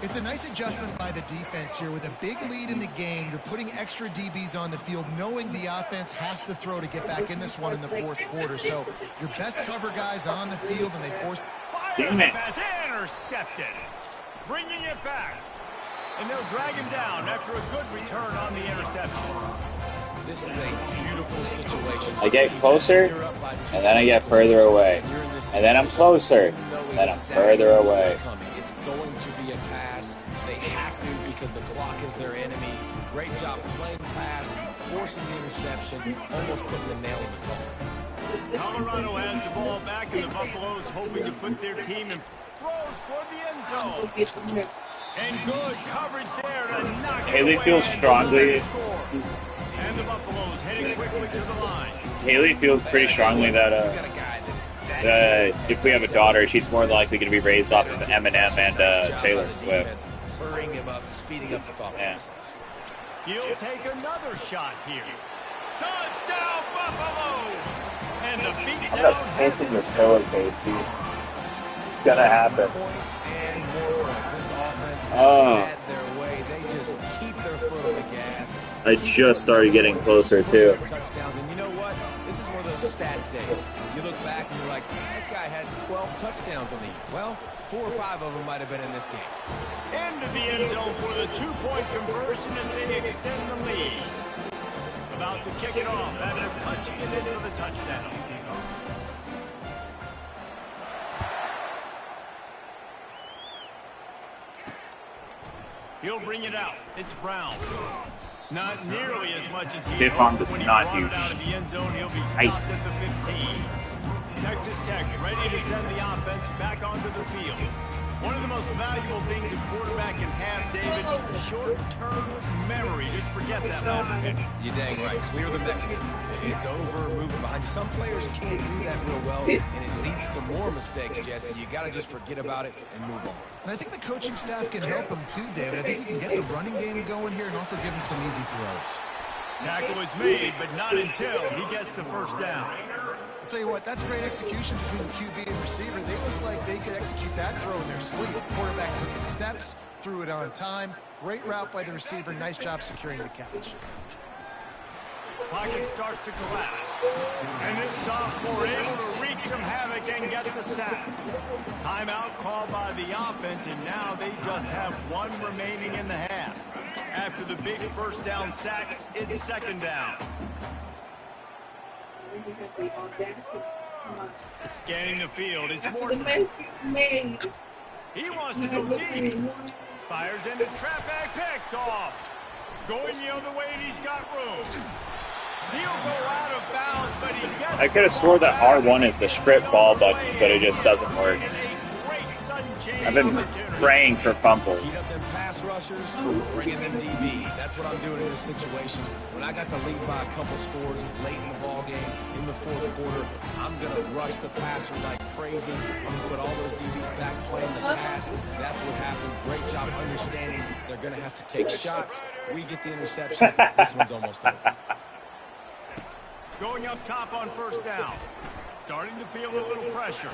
It's a nice adjustment by the defense here. With a big lead in the game, you're putting extra DBs on the field, knowing the offense has to throw to get back in this one in the fourth quarter. So your best cover guys on the field, and they force... Damn it. Pass intercepted. Bringing it back. And they'll drag him down after a good return on the interception. This is a beautiful situation. I get closer, and then I get further away. And then I'm closer, and then I'm further away. It's going to be a pass. They have to because the clock is their enemy. Great job playing pass, forcing the interception, almost putting the nail in the coffin. Colorado has the ball back, and the Buffaloes hoping to put their team in throws for the end zone. And good coverage there to knock it Haley away feels and strongly. And the Buffaloes heading quickly to the line. Haley feels pretty strongly that if we have a daughter, she's more likely going to be raised off of Eminem and Taylor Swift. Hurrying him up, speeding up the thought process. He'll take another shot here. Touchdown, Buffaloes! And the beat I'm down not has facing your it. pillowcase, dude. It's gonna happen. Points and more points. This offense has Oh. had their way. They just keep their foot on the gas. I just started getting closer, too. Touchdowns, and you know what? This is one of those stats days. You look back and you're like, that guy had 12 touchdowns on the year. Well, 4 or 5 of them might have been in this game. Into the end zone for the two-point conversion as they extend the lead. About to kick it off after punching it in for the touchdown. He'll bring it out. It's Brown. Not nearly as much as Stiff arm does when he not brought do it out of the end zone. He'll be Ice. stopped at the 15. Texas Tech ready to send the offense back onto the field. One of the most valuable things a quarterback can have, David, short-term memory. Just forget that last pick. You're dang right. Clear the mechanism. It's over, moving behind you. Some players can't do that real well, and it leads to more mistakes, Jesse. You got to just forget about it and move on. And I think the coaching staff can help him too, David. I think you can get the running game going here and also give him some easy throws. Tackle is made, but not until he gets the first down. I'll tell you what, that's great execution between the QB and receiver. They look like they could execute that throw in their sleep. Quarterback took his steps, threw it on time. Great route by the receiver. Nice job securing the catch. Pocket starts to collapse. And this sophomore able to wreak some havoc and get the sack. Timeout called by the offense, and now they just have one remaining in the half. After the big first down sack, it's second down. Scanning the field, it's Morton. He wants to go deep. Fires into trap bag, picked off. Going the other way, and he's got room. He'll go out of bounds, but he gets I could have swore that R1 is the strip ball button, but it just doesn't work. and a great sudden change I've been opportunity. praying for Heat fumbles. up them pass rushers, bringing them DBs. That's what I'm doing in this situation. When I got the lead by a couple scores late in the ball game, in the fourth quarter, I'm going to rush the passer like crazy. I'm going to put all those DBs back playing the pass. That's what happened. Great job understanding they're going to have to take shots. We get the interception. This one's almost over. Going up top on first down. Starting to feel a little pressure.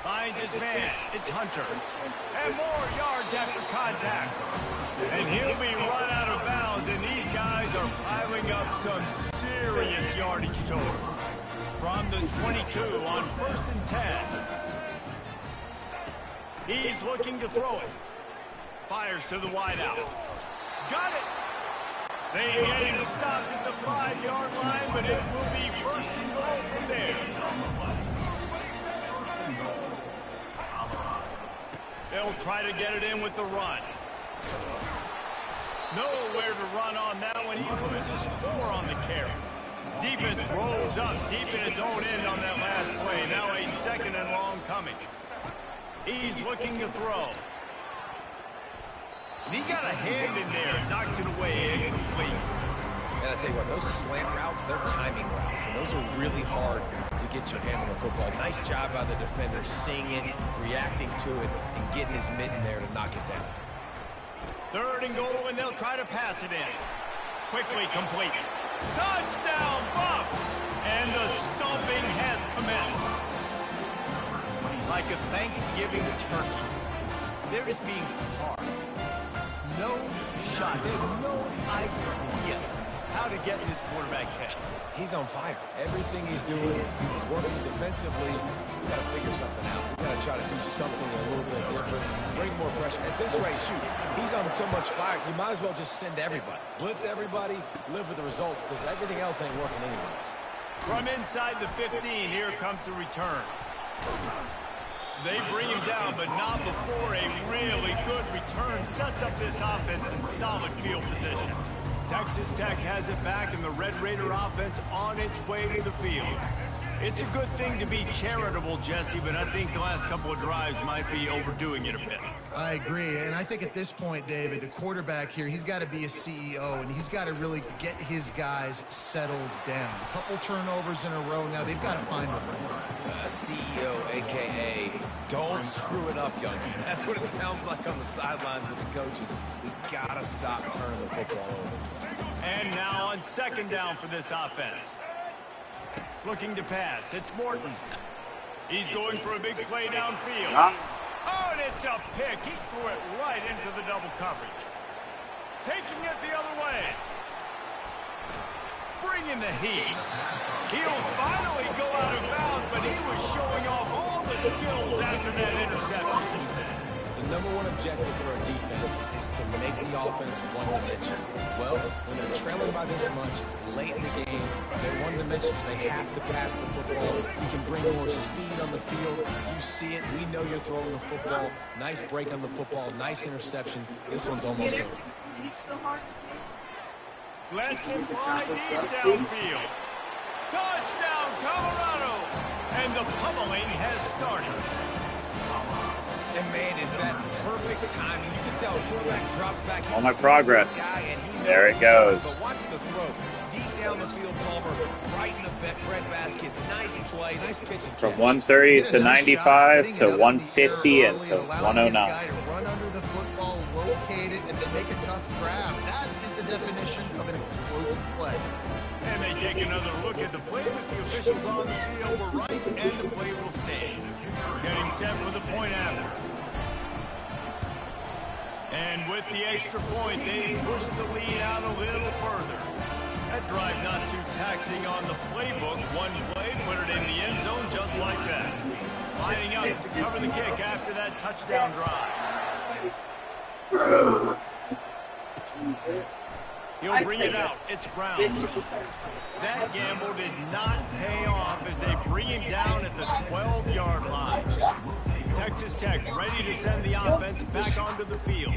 Finds his man. It's Hunter. And more yards after contact. And he'll be run out of bounds. And these guys are piling up some serious yardage total. From the 22 on 1st and 10. He's looking to throw it. Fires to the wideout. Got it. They get him stopped at the 5-yard line, but it will be 1st and goal from there. They'll try to get it in with the run. Nowhere to run on that one. He loses 4 on the carry. Defense rolls up deep in its own end on that last play. Now a 2nd and long coming. He's looking to throw. And he got a hand in there, knocks it away, incomplete. And I tell you what, those slant routes, they're timing routes, and those are really hard to get your hand on the football. Nice job by the defender, seeing it, reacting to it, and getting his mitten there to knock it down. 3rd and goal, and they'll try to pass it in. Quickly complete. Touchdown, Bucks! And the stomping has commenced. Like a Thanksgiving turkey. They're just being carved. No shot. They have no idea how to get in this quarterback's head. He's on fire. Everything he's doing is working defensively. We've got to figure something out. We've got to try to do something a little bit different. Bring more pressure. At this rate, shoot, he's on so much fire, you might as well just send everybody. Blitz everybody, live with the results, because everything else ain't working anyways. From inside the 15, here comes the return. They bring him down, but not before a really good return sets up this offense in solid field position. Texas Tech has it back, and the Red Raider offense on its way to the field. It's a good thing to be charitable, Jesse, but I think the last couple of drives might be overdoing it a bit. I agree, and I think at this point, David, the quarterback here, he's got to be a CEO, and he's got to really get his guys settled down. A couple turnovers in a row now. They've got to find a rhythm. CEO, a.k.a. don't screw it up, young man. That's what it sounds like on the sidelines with the coaches. We got to stop turning the football over. And now on 2nd down for this offense. Looking to pass. It's Morton. He's going for a big play downfield. Oh, and it's a pick. He threw it right into the double coverage. Taking it the other way. Bringing the heat. He'll finally go out of bounds, but he was showing off all the skills after that interception. The number one objective for a defense is to make the offense one-dimensional. Well, when they're trailing by this much, late in the game, they're one-dimensional. They have to pass the football. You can bring more speed on the field. You see it. We know you're throwing the football. Nice break on the football. Nice interception. This one's almost over. Let's him fly deep downfield. Touchdown, Colorado! And the pummeling has started. And man, is that perfect timing. You can tell quarterback drops back. All my progress. There it goes. But watch the throw. Deep down the field, Palmer, right in the breadbasket. Nice play, nice pitch. From 130 to 95 to 150 and to 109. Run under the football, locate it, and then make a tough grab. That is the definition of an explosive play. And they take another look at the play with the officials on the field were right, and the play will stand. Getting set for the point after. And with the extra point, they push the lead out a little further. That drive not too taxing on the playbook. One play, put it in the end zone just like that. Lining up to cover the kick after that touchdown drive. He'll bring it out. It's Brown. That gamble did not pay off as they bring him down at the 12-yard line. Texas Tech ready to send the offense back onto the field.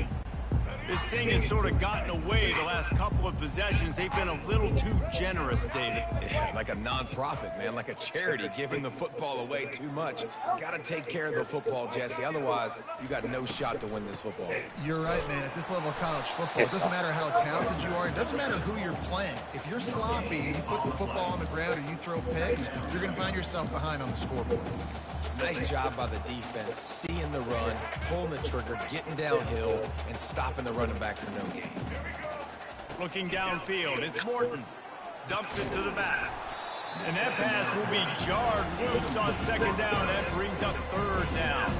This thing has sort of gotten away the last couple of possessions. They've been a little too generous, David. Yeah, like a non-profit, man, like a charity giving the football away too much. Got to take care of the football, Jesse. Otherwise, you got no shot to win this football. You're right, man. At this level of college football, it doesn't matter how talented you are. It doesn't matter who you're playing. If you're sloppy and you put the football on the ground or you throw picks, you're going to find yourself behind on the scoreboard. Nice job by the defense, seeing the run, pulling the trigger, getting downhill, and stopping the running back for no gain. Looking downfield, it's Morton. Dumps it to the back. And that pass will be jarred loose on second down. That brings up third down.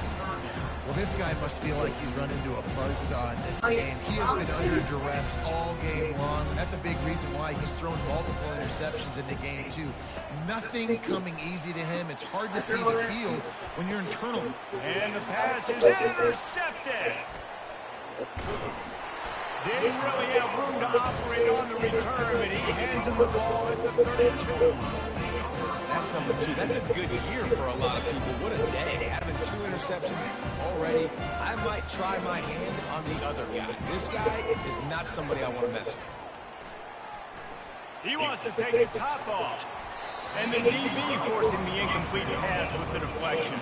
Well, this guy must feel like he's run into a buzzsaw in this game. He has been under duress all game long. That's a big reason why he's thrown multiple interceptions in the game, too. Nothing coming easy to him. It's hard to see the field when you're internal. And the pass is intercepted. Didn't really have room to operate on the return, but he hands him the ball at the 32. That's number 2. That's a good year for a lot of people. What a day. Having 2 interceptions already. I might try my hand on the other guy. This guy is not somebody I want to mess with. He wants to take the top off. And the DB forcing the incomplete pass with the deflection.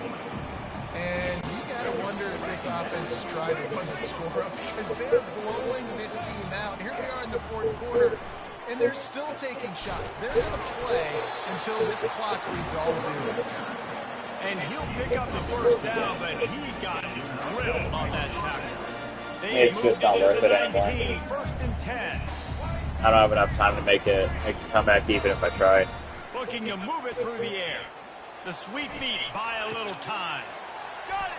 And you got to wonder if this offense is trying to run the score up because they're blowing this team out. Here we are in the fourth quarter, and they're still taking shots. They're going to play until this clock reads all zero. And he'll pick up the first down, but he got drilled on that tackle. It's just not worth it anymore. First and 10. I don't have enough time to make the comeback even if I tried. Looking to move it through the air. The sweet feet buy a little time. Got it!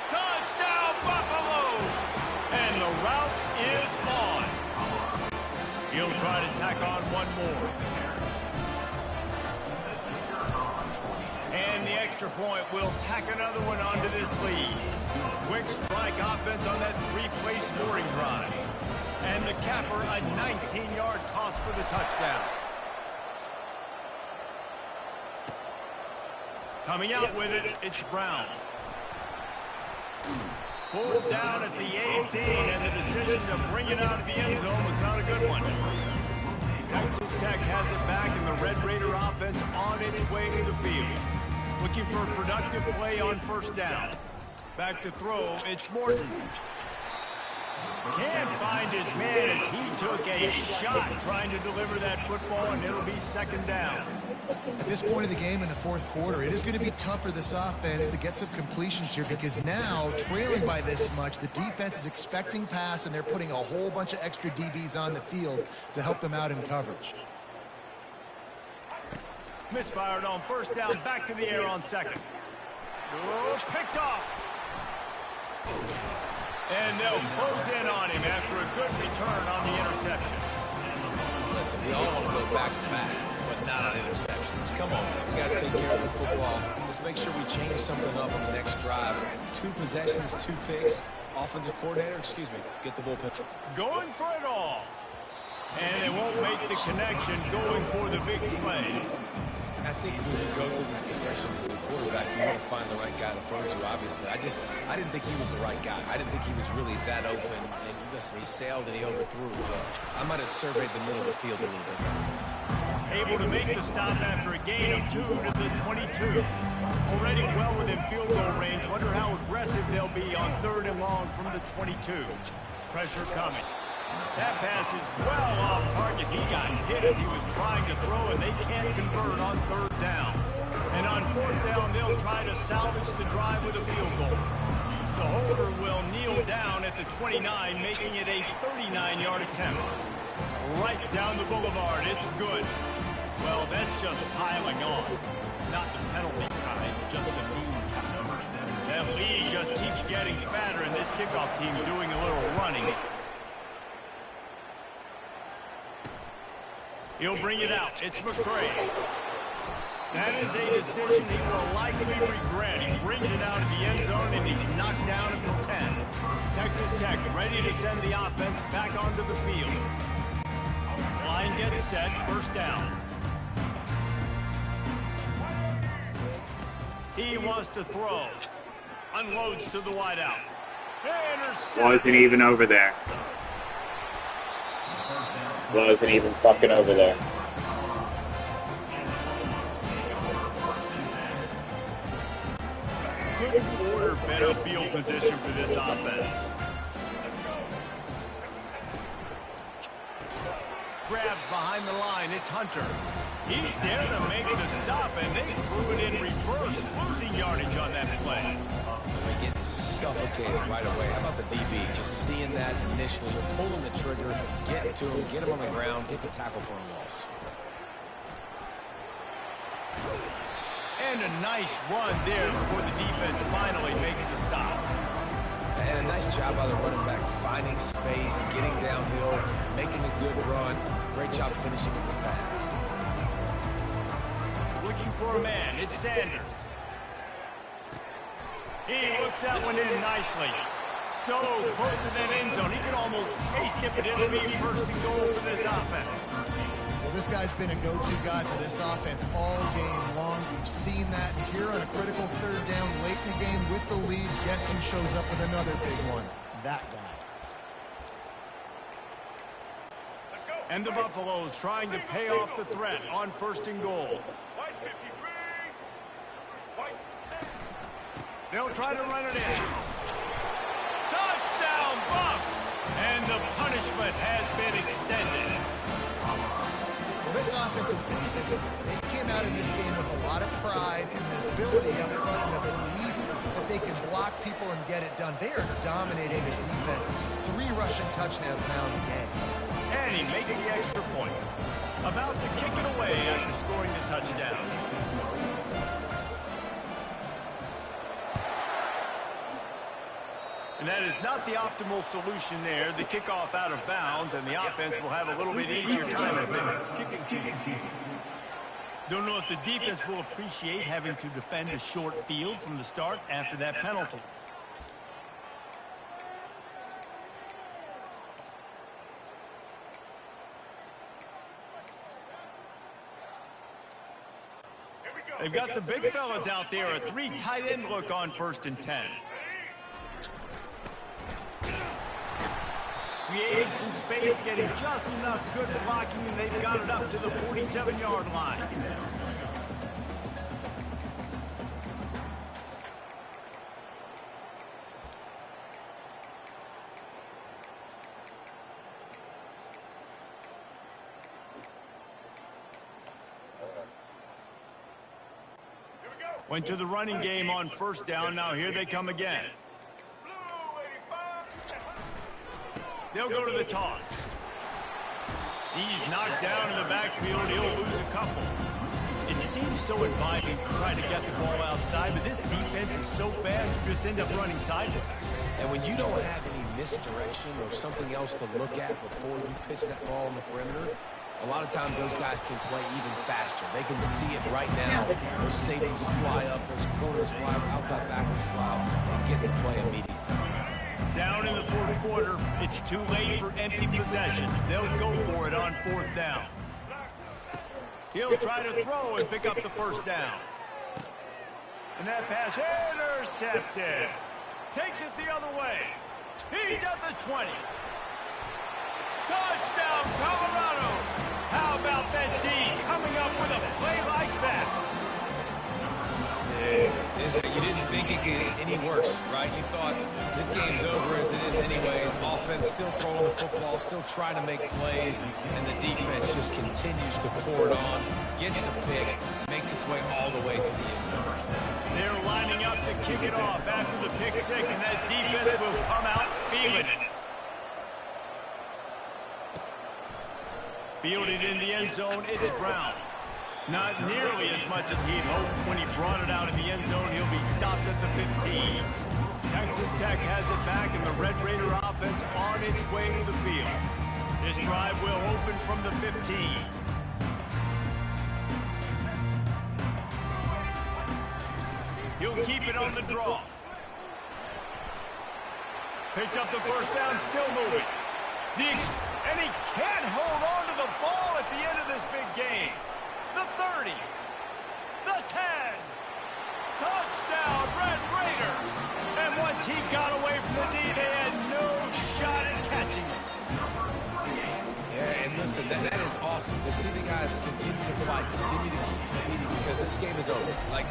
Touchdown, Buffaloes! And the route is on. He'll try to tack on one more. And the extra point will tack another one onto this lead. Quick strike offense on that 3-play scoring drive. And the capper, a 19-yard toss for the touchdown. Coming out with it, it's Brown. Pulled down at the 18, and the decision to bring it out of the end zone was not a good one. Texas Tech has it back, and the Red Raider offense on its way to the field. Looking for a productive play on first down. Back to throw, it's Morton. Can't find his man as he took a shot trying to deliver that football, and it'll be second down. At this point of the game in the fourth quarter, it is going to be tough for this offense to get some completions here because now, trailing by this much, the defense is expecting pass, and they're putting a whole bunch of extra DBs on the field to help them out in coverage. Misfired on first down, back to the air on second. Oh, picked off. And they'll close in on him after a good return on the interception. Listen, we all want to go back-to-back, but not on interceptions. Come on, man. We got to take care of the football. Let's make sure we change something up on the next drive. 2 possessions, 2 picks. Offensive coordinator, get the bullpen. Going for it all. And they won't make the connection going for the big play. I think when you go through these progressions as a quarterback, you want to find the right guy to throw to, obviously. I didn't think he was the right guy. I didn't think he was really that open. And listen, he sailed and he overthrew. I might have surveyed the middle of the field a little bit better. Able to make the stop after a gain of 2 to the 22. Already well within field goal range. Wonder how aggressive they'll be on 3rd and long from the 22. Pressure coming. That pass is well off target. He got hit as he was trying to throw, and they can't convert on 3rd down. And on 4th down, they'll try to salvage the drive with a field goal. The holder will kneel down at the 29, making it a 39-yard attempt. Right down the boulevard. It's good. Well, that's just piling on. Not the penalty kind, just the mean kind. That lead just keeps getting fatter, and this kickoff team doing a little running. He'll bring it out. It's McCray. That is a decision he will likely regret. He brings it out of the end zone, and he's knocked down at the 10. Texas Tech ready to send the offense back onto the field. Line gets set. First down. He wants to throw. Unloads to the wideout. Intercepted. Wasn't even over there. Wasn't even fucking over there. Couldn't order better field position for this offense. Grab behind the line, it's Hunter. He's there to make the stop, and they threw it in reverse, losing yardage on that play. They're getting suffocated right away. How about the DB? Just seeing that initially, pulling the trigger, getting to him, get him on the ground, get the tackle for a loss. And a nice run there before the defense finally makes the stop. And a nice job by the running back, finding space, getting downhill, making a good run. Great job finishing with his pads. Looking for a man, it's Sanders. He looks that one in nicely. So close to that end zone, he can almost taste it, but it'll be first and goal for this offense. Well, this guy's been a go-to guy for this offense all game long. We've seen that here on a critical third down late in the game with the lead. Guess who shows up with another big one? That guy. And the Buffaloes trying to pay off the threat on first and goal. They'll try to run it in. Touchdown, Bucks! And the punishment has been extended. Well, this offense has been physical. They came out in this game with a lot of pride and the ability up front and the belief that they can block people and get it done. They are dominating this defense. 3 rushing touchdowns now in the game. And he makes the extra point. About to kick it away after scoring the touchdown. And that is not the optimal solution there. The kickoff out of bounds, and the offense will have a little bit easier time of things. Don't know if the defense will appreciate having to defend a short field from the start after that penalty. They've got the big fellas out there, a 3 tight end look on 1st and 10. Creating some space, getting just enough good blocking, and they've got it up to the 47-yard line. Went to the running game on 1st down. Now here they come again. They'll go to the toss. He's knocked down in the backfield. He'll lose a couple. It seems so inviting to try to get the ball outside, but this defense is so fast you just end up running sideways. And when you don't have any misdirection or something else to look at before you pitch that ball on the perimeter, a lot of times those guys can play even faster. They can see it right now. Those safeties fly up, those corners fly up, outside backers fly up, and get the play immediately. Down in the 4th quarter, it's too late for empty possessions. They'll go for it on 4th down. He'll try to throw and pick up the 1st down. And that pass intercepted. Takes it the other way. He's at the 20. Touchdown, Colorado! How about that D coming up with a play like that? You didn't think it could get any worse, right? You thought this game's over as it is anyways. Offense still throwing the football, still trying to make plays, and the defense just continues to pour it on, gets the pick, makes its way all the way to the end zone. They're lining up to kick it off after the pick 6, and that defense will come out feeling it. Fielded in the end zone, it's Brown. Not nearly as much as he'd hoped. When he brought it out in the end zone, he'll be stopped at the 15. Texas Tech has it back, and the Red Raider offense on its way to the field. This drive will open from the 15. He'll keep it on the draw. Picks up the 1st down, still moving. And he can't hold on to the ball at the end of this big game. The 30. The 10. Touchdown, Red Raiders. And once he got away from the D, they had no shot at catching him. Yeah, Listen, that is awesome to see the guys continue to fight, continue to keep competing, because this game is over. Like,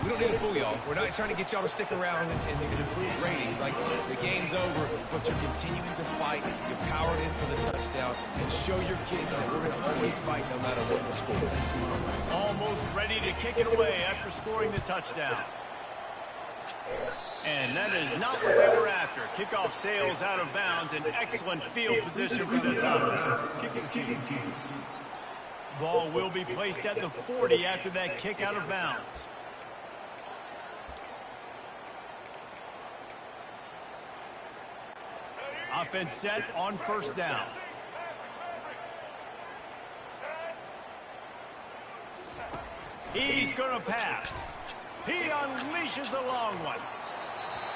we don't need to fool y'all. We're not trying to get y'all to stick around and improve ratings. Like, the game's over, but you're continuing to fight. You powered in for the touchdown, and show your kids that we're going to always fight no matter what the score is. Almost ready to kick it away after scoring the touchdown. And that is not what they were after. Kickoff sails out of bounds. An excellent field position for this offense. Ball will be placed at the 40 after that kick out of bounds. Offense set on first down. He's going to pass. He unleashes a long one.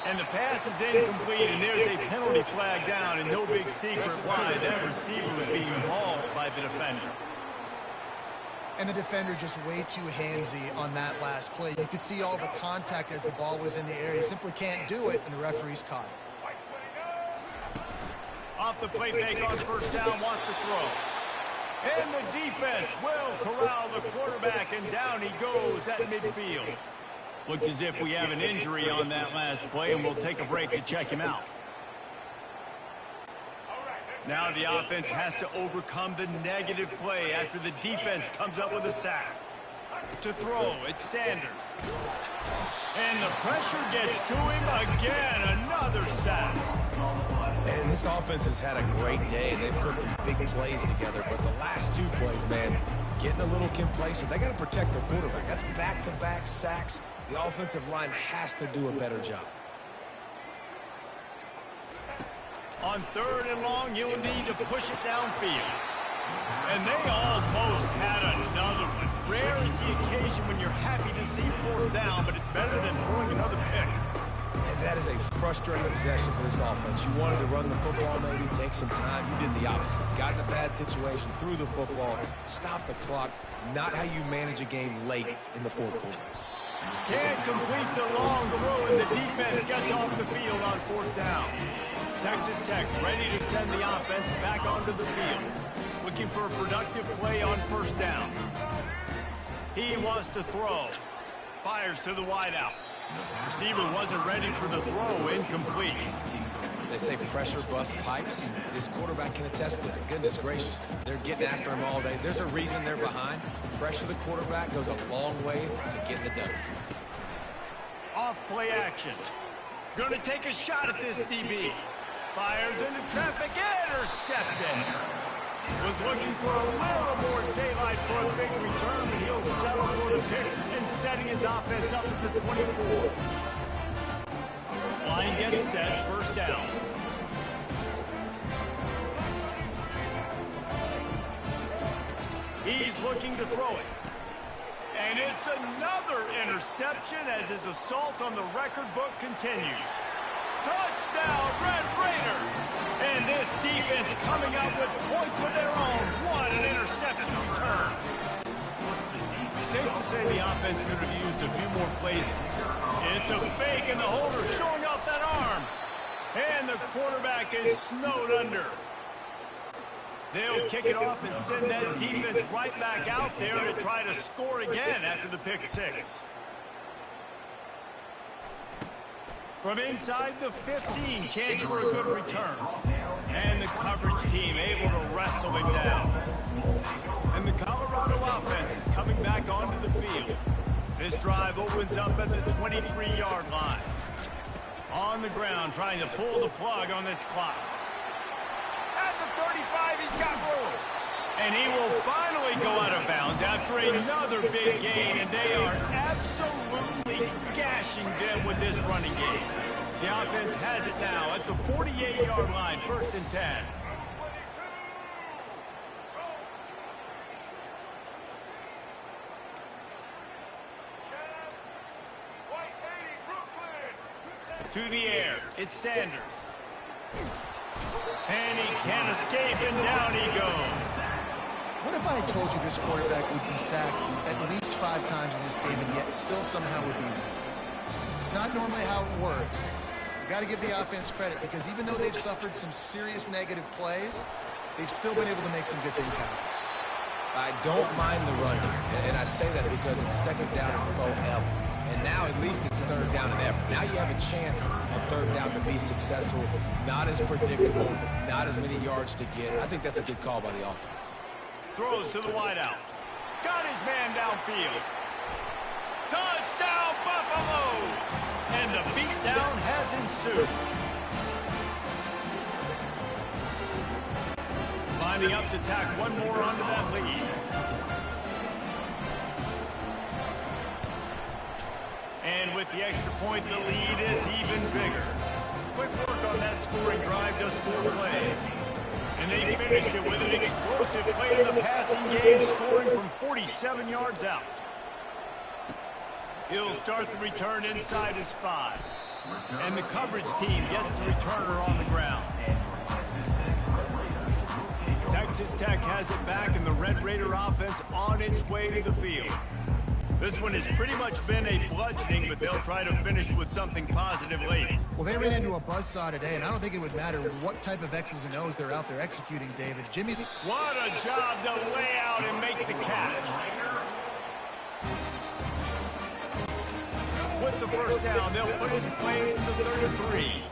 And the pass is incomplete, and there's a penalty flag down, and no big secret why. That receiver was being mauled by the defender. And the defender just way too handsy on that last play. You could see all the contact as the ball was in the air. He simply can't do it, and the referee's caught it. Off the play fake on first down, wants to throw. And the defense will corral the quarterback, and down he goes at midfield. Looks as if we have an injury on that last play, and we'll take a break to check him out. Now the offense has to overcome the negative play after the defense comes up with a sack. To throw, it's Sanders. And the pressure gets to him again, another sack. And this offense has had a great day. They've put some big plays together, but the last two plays, man, getting a little complacent. They got to protect their quarterback. That's back-to-back sacks. The offensive line has to do a better job. On third and long, you'll need to push it downfield. And they almost had another one. Rare is the occasion when you're happy to see fourth down, but it's better than throwing another pick. And that is a frustrating possession for this offense. You wanted to run the football, maybe take some time. You did the opposite. Got in a bad situation, threw the football, stopped the clock. Not how you manage a game late in the fourth quarter. Can't complete the long throw, and the defense gets off the field on fourth down. Texas Tech ready to send the offense back onto the field. Looking for a productive play on first down. He wants to throw. Fires to the wideout. Receiver wasn't ready for the throw, incomplete. They say pressure busts pipes. This quarterback can attest to that. Goodness gracious. They're getting after him all day. There's a reason they're behind. Pressure the quarterback goes a long way to getting the W. Off play action. Gonna take a shot at this DB. Fires into traffic, intercepted. Was looking for a little more daylight for a big return, but he'll settle for the pick and setting his offense up at the 24. Line gets set, first down. He's looking to throw it. And it's another interception as his assault on the record book continues. Touchdown, Red Raiders! And this defense coming up with points of their own. What an interception return. Safe to say the offense could have used a few more plays. It's a fake, and the holder showing off that arm. And the quarterback is snowed under. They'll kick it off and send that defense right back out there to try to score again after the pick six. From inside the 15, chance for a good return. And the coverage team able to wrestle him down. And the Colorado offense is coming back onto the field. This drive opens up at the 23-yard line. On the ground, trying to pull the plug on this clock. At the 35, he's got room. And he will finally go out of bounds after another big gain, and they are absolutely gashing them with this running game. The offense has it now at the 48-yard line, first and 10. To the air, it's Sanders. And he can't escape, and down he goes. What if I told you this quarterback would be sacked at least 5 times in this game and yet still somehow would be there? It's not normally how it works. You got to give the offense credit because even though they've suffered some serious negative plays, they've still been able to make some good things happen. I don't mind the run here, and I say that because it's second down and forever. And now at least it's third down and ever. Now you have a chance on third down to be successful. Not as predictable, not as many yards to get. I think that's a good call by the offense. Throws to the wideout. Got his man downfield. Touchdown, Buffaloes! And the beatdown has ensued. Lining up to tack one more onto that lead. And with the extra point, the lead is even bigger. Quick work on that scoring drive, just 4 plays. And they finished it with an explosive play in the passing game, scoring from 47 yards out. He'll start the return inside his 5. And the coverage team gets the returner on the ground. Texas Tech has it back, and the Red Raider offense on its way to the field. This one has pretty much been a bludgeoning, but they'll try to finish with something positive late. Well, they ran into a buzzsaw today, and I don't think it would matter what type of X's and O's they're out there executing, David. Jimmy. What a job to lay out and make the catch. With the first down, they'll put it in play from the 33. Here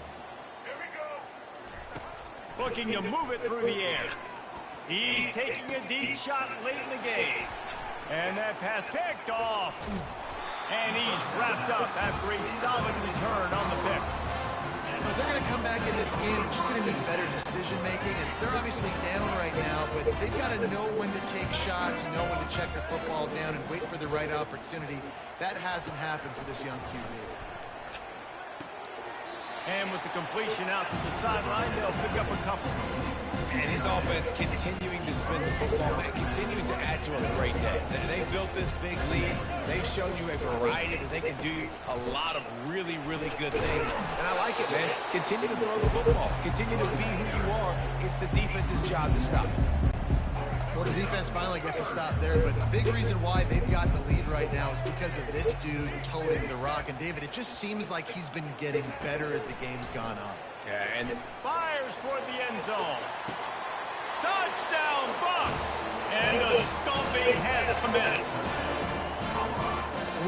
we go. Looking to move it through the air. He's taking a deep shot late in the game. And that pass picked off. And he's wrapped up after a solid return on the pick. But they're going to come back in this game and just going to need better decision-making. And they're obviously down right now, but they've got to know when to take shots, know when to check the football down, and wait for the right opportunity. That hasn't happened for this young QB. And with the completion out to the sideline, they'll pick up a couple. And his offense continuing to spin the football, man, continuing to add to a great day. They built this big lead. They've shown you a variety that they can do a lot of really, really good things. And I like it, man. Continue to throw the football. Continue to be who you are. It's the defense's job to stop it. Well, the defense finally gets a stop there, but the big reason why they've got the lead right now is because of this dude toting the rock. And, David, it just seems like he's been getting better as the game's gone on. Yeah, and fires toward the end zone. Touchdown, Bucks! And the stomping has commenced.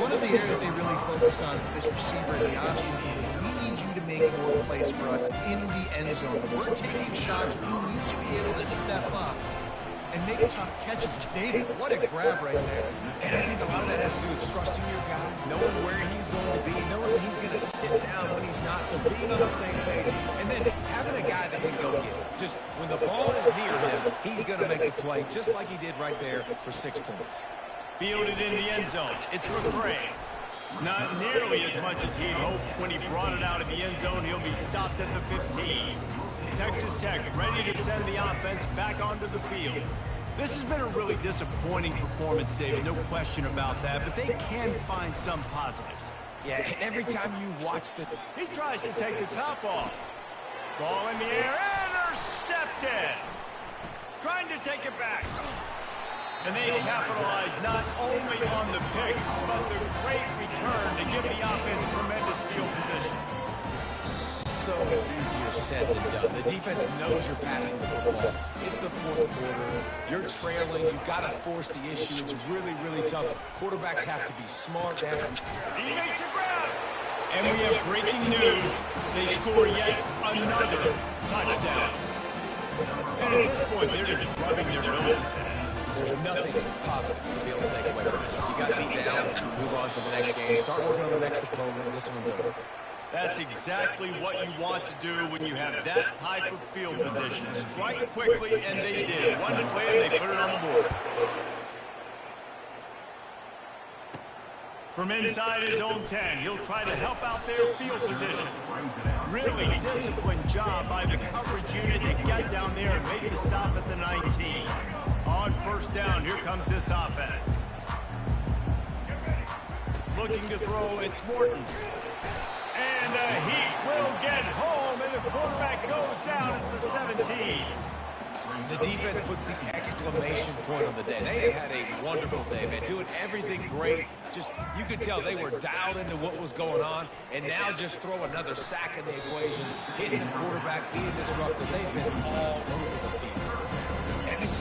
One of the areas they really focused on with this receiver in the offseason was we need you to make more plays for us in the end zone. When we're taking shots, we need you to be able to step up and make tough catches. David, what a grab right there. And I think a lot of that has to do with trusting your guy, knowing where he's going to be, knowing that he's going to sit down when he's not, so being on the same page, and then having a guy that can go get it. Just when the ball is near him, he's going to make the play, just like he did right there for 6 points. Fielded in the end zone. It's McCray. Not nearly as much as he'd hoped when he brought it out of the end zone. He'll be stopped at the 15. Texas Tech ready to send the offense back onto the field. This has been a really disappointing performance, David, no question about that, but they can find some positives. Yeah, every time you watch the... He tries to take the top off. Ball in the air, intercepted! Trying to take it back. And they capitalize not only on the pick, but the great return to give the offense tremendous field position. So easier said than done. The defense knows you're passing the football. It's the fourth quarter. You're trailing. You've got to force the issue. It's really, really tough. Quarterbacks have to be smart. They have to... He makes a grab. And we have breaking news. They score yet another touchdown. And at this point, they're just rubbing their noses in it. There's nothing positive to be able to take away from this. You got beat down, move on to the next game, start working on the next opponent. This one's over. That's exactly what you want to do when you have that type of field position. Strike quickly, and they did. One play, and they put it on the board. From inside his own 10, he'll try to help out their field position. Really disciplined job by the coverage unit to get down there and make the stop at the 19. On first down, here comes this offense. Looking to throw, it's Morton. And he will get home, and the quarterback goes down at the 17. The defense puts the exclamation point on the day. They have had a wonderful day, man, doing everything great. Just, you could tell they were dialed into what was going on, and now just throw another sack in the equation, hitting the quarterback, being disruptive. They've been all over the field.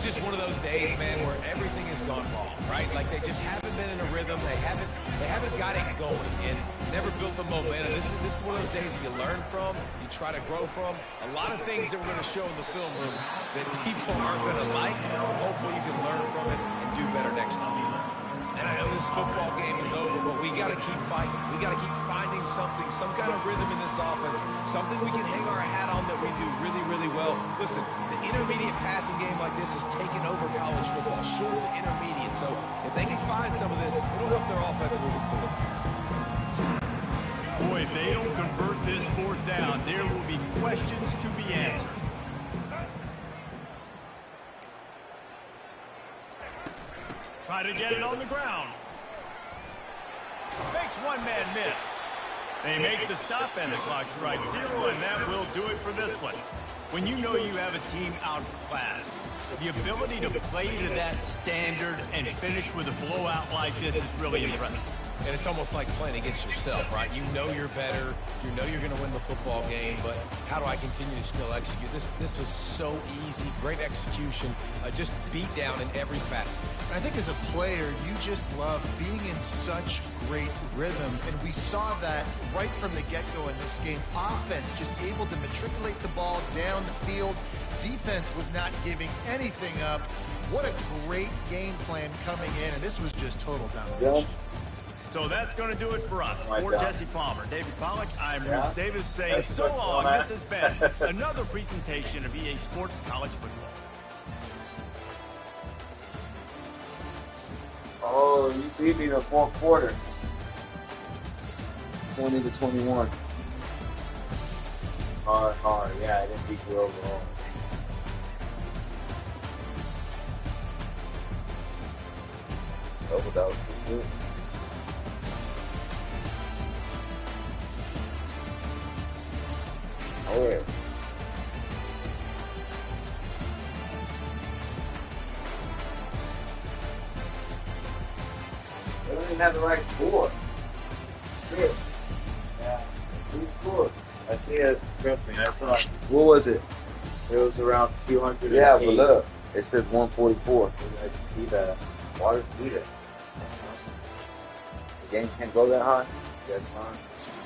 is just one of those days, man, where everything has gone wrong, right? Like they just haven't been in a rhythm. They haven't got it going and never built the momentum. This is one of those days that you learn from, you try to grow from. A lot of things that we're going to show in the film room that people aren't going to like, but hopefully you can learn from it and do better next time. And I know this football game is over, but we got to keep fighting. We got to keep finding something, some kind of rhythm in this offense, something we can hang our hat on that we do really, really well. Listen, the intermediate passing game like this has taken over college football, short to intermediate. So if they can find some of this, it'll help their offense moving forward. Boy, if they don't convert this fourth down, there will be questions to be answered. Try to get it on the ground. Makes one man miss. They make the stop and the clock strikes 0, and that will do it for this one. When you know you have a team outclassed, the ability to play to that standard and finish with a blowout like this is really impressive. And it's almost like playing against yourself, right? You know you're better. You know you're going to win the football game, but how do I continue to still execute? This was so easy. Great execution. Just beat down in every facet. I think as a player, you just love being in such great rhythm, and we saw that right from the get-go in this game. Offense just able to matriculate the ball down the field. Defense was not giving anything up. What a great game plan coming in, and this was just total domination. So that's going to do it for us. For Jesse Palmer, David Pollack, I'm Reese Davis saying so long. This has been another presentation of EA Sports College Football. Oh, you beat me in the fourth quarter. 20-21. Hard. Yeah, I didn't beat you overall. Oh, that was pretty good. Oh, yeah. They don't even have the right score. Shit. Yeah. Who scored? I see it. Trust me, I saw it. What was it? It was around 200. Yeah, but look. It says 144. I see that. Why did you do that? The game can't go that high? Yes, fine.